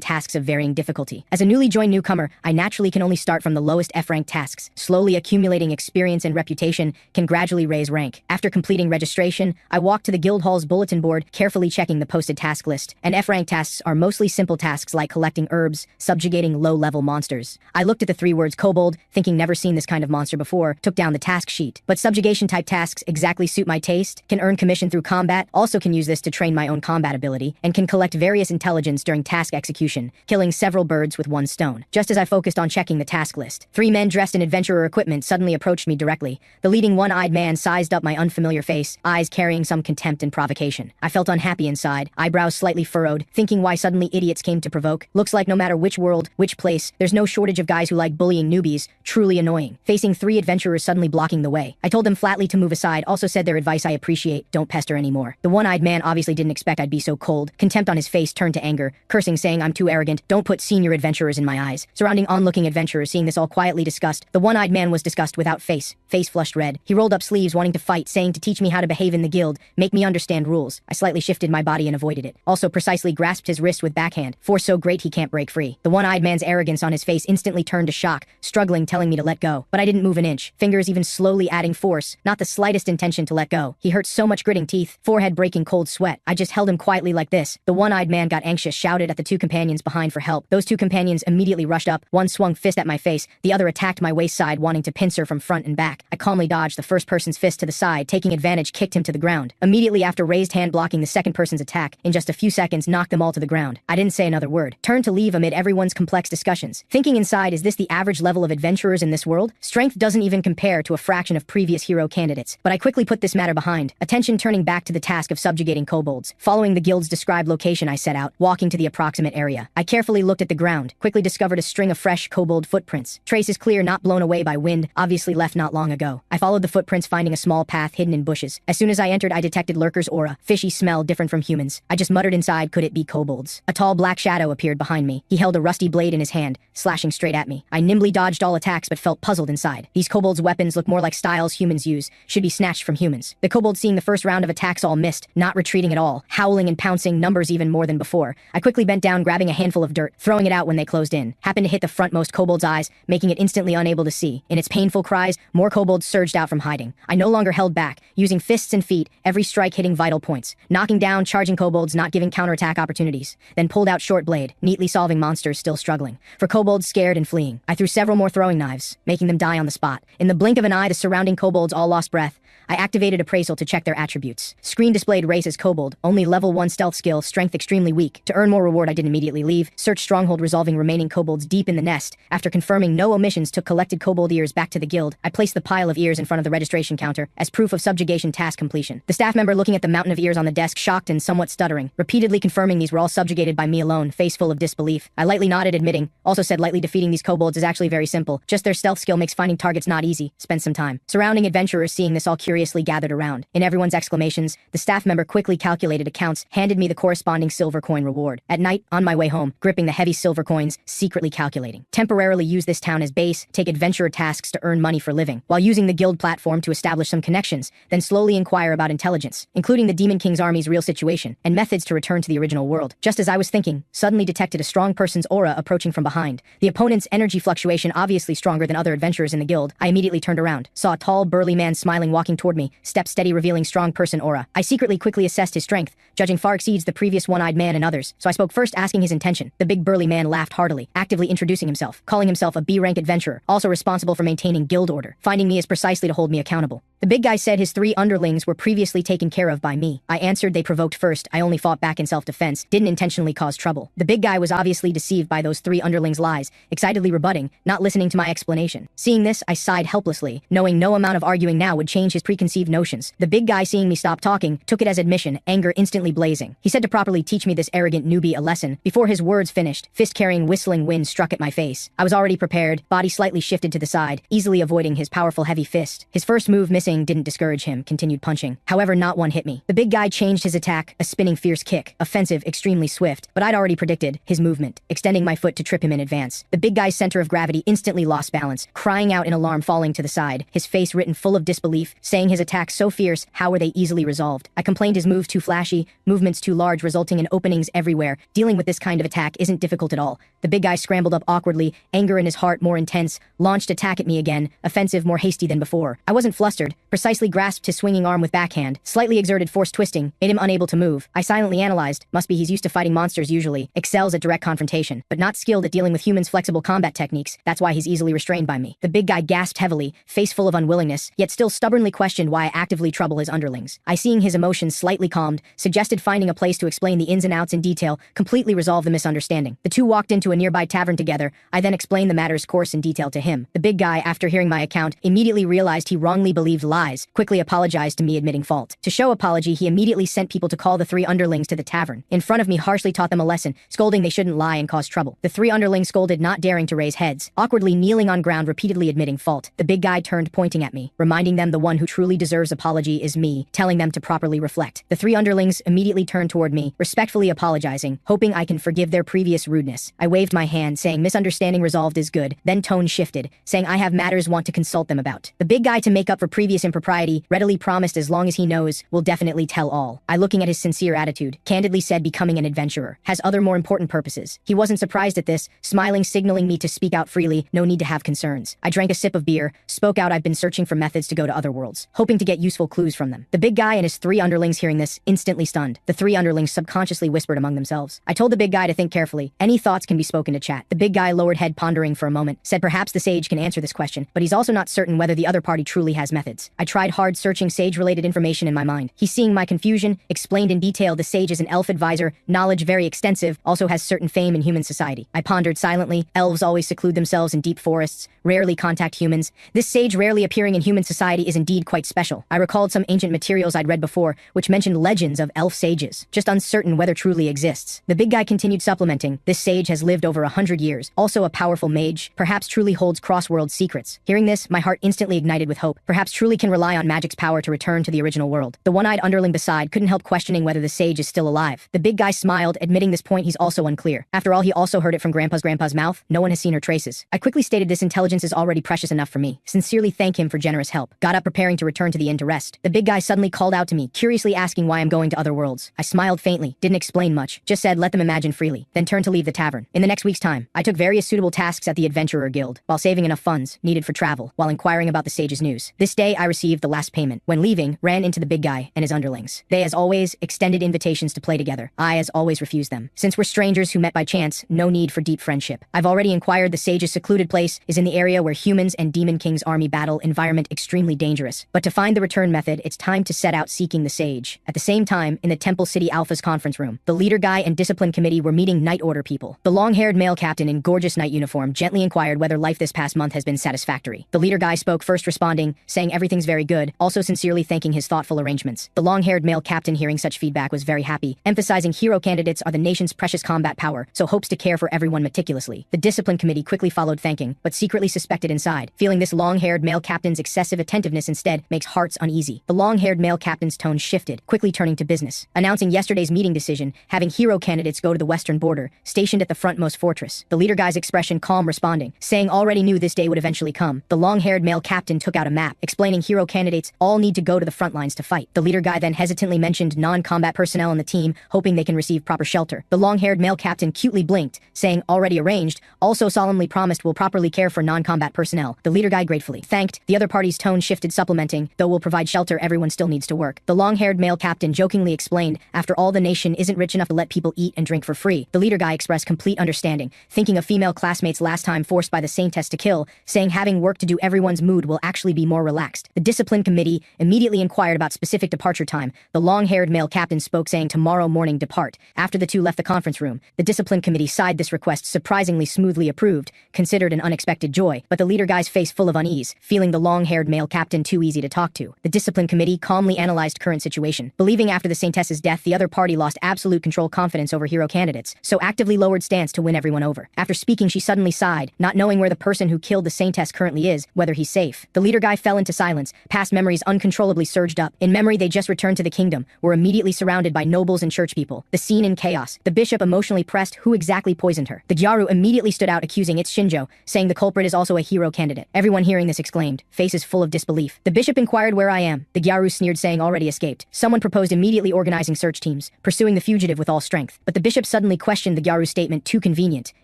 tasks of varying difficulty. As a newly joined newcomer, I naturally can only start from the lowest F rank tasks. Slowly accumulating experience and reputation can gradually raise rank. After completing registration, I walked to the guild hall's bulletin board, carefully checking the posted task list. And F rank tasks are mostly simple tasks like collecting herbs, subjugating low-level monsters. I looked at the three words kobold, thinking never seen this kind of monster before, took down the task sheet. But subjugation type tasks exactly suit my taste, can earn commission through combat, also can use this to train my own combat ability, and can collect various intelligence during task execution, killing several birds with one stone. Just as I focused on checking the task list, three men dressed in adventurer equipment suddenly approached me directly. The leading one-eyed man sized up my unfamiliar face, eyes carrying some contempt and provocation. I felt unhappy inside, eyebrows slightly furrowed, thinking why suddenly idiots came to provoke. Looks like no matter which world, which place, there's no shortage of guys who like bullying newbies, truly annoying. Facing three adventurers suddenly blocking the way, I told them flatly to move aside, also said their advice I appreciate, don't pester anymore. The one-eyed man obviously didn't expect I'd be so cold. Contempt on his face turned to anger, cursing, saying I'm too arrogant, don't put senior adventurers in my eyes. Surrounding onlooking adventurers seeing this all quietly discussed, the one-eyed man was disgusted without face flushed red. He rolled up sleeves wanting to fight, saying to teach me how to behave in the guild, make me understand rules. I slightly shifted my body and avoided it. Also precisely grasped his wrist with backhand, force so great he can't break free. The one-eyed man's arrogance on his face instantly turned to shock, struggling, telling me to let go. But I didn't move an inch, fingers even slowly adding force, not the slightest intention to let go. He hurt so much, gritting teeth, forehead breaking cold sweat. I just held him quietly like this. The one-eyed man got anxious, shouted at the two companions behind for help. Those two companions immediately rushed up, one swung fist at my face, the other attacked my waist side wanting to pincer from front and back. I calmly dodged the first person's fist to the side, taking advantage kicked him to the ground. Immediately after raised hand blocking the second person's attack, in just a few seconds knocked them all to the ground. I didn't say another word, turned to leave amid everyone's complex discussions. Thinking inside, is this the average level of adventurers in this world? Strength doesn't even compare to a fraction of previous hero candidates. But I quickly put this matter behind, attention turning back to the task of subjugating kobolds. Following the guild's described location I set out, walking to the approximate area. I carefully looked at the ground, quickly discovered a string of fresh kobold footprints. Traces clear, not blown away by wind, obviously left not long ago. I followed the footprints, finding a small path hidden in bushes. As soon as I entered, I detected lurker's aura, fishy smell different from humans. I just muttered inside, could it be kobolds? A tall black shadow appeared behind me. He held a rusty blade in his hand, slashing straight at me. I nimbly dodged all attacks but felt puzzled inside. These kobolds' weapons weapons look more like styles humans use, should be snatched from humans. The kobold, seeing the first round of attacks all missed, not retreating at all, howling and pouncing, numbers even more than before. I quickly bent down, grabbing a handful of dirt, throwing it out when they closed in. Happened to hit the frontmost kobold's eyes, making it instantly unable to see. In its painful cries, more kobolds surged out from hiding. I no longer held back, using fists and feet, every strike hitting vital points, knocking down charging kobolds, not giving counterattack opportunities. Then pulled out short blade, neatly solving monsters still struggling. For kobolds scared and fleeing, I threw several more throwing knives, making them die on the spot. In the blink of an eye, the surrounding kobolds all lost breath. I activated appraisal to check their attributes. Screen displayed race as kobold, only level 1 stealth skill, strength extremely weak. To earn more reward, I didn't immediately leave. Search stronghold, resolving remaining kobolds deep in the nest. After confirming no omissions, took collected kobold ears back to the guild. I placed the pile of ears in front of the registration counter as proof of subjugation task completion. The staff member looking at the mountain of ears on the desk, shocked and somewhat stuttering, repeatedly confirming these were all subjugated by me alone, face full of disbelief. I lightly nodded, admitting, also said lightly, defeating these kobolds is actually very simple. Just their stealth skill makes finding targets not easy. Spend some time. Surrounding adventurers seeing this all curiously gathered around. In everyone's exclamations, the staff member quickly calculated accounts, handed me the corresponding silver coin reward. At night, on my way home, gripping the heavy silver coins, secretly calculating. Temporarily use this town as base, take adventurer tasks to earn money for living, while using the guild platform to establish some connections, then slowly inquire about intelligence, including the Demon King's army's real situation, and methods to return to the original world. Just as I was thinking, suddenly detected a strong person's aura approaching from behind. The opponent's energy fluctuation obviously stronger than other adventurers in the guild. I immediately turned around, saw a tall, burly man smiling walking toward me, step steady, revealing strong person aura. I secretly quickly assessed his strength, judging far exceeds the previous one-eyed man and others, so I spoke first, asking his intention. The big burly man laughed heartily, actively introducing himself, calling himself a B-rank adventurer, also responsible for maintaining guild order, finding me as precisely to hold me accountable. The big guy said his 3 underlings were previously taken care of by me. I answered they provoked first, I only fought back in self-defense, didn't intentionally cause trouble. The big guy was obviously deceived by those 3 underlings' lies, excitedly rebutting, not listening to my explanation. Seeing this, I sighed helplessly, knowing no amount of arguing now would change his preconceived notions. The big guy, seeing me stop talking, took it as admission, anger instantly blazing. He said to properly teach me, this arrogant newbie, a lesson. Before his words finished, fist-carrying whistling wind struck at my face. I was already prepared, body slightly shifted to the side, easily avoiding his powerful heavy fist. His first move missing didn't discourage him, continued punching. However, not one hit me. The big guy changed his attack, a spinning fierce kick, offensive, extremely swift, but I'd already predicted his movement, extending my foot to trip him in advance. The big guy's center of gravity instantly lost balance, crying out in alarm, falling to the side, his face written full of disbelief, saying his attacks so fierce, how were they easily resolved? I complained his moves too flashy, movements too large, resulting in openings everywhere. Dealing with this kind of attack isn't difficult at all. The big guy scrambled up awkwardly, anger in his heart more intense, launched attack at me again, offensive, more hasty than before. I wasn't flustered, precisely grasped his swinging arm with backhand, slightly exerted force twisting, made him unable to move. I silently analyzed, must be he's used to fighting monsters usually, excels at direct confrontation, but not skilled at dealing with humans' flexible combat techniques, that's why he's easily restrained by me. The big guy gasped heavily, face full of unwillingness, yet still stubbornly questioned why I actively trouble his underlings. I, seeing his emotions slightly calmed, suggested finding a place to explain the ins and outs in detail, completely resolve the misunderstanding. The two walked into a nearby tavern together. I then explained the matter's course in detail to him. The big guy, after hearing my account, immediately realized he wrongly believed lies, quickly apologized to me, admitting fault. To show apology, he immediately sent people to call the 3 underlings to the tavern. In front of me, harshly taught them a lesson, scolding they shouldn't lie and cause trouble. The 3 underlings scolded, not daring to raise heads, awkwardly kneeling on ground, repeatedly admitting fault. The big guy turned, pointing at me, reminding them the one who truly deserves apology is me, telling them to properly reflect. The 3 underlings immediately turned toward me, respectfully apologizing, hoping I can forgive their previous rudeness. I waved my hand, saying misunderstanding resolved is good, then tone shifted, saying I have matters want to consult them about. The big guy, to make up for previous impropriety, readily promised as long as he knows, will definitely tell all. I, looking at his sincere attitude, candidly said becoming an adventurer has other more important purposes. He wasn't surprised at this, smiling, signaling me to speak out freely, no need to have concerns. I drank a sip of beer, spoke out, I've been searching for methods to go to other worlds, hoping to get useful clues from them. The big guy and his 3 underlings, hearing this, instantly stunned. The 3 underlings subconsciously whispered among themselves. I told the big guy to think carefully. Any thoughts can be spoken to chat. The big guy lowered head, pondering for a moment, said perhaps the sage can answer this question, but he's also not certain whether the other party truly has methods. I tried hard searching sage-related information in my mind. He, seeing my confusion, explained in detail the sage is an elf advisor, knowledge very extensive, also has certain fame in human society. I pondered silently. Elves always seclude themselves in deep forests, rarely contact humans. This sage rarely appearing in human society is indeed quite special. I recalled some ancient materials I'd read before, which mentioned legends of elf sages, just uncertain whether truly exists. The big guy continued supplementing, this sage has lived over 100 years, also a powerful mage, perhaps truly holds cross-world secrets. Hearing this, my heart instantly ignited with hope. Perhaps truly can rely on magic's power to return to the original world. The one-eyed underling beside couldn't help questioning whether the sage is still alive. The big guy smiled, admitting this point he's also unclear. After all, he also heard it from grandpa's mouth. No one has seen her traces. I quickly stated this intelligence is already precious enough for me. Sincerely thank him for generous help. Got up preparing to return to the inn to rest. The big guy suddenly called out to me, curiously asking why I'm going to other worlds. I smiled faintly, didn't explain much, just said let them imagine freely, then turned to leave the tavern. In the next week's time, I took various suitable tasks at the Adventurer Guild, while saving enough funds needed for travel, while inquiring about the sage's news. This day I received the last payment. When leaving, ran into the big guy and his underlings. They, as always, extended invitations to play together. I, as always, refused them. Since we're strangers who met by chance, no need for deep friendship. I've already inquired the sage's secluded place is in the area where humans and Demon King's army battle, environment extremely dangerous. But to find the return method, it's time to set out seeking the sage. At the same time, in the Temple City Alpha's conference room, the leader guy and discipline committee were meeting Night Order people. The long-haired male captain in gorgeous night uniform gently inquired whether life this past month has been satisfactory. The leader guy spoke first, responding, saying everything's very good, also sincerely thanking his thoughtful arrangements. The long-haired male captain, hearing such feedback, was very happy, emphasizing hero candidates are the nation's precious combat power, so hopes to care for everyone meticulously. The discipline committee quickly followed, thanking, but secretly suspected inside, feeling this long-haired male captain's excessive attentiveness instead makes hearts uneasy. The long-haired male captain's tone shifted, quickly turning to business, announcing yesterday's meeting decision, having hero candidates go to the western border, stationed at the frontmost fortress. The leader guy's expression calm, responding, saying already knew this day would eventually come. The long-haired male captain took out a map, explaining hero candidates all need to go to the front lines to fight. The leader guy then hesitantly mentioned non-combat personnel on the team, hoping they can receive proper shelter. The long-haired male captain cutely blinked, saying already arranged, also solemnly promised will properly care for non-combat personnel. The leader guy gratefully thanked. The other party's tone shifted, supplementing, though we'll provide shelter, everyone still needs to work. The long-haired male captain jokingly explained, after all, the nation isn't rich enough to let people eat and drink for free. The leader guy expressed complete understanding, thinking of female classmates last time forced by the saintess to kill, saying having work to do everyone's mood will actually be more relaxed. The discipline committee immediately inquired about specific departure time. The long-haired male captain spoke, saying tomorrow morning depart. After the two left the conference room, the discipline committee sighed, this request surprisingly smoothly approved, considered an unexpected joy, but the leader guy's face full of unease, feeling the long-haired male captain too easy to talk to. The discipline committee calmly analyzed current situation, believing after the saintess's death the other party lost absolute control confidence over hero candidates, so actively lowered stance to win everyone over. After speaking, she suddenly sighed, not knowing where the person who killed the saintess currently is, whether he's safe. The leader guy fell into silence, past memories uncontrollably surged up. In memory they just returned to the kingdom, were immediately surrounded by nobles and church people. The scene in chaos. The bishop emotionally pressed who exactly poisoned her. The Gyaru immediately stood out, accusing it's Shinjo, saying the culprit is also a hero candidate. Everyone hearing this exclaimed, faces full of disbelief. The bishop inquired where I am. The Gyaru sneered, saying already escaped. Someone proposed immediately organizing search teams, pursuing the fugitive with all strength. But the bishop suddenly questioned the Gyaru's statement too convenient,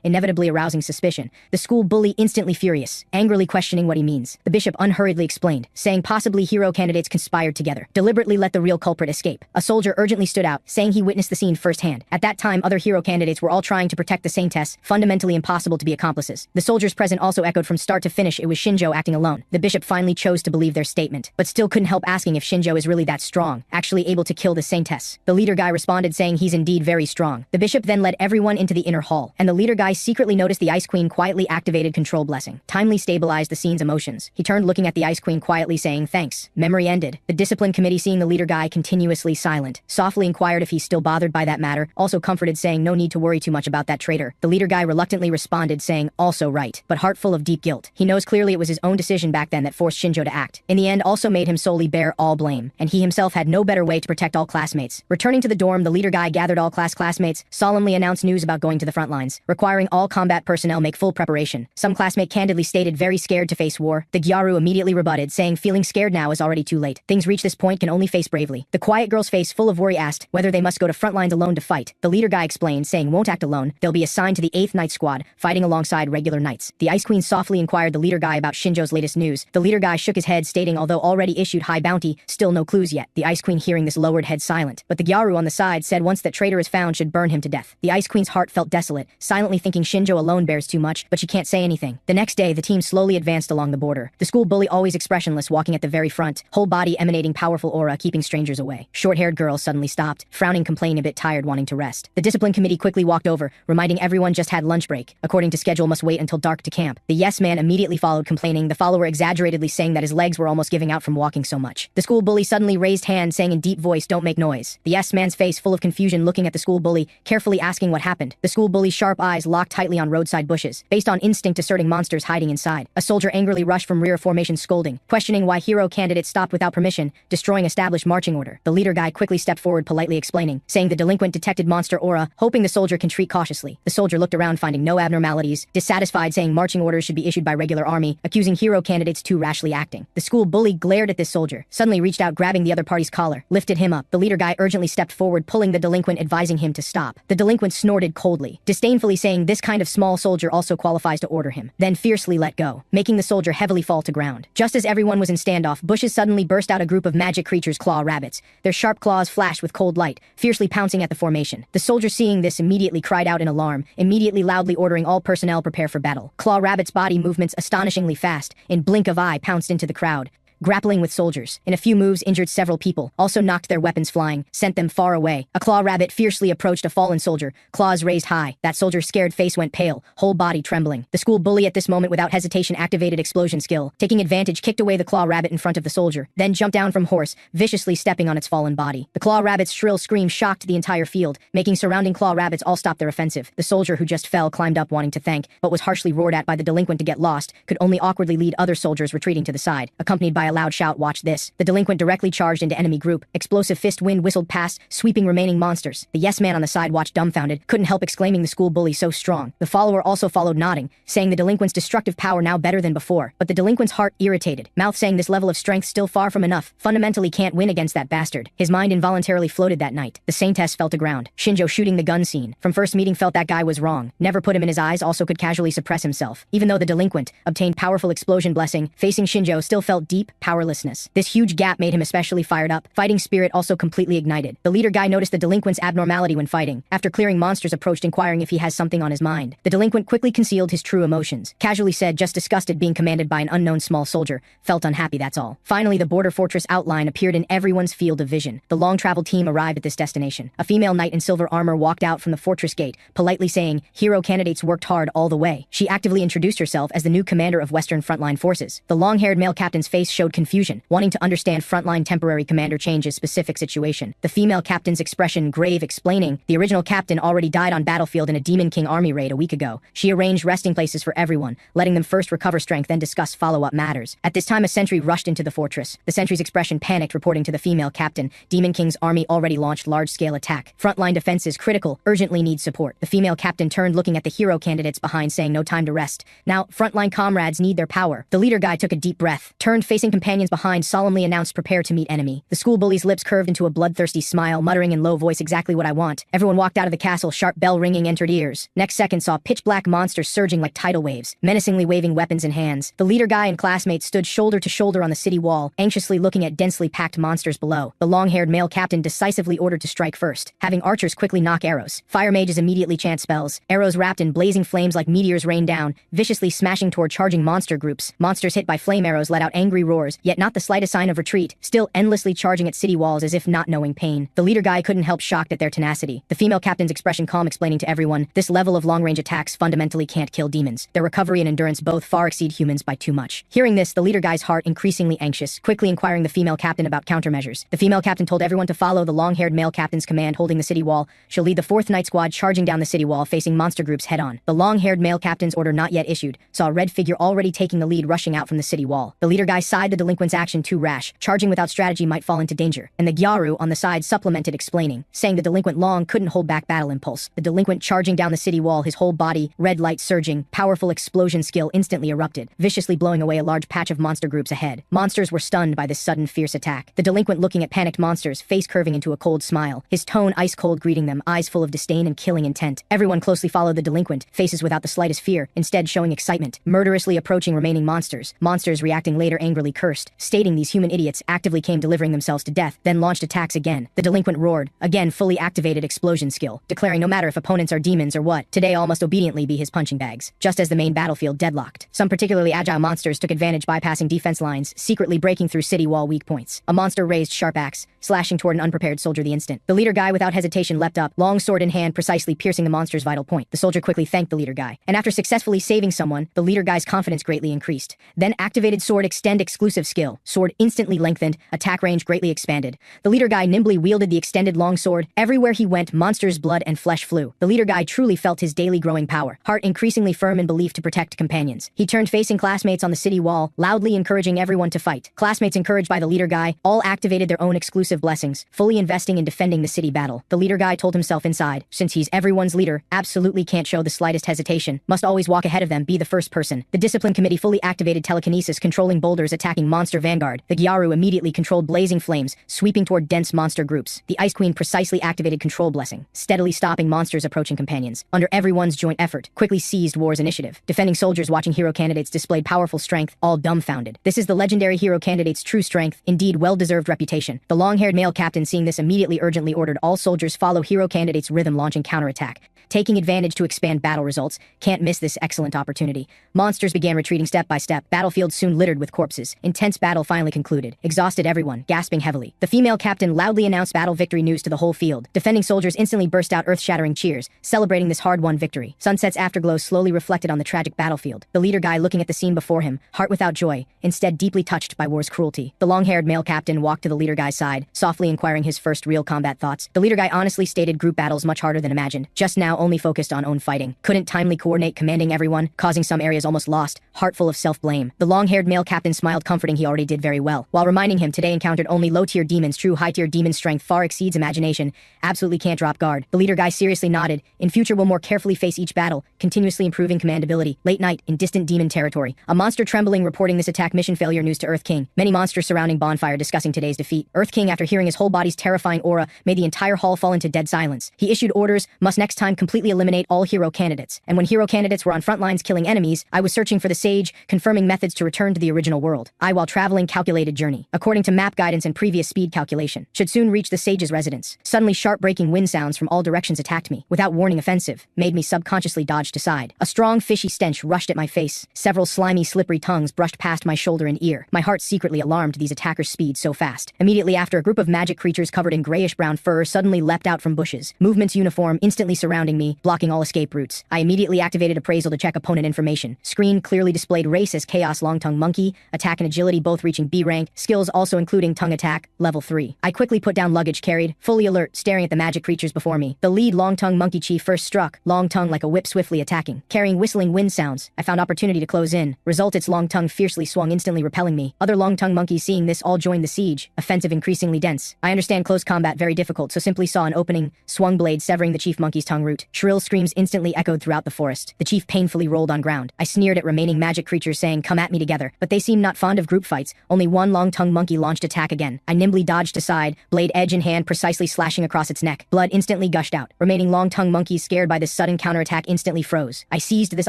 inevitably arousing suspicion. The school bully instantly furious, angrily questioning what he means. The bishop unhurriedly explained, saying possibly hero candidates conspired together, deliberately let the real culprit escape. A soldier urgently stood out, saying he witnessed the scene firsthand. At that time other hero candidates were all trying to protect the saintess, fundamentally impossible to be accomplices. The soldiers present also echoed from start to finish it was Shinjo acting alone. The bishop finally chose to believe their statement, but still couldn't help asking if Shinjo is really that strong, actually able to kill the saintess. The leader guy responded, saying he's indeed very strong. The bishop then led everyone into the inner hall, and the leader guy secretly noticed the Ice Queen quietly activated control blessing, timely stabilized the scene's emotions. He turned looking at the Ice Queen quietly, saying thanks. Memory ended. The discipline committee, seeing the leader guy continuously silent, softly inquired if he's still bothered by that matter, also comforted, saying no need to worry too much about that traitor. The leader guy reluctantly responded, saying also right, but heart full of deep guilt. He knows clearly it was his own decision back then that forced Shinjo to act. In the end also made him solely bear all blame, and he himself had no better way to protect all classmates. Returning to the dorm, the leader guy gathered all classmates, solemnly announced news about going to the front lines, requiring all combat personnel make full preparation. Some classmate candidly stated very scared to face war. The Gyaru immediately rebutted, saying feeling scared now is already too late. Things reach this point can only face bravely. The quiet girl's face full of worry asked whether they must go to front lines alone to fight. The leader guy explained, saying won't act alone, they'll be assigned to the 8th Night Squad, fighting alongside regular knights. The Ice Queen softly inquired the leader guy about Shinjo's latest news. The leader guy shook his head, stating although already issued high bounty, still no clues yet. The Ice Queen hearing this lowered head silent, but the Gyaru on the side said once that traitor is found should burn him to death. The Ice Queen's heart felt desolate, silently thinking Shinjo alone bears too much, but she can't say anything. The next day the team slowly advanced along the border. The school bully always expressionless, walking at the very front, whole body emanating powerful aura, keeping strangers away. Short-haired girl suddenly stopped, frowning, complaining a bit tired, wanting to rest. The discipline committee quickly walked over, reminding everyone just had lunch break. According to schedule must wait until dark to camp. The yes man immediately followed, complaining, the follower exaggeratedly saying that his legs were almost giving out from walking so much. The school bully suddenly raised hand, saying in deep voice don't make noise. The yes man's face full of confusion, looking at the school bully, carefully asking what happened. The school bully's sharp eyes locked tightly on roadside bushes, based on instinct asserting monsters hiding inside. A soldier angrily rushed from rear formation, scolding, questioning why why hero candidates stopped without permission, destroying established marching order. The leader guy quickly stepped forward, politely explaining, saying the delinquent detected monster aura, hoping the soldier can treat cautiously. The soldier looked around, finding no abnormalities, dissatisfied, saying marching orders should be issued by regular army, accusing hero candidates too rashly acting. The school bully glared at this soldier, suddenly reached out, grabbing the other party's collar, lifted him up. The leader guy urgently stepped forward, pulling the delinquent, advising him to stop. The delinquent snorted coldly, disdainfully saying this kind of small soldier also qualifies to order him, then fiercely let go, making the soldier heavily fall to ground. Just as everyone was in standoff, bushes suddenly burst out a group of magic creatures, claw rabbits. Their sharp claws flashed with cold light, fiercely pouncing at the formation. The soldier, seeing this, immediately cried out in alarm, immediately loudly ordering all personnel prepare for battle. Claw rabbit's body movements astonishingly fast, in blink of eye pounced into the crowd, grappling with soldiers. In a few moves, injured several people, also knocked their weapons flying, sent them far away. A claw rabbit fiercely approached a fallen soldier, claws raised high. That soldier's scared face went pale, whole body trembling. The school bully at this moment without hesitation activated explosion skill, taking advantage, kicked away the claw rabbit in front of the soldier, then jumped down from horse, viciously stepping on its fallen body. The claw rabbit's shrill scream shocked the entire field, making surrounding claw rabbits all stop their offensive. The soldier who just fell climbed up wanting to thank, but was harshly roared at by the delinquent to get lost, could only awkwardly lead other soldiers retreating to the side, accompanied by a loud shout, "Watch this." The delinquent directly charged into enemy group, explosive fist wind whistled past, sweeping remaining monsters. The yes man on the side watched dumbfounded, couldn't help exclaiming the school bully so strong. The follower also followed, nodding, saying the delinquent's destructive power now better than before, but the delinquent's heart irritated, mouth saying this level of strength still far from enough, fundamentally can't win against that bastard. His mind involuntarily floated that night. The saintess fell to ground. Shinjo shooting the gun scene. From first meeting felt that guy was wrong, never put him in his eyes, also could casually suppress himself. Even though the delinquent obtained powerful explosion blessing, facing Shinjo still felt deep powerlessness. This huge gap made him especially fired up, fighting spirit also completely ignited. The leader guy noticed the delinquent's abnormality when fighting. After clearing monsters approached inquiring if he has something on his mind. The delinquent quickly concealed his true emotions, casually said just disgusted being commanded by an unknown small soldier, felt unhappy, that's all. Finally, the border fortress outline appeared in everyone's field of vision. The long-traveled team arrived at this destination. A female knight in silver armor walked out from the fortress gate, politely saying, hero candidates worked hard all the way. She actively introduced herself as the new commander of Western Frontline Forces. The long-haired male captain's face showed confusion, wanting to understand frontline temporary commander changes specific situation. The female captain's expression grave, explaining, the original captain already died on battlefield in a Demon King army raid a week ago. She arranged resting places for everyone, letting them first recover strength, then discuss follow-up matters. At this time, a sentry rushed into the fortress. The sentry's expression panicked, reporting to the female captain, Demon King's army already launched large-scale attack. Frontline defense is critical, urgently needs support. The female captain turned, looking at the hero candidates behind, saying no time to rest. Now, frontline comrades need their power. The leader guy took a deep breath, turned facing companions behind, solemnly announced, prepare to meet enemy. The school bully's lips curved into a bloodthirsty smile, muttering in low voice, exactly what I want. Everyone walked out of the castle, sharp bell ringing entered ears. Next second saw pitch-black monsters surging like tidal waves, menacingly waving weapons in hands. The leader guy and classmates stood shoulder to shoulder on the city wall, anxiously looking at densely packed monsters below. The long-haired male captain decisively ordered to strike first, having archers quickly knock arrows. Fire mages immediately chant spells. Arrows wrapped in blazing flames like meteors rain down, viciously smashing toward charging monster groups. Monsters hit by flame arrows let out angry roars, yet not the slightest sign of retreat, still endlessly charging at city walls as if not knowing pain. The leader guy couldn't help shocked at their tenacity. The female captain's expression calm, explaining to everyone, this level of long-range attacks fundamentally can't kill demons. Their recovery and endurance both far exceed humans by too much. Hearing this, the leader guy's heart increasingly anxious, quickly inquiring the female captain about countermeasures. The female captain told everyone to follow the long-haired male captain's command, holding the city wall. She'll lead the 4th Night Squad charging down the city wall, facing monster groups head-on. The long-haired male captain's order not yet issued, saw a red figure already taking the lead rushing out from the city wall. The leader guy sighed, the delinquent's action too rash, charging without strategy might fall into danger, and the Gyaru on the side supplemented, explaining, saying the delinquent long couldn't hold back battle impulse. The delinquent charging down the city wall, his whole body, red light surging, powerful explosion skill instantly erupted, viciously blowing away a large patch of monster groups ahead. Monsters were stunned by this sudden fierce attack. The delinquent looking at panicked monsters, face curving into a cold smile, his tone ice-cold greeting them, eyes full of disdain and killing intent. Everyone closely followed the delinquent, faces without the slightest fear, instead showing excitement, murderously approaching remaining monsters. Monsters reacting later angrily cursed, stating these human idiots actively came delivering themselves to death, then launched attacks again. The delinquent roared, again fully activated explosion skill, declaring no matter if opponents are demons or what, today all must obediently be his punching bags. Just as the main battlefield deadlocked, some particularly agile monsters took advantage, bypassing defense lines, secretly breaking through city wall weak points. A monster raised sharp axe, slashing toward an unprepared soldier the instant. The leader guy without hesitation leapt up, long sword in hand, precisely piercing the monster's vital point. The soldier quickly thanked the leader guy, and after successfully saving someone, the leader guy's confidence greatly increased. Then activated sword extend exclusive exclusive skill. Sword instantly lengthened, attack range greatly expanded. The leader guy nimbly wielded the extended long sword. Everywhere he went, monsters' blood and flesh flew. The leader guy truly felt his daily growing power, heart increasingly firm in belief to protect companions. He turned facing classmates on the city wall, loudly encouraging everyone to fight. Classmates encouraged by the leader guy, all activated their own exclusive blessings, fully investing in defending the city battle. The leader guy told himself inside, since he's everyone's leader, absolutely can't show the slightest hesitation, must always walk ahead of them, be the first person. The discipline committee fully activated telekinesis, controlling boulders attacking monster vanguard. The Gyaru immediately controlled blazing flames, sweeping toward dense monster groups. The Ice Queen precisely activated control blessing, steadily stopping monsters approaching companions. Under everyone's joint effort, quickly seized war's initiative. Defending soldiers watching hero candidates displayed powerful strength, all dumbfounded. This is the legendary hero candidate's true strength, indeed well-deserved reputation. The long-haired male captain, seeing this, immediately urgently ordered all soldiers follow hero candidate's rhythm, launching counterattack. Taking advantage to expand battle results, can't miss this excellent opportunity. Monsters began retreating step by step. Battlefield soon littered with corpses. Intense battle finally concluded. Exhausted everyone, gasping heavily. The female captain loudly announced battle victory news to the whole field. Defending soldiers instantly burst out earth-shattering cheers, celebrating this hard-won victory. Sunset's afterglow slowly reflected on the tragic battlefield. The leader guy looking at the scene before him, heart without joy, instead deeply touched by war's cruelty. The long-haired male captain walked to the leader guy's side, softly inquiring his first real combat thoughts. The leader guy honestly stated group battles much harder than imagined. Just now only focused on own fighting. Couldn't timely coordinate commanding everyone, causing some areas almost lost, heart full of self-blame. The long-haired male captain smiled, comforting he already did very well, while reminding him today encountered only low-tier demons. True high-tier demon strength far exceeds imagination. Absolutely can't drop guard. The leader guy seriously nodded. In future we'll more carefully face each battle, continuously improving commandability. Late night, in distant demon territory. A monster trembling reporting this attack mission failure news to Earth King. Many monsters surrounding bonfire discussing today's defeat. Earth King, after hearing his whole body's terrifying aura, made the entire hall fall into dead silence. He issued orders, must next time completely eliminate all hero candidates. And when hero candidates were on front lines killing enemies, I was searching for the sage, confirming methods to return to the original world. I, while traveling, calculated journey, according to map guidance and previous speed calculation, should soon reach the sage's residence. Suddenly sharp breaking wind sounds from all directions attacked me. Without warning, offensive, made me subconsciously dodged aside. A strong fishy stench rushed at my face. Several slimy slippery tongues brushed past my shoulder and ear. My heart secretly alarmed these attackers' speed so fast. Immediately after, a group of magic creatures covered in grayish-brown fur suddenly leapt out from bushes. Movements uniform, instantly surrounding me, blocking all escape routes. I immediately activated appraisal to check opponent information. Screen clearly displayed race as Chaos Long-Tongue Monkey, attack and agility both reaching B rank, skills also including tongue attack, level 3. I quickly put down luggage carried, fully alert, staring at the magic creatures before me. The lead Long-Tongue Monkey chief first struck, long tongue like a whip swiftly attacking. Carrying whistling wind sounds, I found opportunity to close in. Result, its long tongue fiercely swung, instantly repelling me. Other Long-Tongue monkeys seeing this all joined the siege, offensive increasingly dense. I understand close combat very difficult, so simply saw an opening, swung blade severing the chief monkey's tongue root. Shrill screams instantly echoed throughout the forest. The chief painfully rolled on ground. I sneered at remaining magic creatures saying come at me together, but they seemed not fond of group fights. Only one Long-Tongue monkey launched attack again. I nimbly dodged aside, blade edge in hand precisely slashing across its neck. Blood instantly gushed out. Remaining Long-Tongue monkeys scared by this sudden counterattack instantly froze. I seized this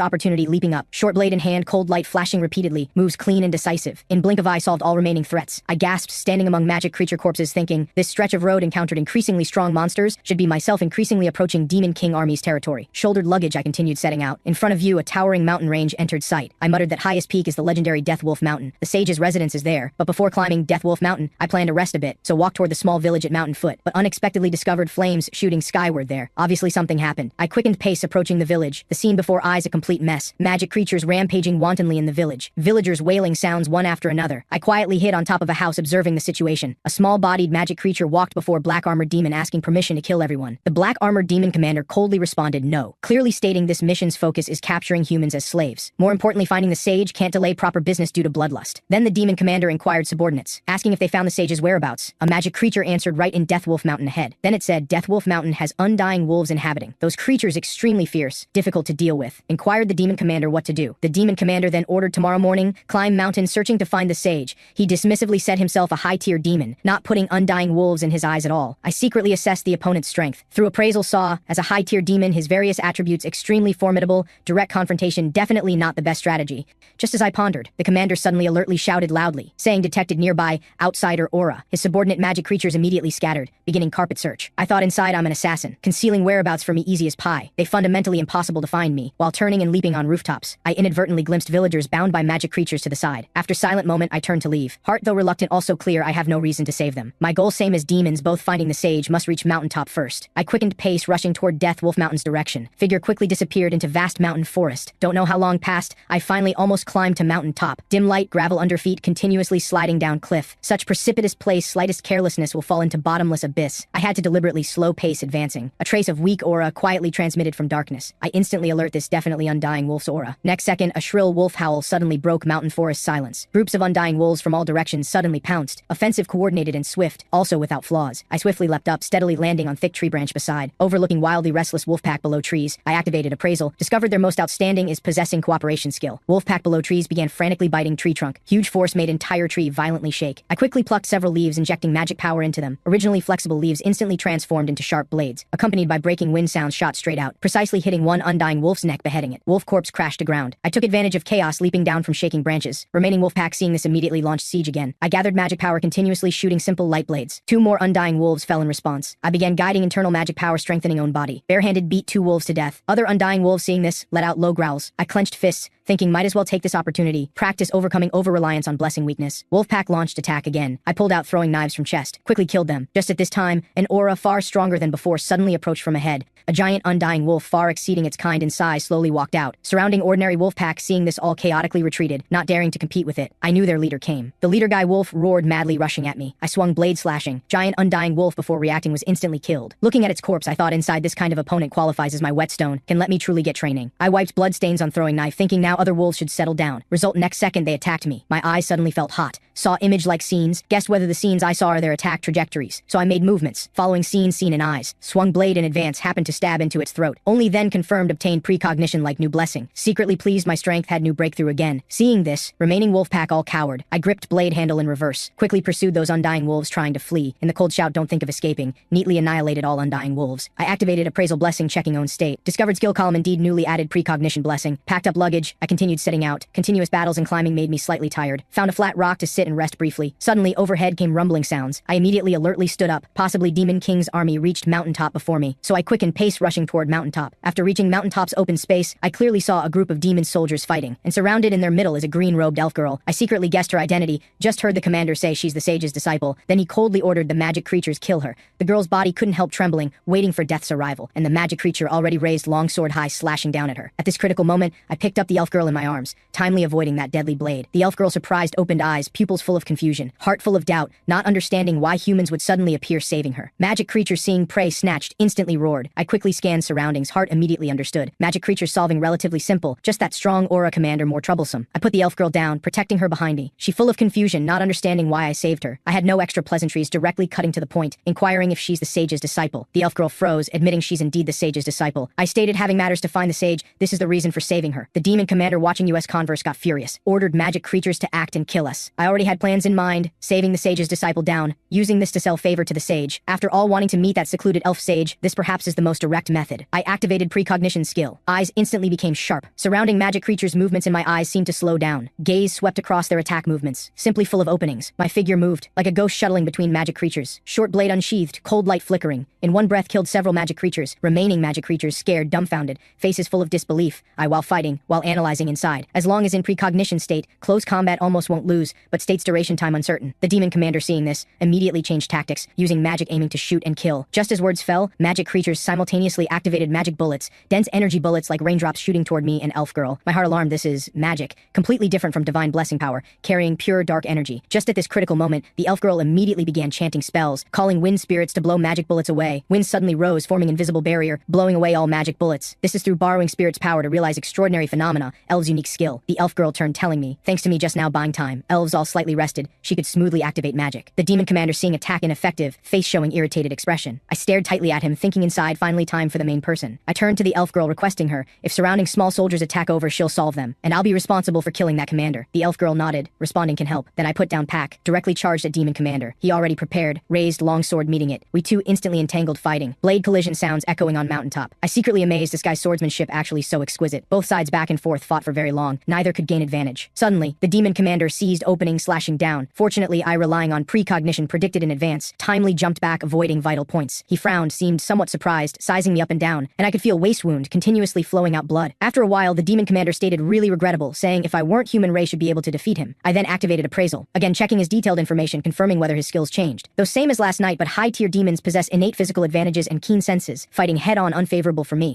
opportunity leaping up, short blade in hand, cold light flashing repeatedly, moves clean and decisive. In blink of eye solved all remaining threats. I gasped standing among magic creature corpses thinking, this stretch of road encountered increasingly strong monsters, should be myself increasingly approaching Demon King army's territory. Shouldered luggage I continued setting out. In front of you a towering mountain range entered sight. I muttered that highest peak is the legendary Death Wolf Mountain. The sage's residence is there, but before climbing Death Wolf Mountain, I planned to rest a bit, so walked toward the small village at mountain foot, but unexpectedly discovered flames shooting skyward there. Obviously something happened. I quickened pace approaching the village, the scene before eyes a complete mess. Magic creatures rampaging wantonly in the village. Villagers wailing sounds one after another. I quietly hid on top of a house observing the situation. A small-bodied magic creature walked before black-armored demon asking permission to kill everyone. The black-armored demon commander coldly responded no, clearly stating this mission's focus is capturing humans as slaves. More importantly, finding the sage can't delay proper business due to bloodlust. Then the demon commander inquired subordinates, asking if they found the sage's whereabouts. A magic creature answered right in Death Wolf Mountain ahead. Then it said Death Wolf Mountain has undying wolves inhabiting. Those creatures extremely fierce, difficult to deal with. Inquired the demon commander what to do. The demon commander then ordered tomorrow morning, climb mountain searching to find the sage. He dismissively said himself a high-tier demon, not putting undying wolves in his eyes at all. I secretly assessed the opponent's strength. Through appraisal saw, as a high-tier demon, his various attributes extremely formidable, direct confrontation definitely not the best strategy. Just as I pondered, the commander suddenly alertly shouted loudly, saying detected nearby, outsider aura. His subordinate magic creatures immediately scattered, beginning carpet search. I thought inside I'm an assassin, concealing whereabouts for me easy as pie. They fundamentally impossible to find me. While turning and leaping on rooftops, I inadvertently glimpsed villagers bound by magic creatures to the side. After silent moment I turned to leave. Heart though reluctant also clear I have no reason to save them. My goal same as demons both finding the sage must reach mountaintop first. I quickened pace rushing toward Death Wolf Wolf Mountain's direction. Figure quickly disappeared into vast mountain forest. Don't know how long passed, I finally almost climbed to mountain top. Dim light, gravel under feet, continuously sliding down cliff. Such precipitous place, slightest carelessness will fall into bottomless abyss. I had to deliberately slow pace advancing. A trace of weak aura quietly transmitted from darkness. I instantly alert this definitely undying wolf's aura. Next second, a shrill wolf howl suddenly broke mountain forest silence. Groups of undying wolves from all directions suddenly pounced. Offensive, coordinated, and swift, also without flaws. I swiftly leapt up, steadily landing on thick tree branch beside. Overlooking wildly restless wolfpack below trees, I activated appraisal. Discovered their most outstanding is possessing cooperation skill. Wolfpack below trees began frantically biting tree trunk. Huge force made entire tree violently shake. I quickly plucked several leaves, injecting magic power into them. Originally flexible leaves instantly transformed into sharp blades, accompanied by breaking wind sounds shot straight out, precisely hitting one undying wolf's neck, beheading it. Wolf corpse crashed to ground. I took advantage of chaos, leaping down from shaking branches. Remaining wolfpack seeing this immediately launched siege again. I gathered magic power, continuously shooting simple light blades. Two more undying wolves fell in response. I began guiding internal magic power, strengthening own body. Barehanded beat two wolves to death. Other undying wolves seeing this let out low growls. I clenched fists, thinking might as well take this opportunity, practice overcoming over-reliance on blessing weakness. Wolfpack launched attack again. I pulled out throwing knives from chest, quickly killed them. Just at this time, an aura far stronger than before suddenly approached from ahead. A giant undying wolf far exceeding its kind in size slowly walked out. Surrounding ordinary wolfpack seeing this all chaotically retreated, not daring to compete with it. I knew their leader came. The leader guy wolf roared madly, rushing at me. I swung blade slashing. Giant undying wolf before reacting was instantly killed. Looking at its corpse, I thought inside this kind of opponent qualifies as my whetstone, can let me truly get training. I wiped bloodstains on throwing knife, thinking now other wolves should settle down. Result, next second they attacked me. My eyes suddenly felt hot. Saw image-like scenes, guessed whether the scenes I saw are their attack trajectories. So I made movements, following scene in eyes. Swung blade in advance, happened to stab into its throat. Only then confirmed obtained precognition like new blessing. Secretly pleased my strength had new breakthrough again. Seeing this, remaining wolfpack all cowered. I gripped blade handle in reverse. Quickly pursued those undying wolves trying to flee. In the cold shout, don't think of escaping. Neatly annihilated all undying wolves. I activated appraisal blessing, checking own state. Discovered skill column indeed newly added precognition blessing. Packed up luggage. I continued setting out. Continuous battles and climbing made me slightly tired. Found a flat rock to sit and rest briefly. Suddenly overhead came rumbling sounds. I immediately alertly stood up. Possibly Demon King's army reached mountaintop before me. So I quickened pace, rushing toward mountaintop. After reaching mountaintop's open space, I clearly saw a group of demon soldiers fighting, and surrounded in their middle is a green-robed elf girl. I secretly guessed her identity, just heard the commander say she's the sage's disciple. Then he coldly ordered the magic creatures kill her. The girl's body couldn't help trembling, waiting for death's arrival, and the magic creature already raised longsword high, slashing down at her. At this critical moment, I picked up the elf girl in my arms, timely avoiding that deadly blade. The elf girl surprised opened eyes, pupils full of confusion, heart full of doubt, not understanding why humans would suddenly appear saving her. Magic creature seeing prey snatched, instantly roared. I quickly scanned surroundings, heart immediately understood. Magic creature solving relatively simple, just that strong aura commander more troublesome. I put the elf girl down, protecting her behind me. She full of confusion, not understanding why I saved her. I had no extra pleasantries, directly cutting to the point, inquiring if she's the sage's disciple. The elf girl froze, admitting she's indeed the sage's disciple. I stated having matters to find the sage, this is the reason for saving her. The demon commander watching US Converse got furious, ordered magic creatures to act and kill us. I already had plans in mind, saving the sage's disciple down, using this to sell favor to the sage. After all wanting to meet that secluded elf sage, this perhaps is the most direct method. I activated precognition skill. Eyes instantly became sharp. Surrounding magic creatures' movements in my eyes seemed to slow down. Gaze swept across their attack movements, simply full of openings. My figure moved, like a ghost shuttling between magic creatures. Short blade unsheathed, cold light flickering. In one breath killed several magic creatures. Remaining magic creatures scared, dumbfounded, faces full of disbelief. I while fighting, while analyzing inside. As long as in precognition state, close combat almost won't lose, but state's duration time uncertain. The demon commander seeing this, immediately changed tactics, using magic aiming to shoot and kill. Just as words fell, magic creatures simultaneously activated magic bullets, dense energy bullets like raindrops shooting toward me and elf girl. My heart alarmed, this is magic, completely different from divine blessing power, carrying pure dark energy. Just at this critical moment, the elf girl immediately began chanting spells, calling wind spirits to blow magic bullets away. Wind suddenly rose, forming invisible barrier, blowing away all magic bullets. This is through borrowing spirit's power to realize extraordinary phenomena, elves' unique skill. The elf girl turned, telling me, thanks to me just now buying time, elves all slightly rested, she could smoothly activate magic. The demon commander seeing attack ineffective, face showing irritated expression. I stared tightly at him, thinking inside, finally time for the main person. I turned to the elf girl, requesting her, if surrounding small soldiers attack over, she'll solve them, and I'll be responsible for killing that commander. The elf girl nodded, responding can help. Then I put down pack, directly charged at demon commander. He already prepared, raised longsword meeting it. We two instantly entangled fighting, blade collision sounds echoing on mountaintop. I secretly amazed this guy's swordsmanship actually so exquisite. Both sides back and forth fought for very long, neither could gain advantage. Suddenly, the demon commander seized opening, slashing down. Fortunately, I, relying on precognition predicted in advance, timely jumped back, avoiding vital points. He frowned, seemed somewhat surprised, sizing me up and down, and I could feel waist wound continuously flowing out blood. After a while, the demon commander stated really regrettable, saying if I weren't human, Ray should be able to defeat him. I then activated appraisal, again checking his detailed information, confirming whether his skills changed. Though same as last night, but high-tier demons possess innate physical advantages and keen senses, fighting head-on unfavorable for me.